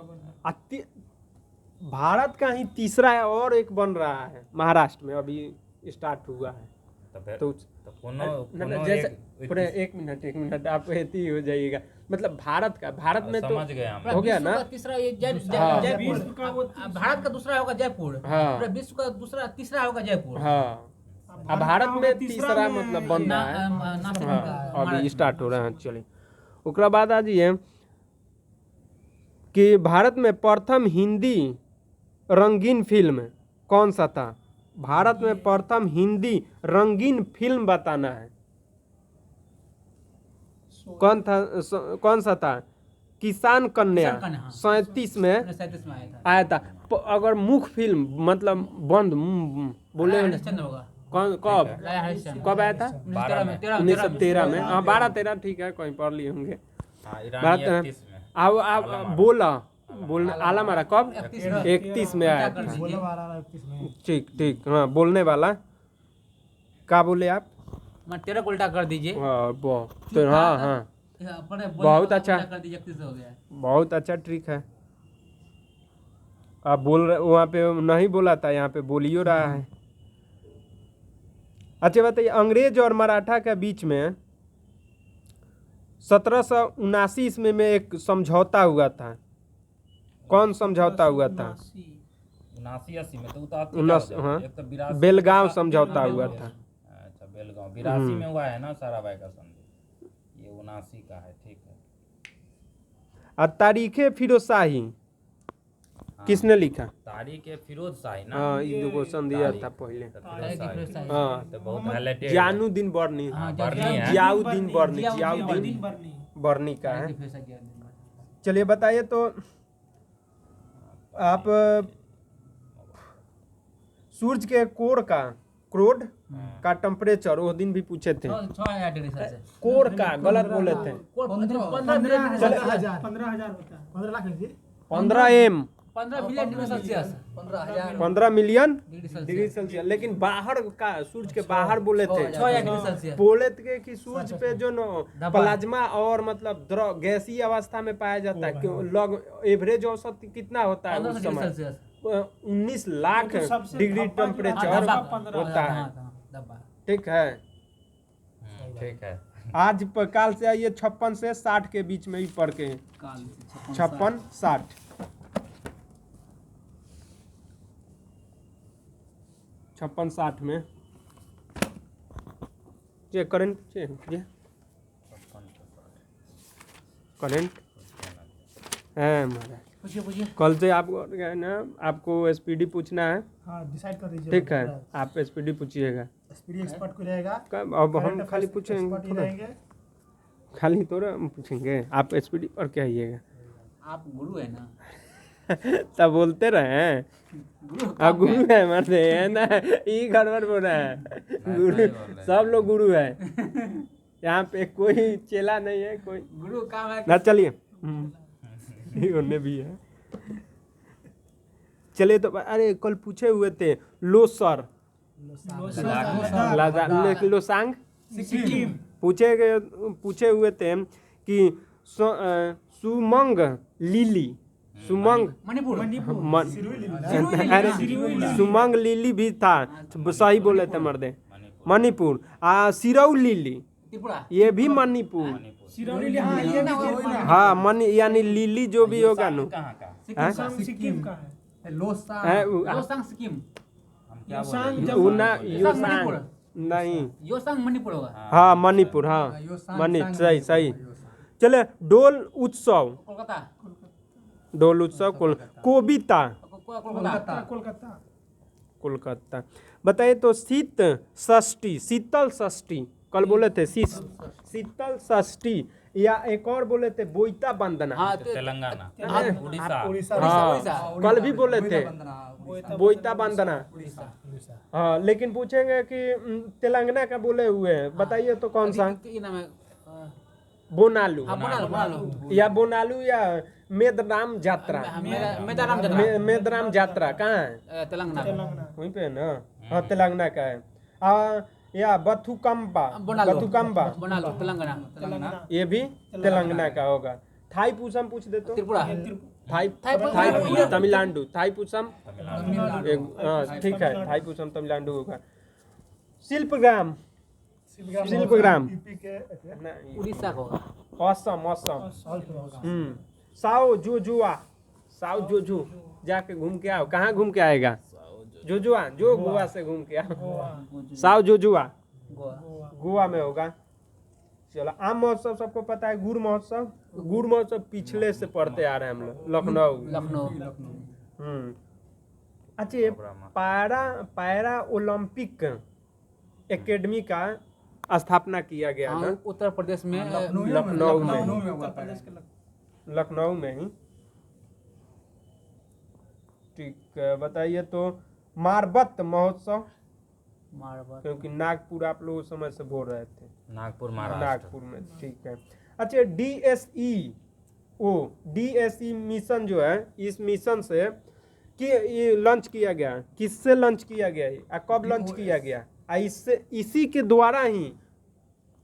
भारत का ही तीसरा है, और एक बन रहा है महाराष्ट्र में, अभी स्टार्ट हुआ है। तो जैसे एक मिनट आप ऐसी हो जाइएगा, मतलब भारत में तो समझ गए हम। हो गया ना। तीसरा ये हाँ। जयपुर। भारत का दूसरा होगा जयपुर। हाँ। पूरा विश्व का दूसरा तीसरा होगा जयपुर। हाँ, अब भारत में तीसरा मतलब बन रहा है। हाँ, अभी स्टार्ट हो रहा है। चलिए, उसके बाद आ जाइए कि भारत में प्रथम हिंदी रंगीन फिल्म कौन सा था? भारत में प्रथम हिंदी रंगीन फिल्म बताना है। कौन सा था? किसान कन्या। 37 में 37 में आया था। अगर मुख्य फिल्म मतलब बंद बोले हरिश्चंद्र होगा। कब राजा हरिश्चंद्र कब आया था? 1913 में। हाँ, 12-13 ठीक है, कहीं पढ़ लिए होंगे। हाँ, ईरानी 31 में। अब बोलने आला मारा कब? 31 में आया था। ठीक, हाँ, बोलने वाला क्या बोले आप? 13 को उल्टा कर दीजिए। तो हाँ, बहुत अच्छा कर दीजिए, 31 हो गया। बहुत अच्छा ट्रिक है। आप बोल रहे, वहाँ पे नहीं बोला था, यहाँ पे बोलियो रहा है। अच्छा बताइए, अंग्रेज और मराठा के बीच में 1779 ईस्वी में एक समझौता हुआ था। कौन समझौता हुआ था? 79-80 में तो हाँ, एक तो 82 बेलगांव समझौता हुआ था। अच्छा, बेलगांव 82 में हुआ है ना साराभाई का संधि। ये 79 का है। ठीक है। और तारीखे फिरोजशाही किसने लिखा? तारीख फिरोज शाही ना। हाँ, ये जो संधि था पहले। हाँ, तो बहुत हाईलाइटेड जानुद्दीन बर्नी, जियाउद्दीन बर्नी का है। चलिए बताइए, तो आप सूरज के क्रोड का टेम्परेचर वो दिन भी पूछे थे। 6,000 डिग्री सेल्सियस। कोर का गलत बोले थे। 15,000 होता है। 15 लाख लीजिए। 15 M 15 million degree Celsius 15 million degree Celsius degree Celsius. लेकिन बाहर का सूरज के बाहर बोले थे 6 डिग्री सेल्सियस बोले थे कि सूरज पे जो न दबाव। प्लाज्मा और मतलब द्रव गैसीय अवस्था में पाया जाता है। क्यों लग एवरेज औसत कितना होता है 15 उस डिग्री समय? सेल्सियस 19 लाख तो सबसे डिग्री धब्बा जो टेम्परेचर धब्बा होता है। दबा ठीक है। ठीक है। आज काल से आइए 56 से 60 के बीच में ही पढ़ के हैं। काल 56 60 56 60 में ये करंट ये करंट है महाराज। पूछिए पूछिए कल से आपको ना आपको एसपीडी पूछना है। हाँ डिसाइड कर दीजिए। ठीक है, आप एसपीडी पूछिएगा। एसपीडी एक्सपर्ट को रहेगा। कब अब हम खाली पूछेंगे एक्सपर्ट ही थोड़ा, रहेंगे। खाली थोड़ा हम पूछेंगे। आप एसपीडी और क्या आइएगा आप गुरु है ना तब बोलते रहे अब गुरु है मरते है ना, ये गड़बड़ बोल रहा है। गुरु सब लोग गुरु है यहाँ पे, कोई चेला नहीं है कोई। गुरु काम है ना चलिए ये उन्हें भी है। चलिए तो अरे कल पूछे हुए थे लोसर लोसांग सिक्किम पूछे हुए थे कि सुमंग लिली सुमंग मणिपुर अरे सुमंग लिली भी था, सही बोले थे मर्दे। मणिपुर सिरौ लिली त्रिपुरा ये भी मणिपुर। सिरौली, हाँ ये ना हाँ मनी यानी लिली जो भी होगा नु कहाँ का? सिक्किम का है। योसांग सिक्किम हम क्या बोल योसांग रहे हैं? वो ना योसांग मणिपुर नहीं योसांग मणिपुर होगा हाँ मणिपुर हाँ मणि सही सही। चले डोल उत्सव कोलकाता डोल उत्सव कोबिता कोलकाता कोलकाता। कोलकाता। बताइए तो शीतल षष्ठी कल बोले थे शीतल षष्ठी, या एक और बोले थे बोईता बंदना। हाँ तेलंगाना, उड़ीसा। हाँ कल भी बोले थे बोईता बंदना। हाँ लेकिन पूछेंगे कि तेलंगाना का बोले हुए हैं, बताइए तो कौन सा? ये नाम है बोनालू हाँ बोनालू या बोनालू या मेदराम यात्रा। मेदाराम जत्रा मेदराम यात्रा कहाँ है? तेलंगाना वहीं पे है ना। हाँ तेलंगाना का है। या बथुकम्बा बथुकम्बा बोनालू तेलंगाना ये भी तेलंगाना का होगा। थाई पूसम पूछ दे तो। त्रिपुरा थाई थाई तमिलनाडु थाई पूसम ठीक है, थाई पूसम तमिलनाडु होगा। शिल्पग्राम यूपी के उड़ीसा का होगा असम असम। साओ जोजो जाके घूम के आओ। कहाँ घूम के आएगा? जोजुआ जो गोवा से घूम के आओ। साओ जोजुआ गोवा गोवा में होगा। चलो आम महोत्सव सबको पता है। गुड़ महोत्सव पिछले से पढ़ते आ रहे हैं हम लोग। लखनऊ। अच्छा ये पैरा ओलंपिक एकेडमी का स्थापना किया गया हाँ, ना उत्तर प्रदेश में लखनऊ में ही। ठीक है, बताइए तो मारबत महोत्सव, क्योंकि नागपुर आप लोग समय से बोल रहे थे। नागपुर महाराष्ट्र। नागपुर में ठीक है। अच्छा DSE मिशन जो है, इस मिशन से कि ये लॉन्च किया गया, किससे लॉन्च किया गया है, कब लॉन्च किया गया? इससे इसी के द्वारा ही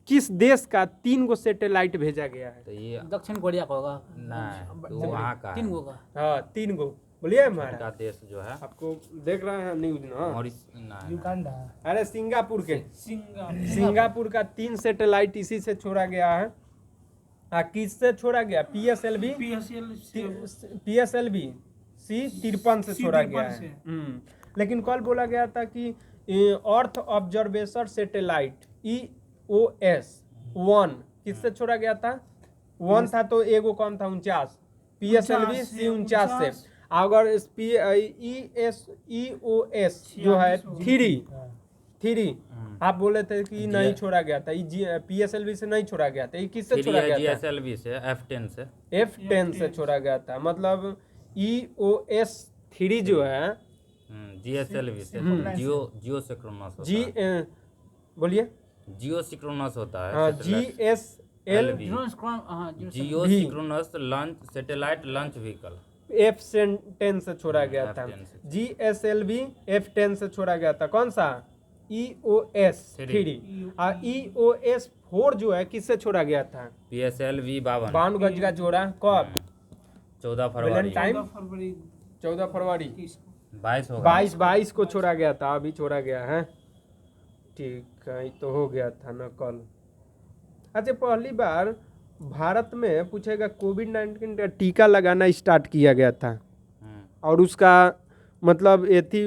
किस देश का 3 गो सैटेलाइट भेजा गया है? तो ये दक्षिण कोरिया का होगा नहीं, तो वहाँ का 3 गो का हाँ 3 गो बोलिए हमारा। का देश जो है आपको देख रहे हैं न्यूज ना। नहीं, युगांडा। अरे सिंगापुर के सिंगापुर सिंगापुर का 3 सैटेलाइट इसी से छोड़ा गया है। किससे छोड़ा गया? PSLV C53 से छोड़ा गया है। लेकिन कल बोला गया था कि अर्थ ऑब्जर्वेशन सैटेलाइट EOS 1 किससे छोड़ा गया था? 1 था तो एगो कौन था? 49। PSLV C49 से। अगर EOS जो है 3 आप बोले थे कि नहीं छोड़ा गया था, PSLV से नहीं छोड़ा गया था। ये किससे छोड़ा गया था? GSLV से F10 से छोड़ा गया था। मतलब EOS 3 जो है GSLV से जियो सिक्रोनस होता है। बोलिए। जियो सिक्रोनस होता है। हाँ GSLV geosynchronous launch satellite launch vehicle. F10 से छोड़ा गया था। F10 से। GSLV F10 से छोड़ा गया था। कौन सा? EOS 3 और EOS 4 जो है किससे छोड़ा गया था? PSLV 52 52 गज का जोड़ा कब? 14 फरवरी वैलेंटाइन फरवरी 14 फरवरी 22 होगा 22 को छोड़ा गया था, अभी छोड़ा गया है। ठीक है, ये तो हो गया था ना कल। अच्छा, पहली बार भारत में पूछेगा कोविड-19 का टीका लगाना स्टार्ट किया गया था और उसका मतलब ये थी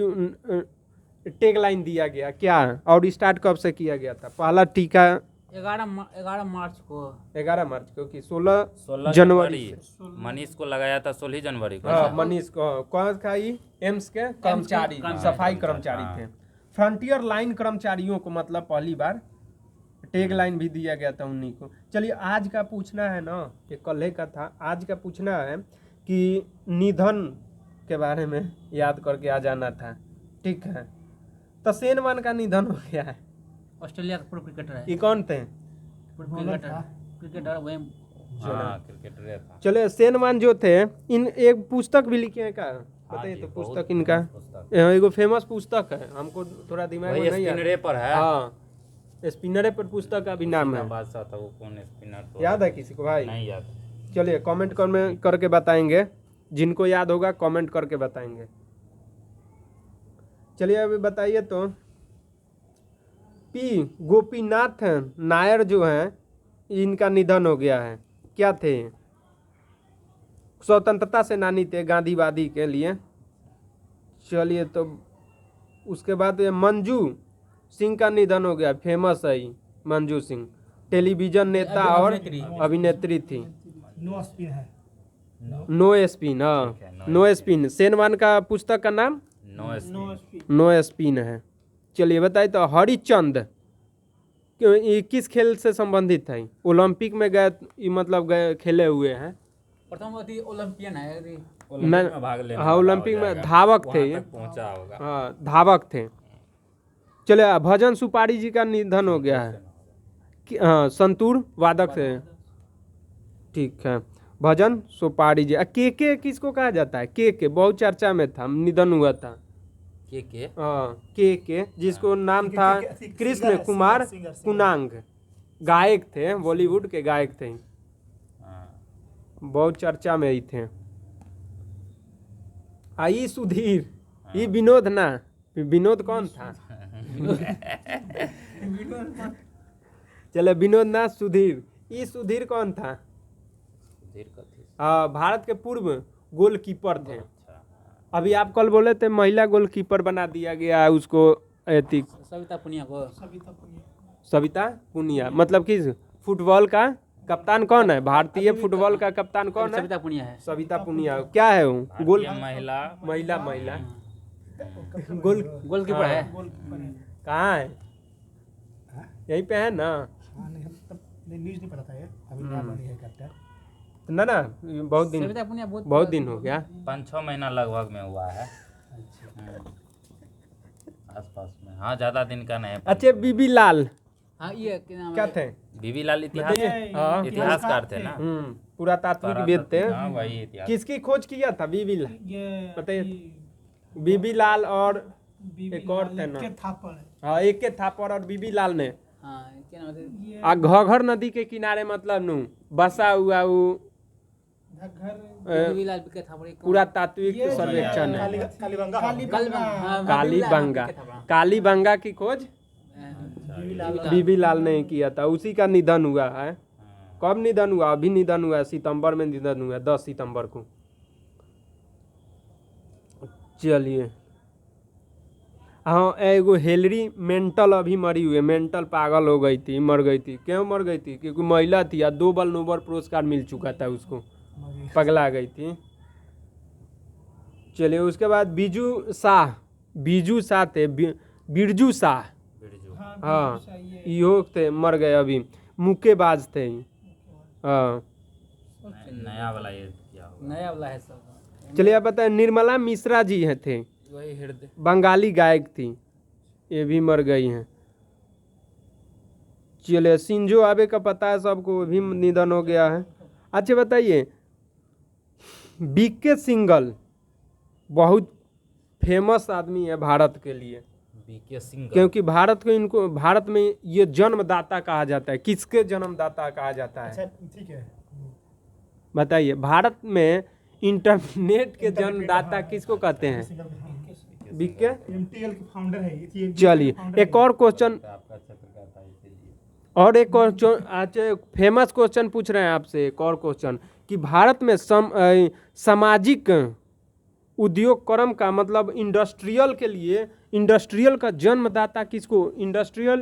टैग लाइन दिया गया क्या, और स्टार्ट कब से किया गया था? पहला टीका 11 मार्च को 11 मार्च को कि 16 16 जनवरी से। मनीष को लगाया था 16 जनवरी को। हाँ, मनीष को कौन था? ये एम्स के कर्मचारी, सफाई कर्मचारी थे। फ्रंटियर लाइन कर्मचारियों को मतलब पहली बार टैग लाइन भी दिया गया था उन्हीं को। चलिए, आज का पूछना है ना, ये कल का था, आज का पूछना है कि निधन के बारे में याद करके आ जाना था। ठीक है, तो सेन वन का निधन हो गया है। ऑस्ट्रेलिया का प्रो क्रिकेटर है, ये कौन थे? क्रिकेटर वही हाँ, क्रिकेटर था। चले, सेन वन जो थे, इन एक पुस्तक भी लिखे हैं का बताइए? जी, तो बहुत पुस्तक इनका पुस्तक। एगो फेमस पुस्तक है, हमको थोड़ा दिमाग में वही नहीं आ स्पिनरे पर है। हाँ, स्पिनरे पर पुस्तक का भी नाम है। बादशाह था वो, कौन स्पिनर तो याद है किसी को भाई? नहीं याद। चलिए, कमेंट करके बताएंगे, जिनको याद होगा कमेंट करके बताएंगे। चलिए, अभी बताइए तो पी गोपीनाथ नायर जो है, इनका निधन हो गया है। क्या थे? स्वतंत्रता सेनानी थे, गांधीवादी के लिए। चलिए, तो उसके बाद ये मंजू सिंह का निधन हो गया, फेमस है ये मंजू सिंह, टेलीविजन नेता और अभिनेत्री थी। नो स्पिन है। नो स्पिन, हाँ, नो स्पिन सेनवान का पुस्तक का नाम नो स्पिन। नो स्पिन है। चलिए, बताइए तो हरिचंद ये किस खेल से संबंधित है? ओलंपिक में गए, मतलब गए, खेले हुए हैं। प्रथम अति ओलंपियन है यदि ओलंपिक में भाग लेने हाँ, वाला ओलंपिक हो में जाएगा। धावक थे वहाँ ये। तक पहुंचा होगा। हाँ, धावक थे। चलिए, भजन सुपारी जी का निधन हो गया है। हाँ, संतूर वादक थे। ठीक है, भजन सुपारी जी। के किसको कहा जाता है? के बहुत चर्चा में था, निधन हुआ था। के हाँ, के जिसको नाम था कृष्ण कुमार कुनांग, गायक थे, बॉलीवुड के गायक थे, हाँ। बहुत चर्चा में ही थे। आई सुधीर, ये विनोद ना, विनोद कौन था? चले, विनोद ना, सुधीर। ये सुधीर कौन था? सुधीर कथी? भारत के पूर्व गोलकीपर थे। अच्छा, अभी आप कल बोले थे महिला गोलकीपर बना दिया गया है उसको, एथिक सविता पुनिया को सविता पुनिया, मतलब कि फुटबॉल का कप्तान कौन है? भारतीय फुटबॉल का कप्तान कौन है? सविता पुनिया है। सविता पुनिया। क्या है वो? गोल भारतीय महिला गोल गोलकीपर है। कहाँ है? यहीं पे है ना? हाँ, नहीं, हम तब न्यूज़ नहीं पता था ये, अभी नया बनी है कैप्टन। ना ना, बहुत दिन, सविता पुनिया बहुत दिन हो गया। 5-6 महीना लगभग में हुआ है। आसपास में। हाँ, ज्यादा दिन का नहीं। अच्छे, बीबी लाल हाँ, ये क्या नाम क्या है? थे? बीबी लाल हाँ, इतिहासकार थे ना। पुरातात्विक वेद थे। हाँ, वही इतिहास। किसकी खोज किया था बीबी लाल? ये बताइए। बीबी लाल और एक और थे ना? के थापड़ है। हाँ, एक के थापर और बीबी लाल ने। हाँ, क्या नाम है? ये आ घघर नदी के किनारे मतलब नु बसा हुआ वो घर बीबी लाल के था बड़े पुरातात्विक ये सर्वेक्षण है। कालीबंगा कालीबंगा, कालीबंगा की खोज बीबी लाल ने किया था, उसी का निधन हुआ है। कब निधन हुआ? अभी निधन हुआ है, सितंबर में निधन हुआ है, 10 सितंबर को। चलिए, हाँ, एगो हेलरी मेंटल अभी मरी हुई है, मेंटल पागल हो गई थी, मर गई थी। क्यों मर गई थी? क्योंकि महिला थी, 2 बार नोबेल पुरस्कार मिल चुका था उसको, पगला गई थी। चलिए, उसके बाद बिरजू शाह थे, बिरजू शाह। बिरजू। हाँ, इहो थे, मर गए अभी, मुक्केबाज थे। हाँ, नया वाला ये क्या होगा? नया वाला है सब। चलिए, आप बताएं, निर्मला मिश्रा जी हैं थे, वही हृदय। बंगाली गायक थी, ये भी मर गई हैं। चलिए, शिंजो आबे का पता है सबको, भी निधन हो गया है। अच्छा, बताइए, बीके सिंघल बहुत फेमस आदमी है भारत के लिए, बीके सिंह क्योंकि भारत में ये जन्मदाता कहा जाता है। किसके जन्मदाता कहा जाता है? अच्छा ठीक है। बताइए, भारत में इंटरनेट के जन्मदाता किसको कहते हैं? बीके। एमटीएल के फाउंडर है ये। चलिए एक और क्वेश्चन, आपका क्षेत्र का था इसीलिए। और एक क्वेश्चन, अच्छा फेमस क्वेश्चन पूछ रहे हैं आपसे, एक और क्वेश्चन कि भारत में सामाजिक उद्योग क्रम का मतलब इंडस्ट्रियल के लिए, इंडस्ट्रियल का जन्मदाता किसको, इंडस्ट्रियल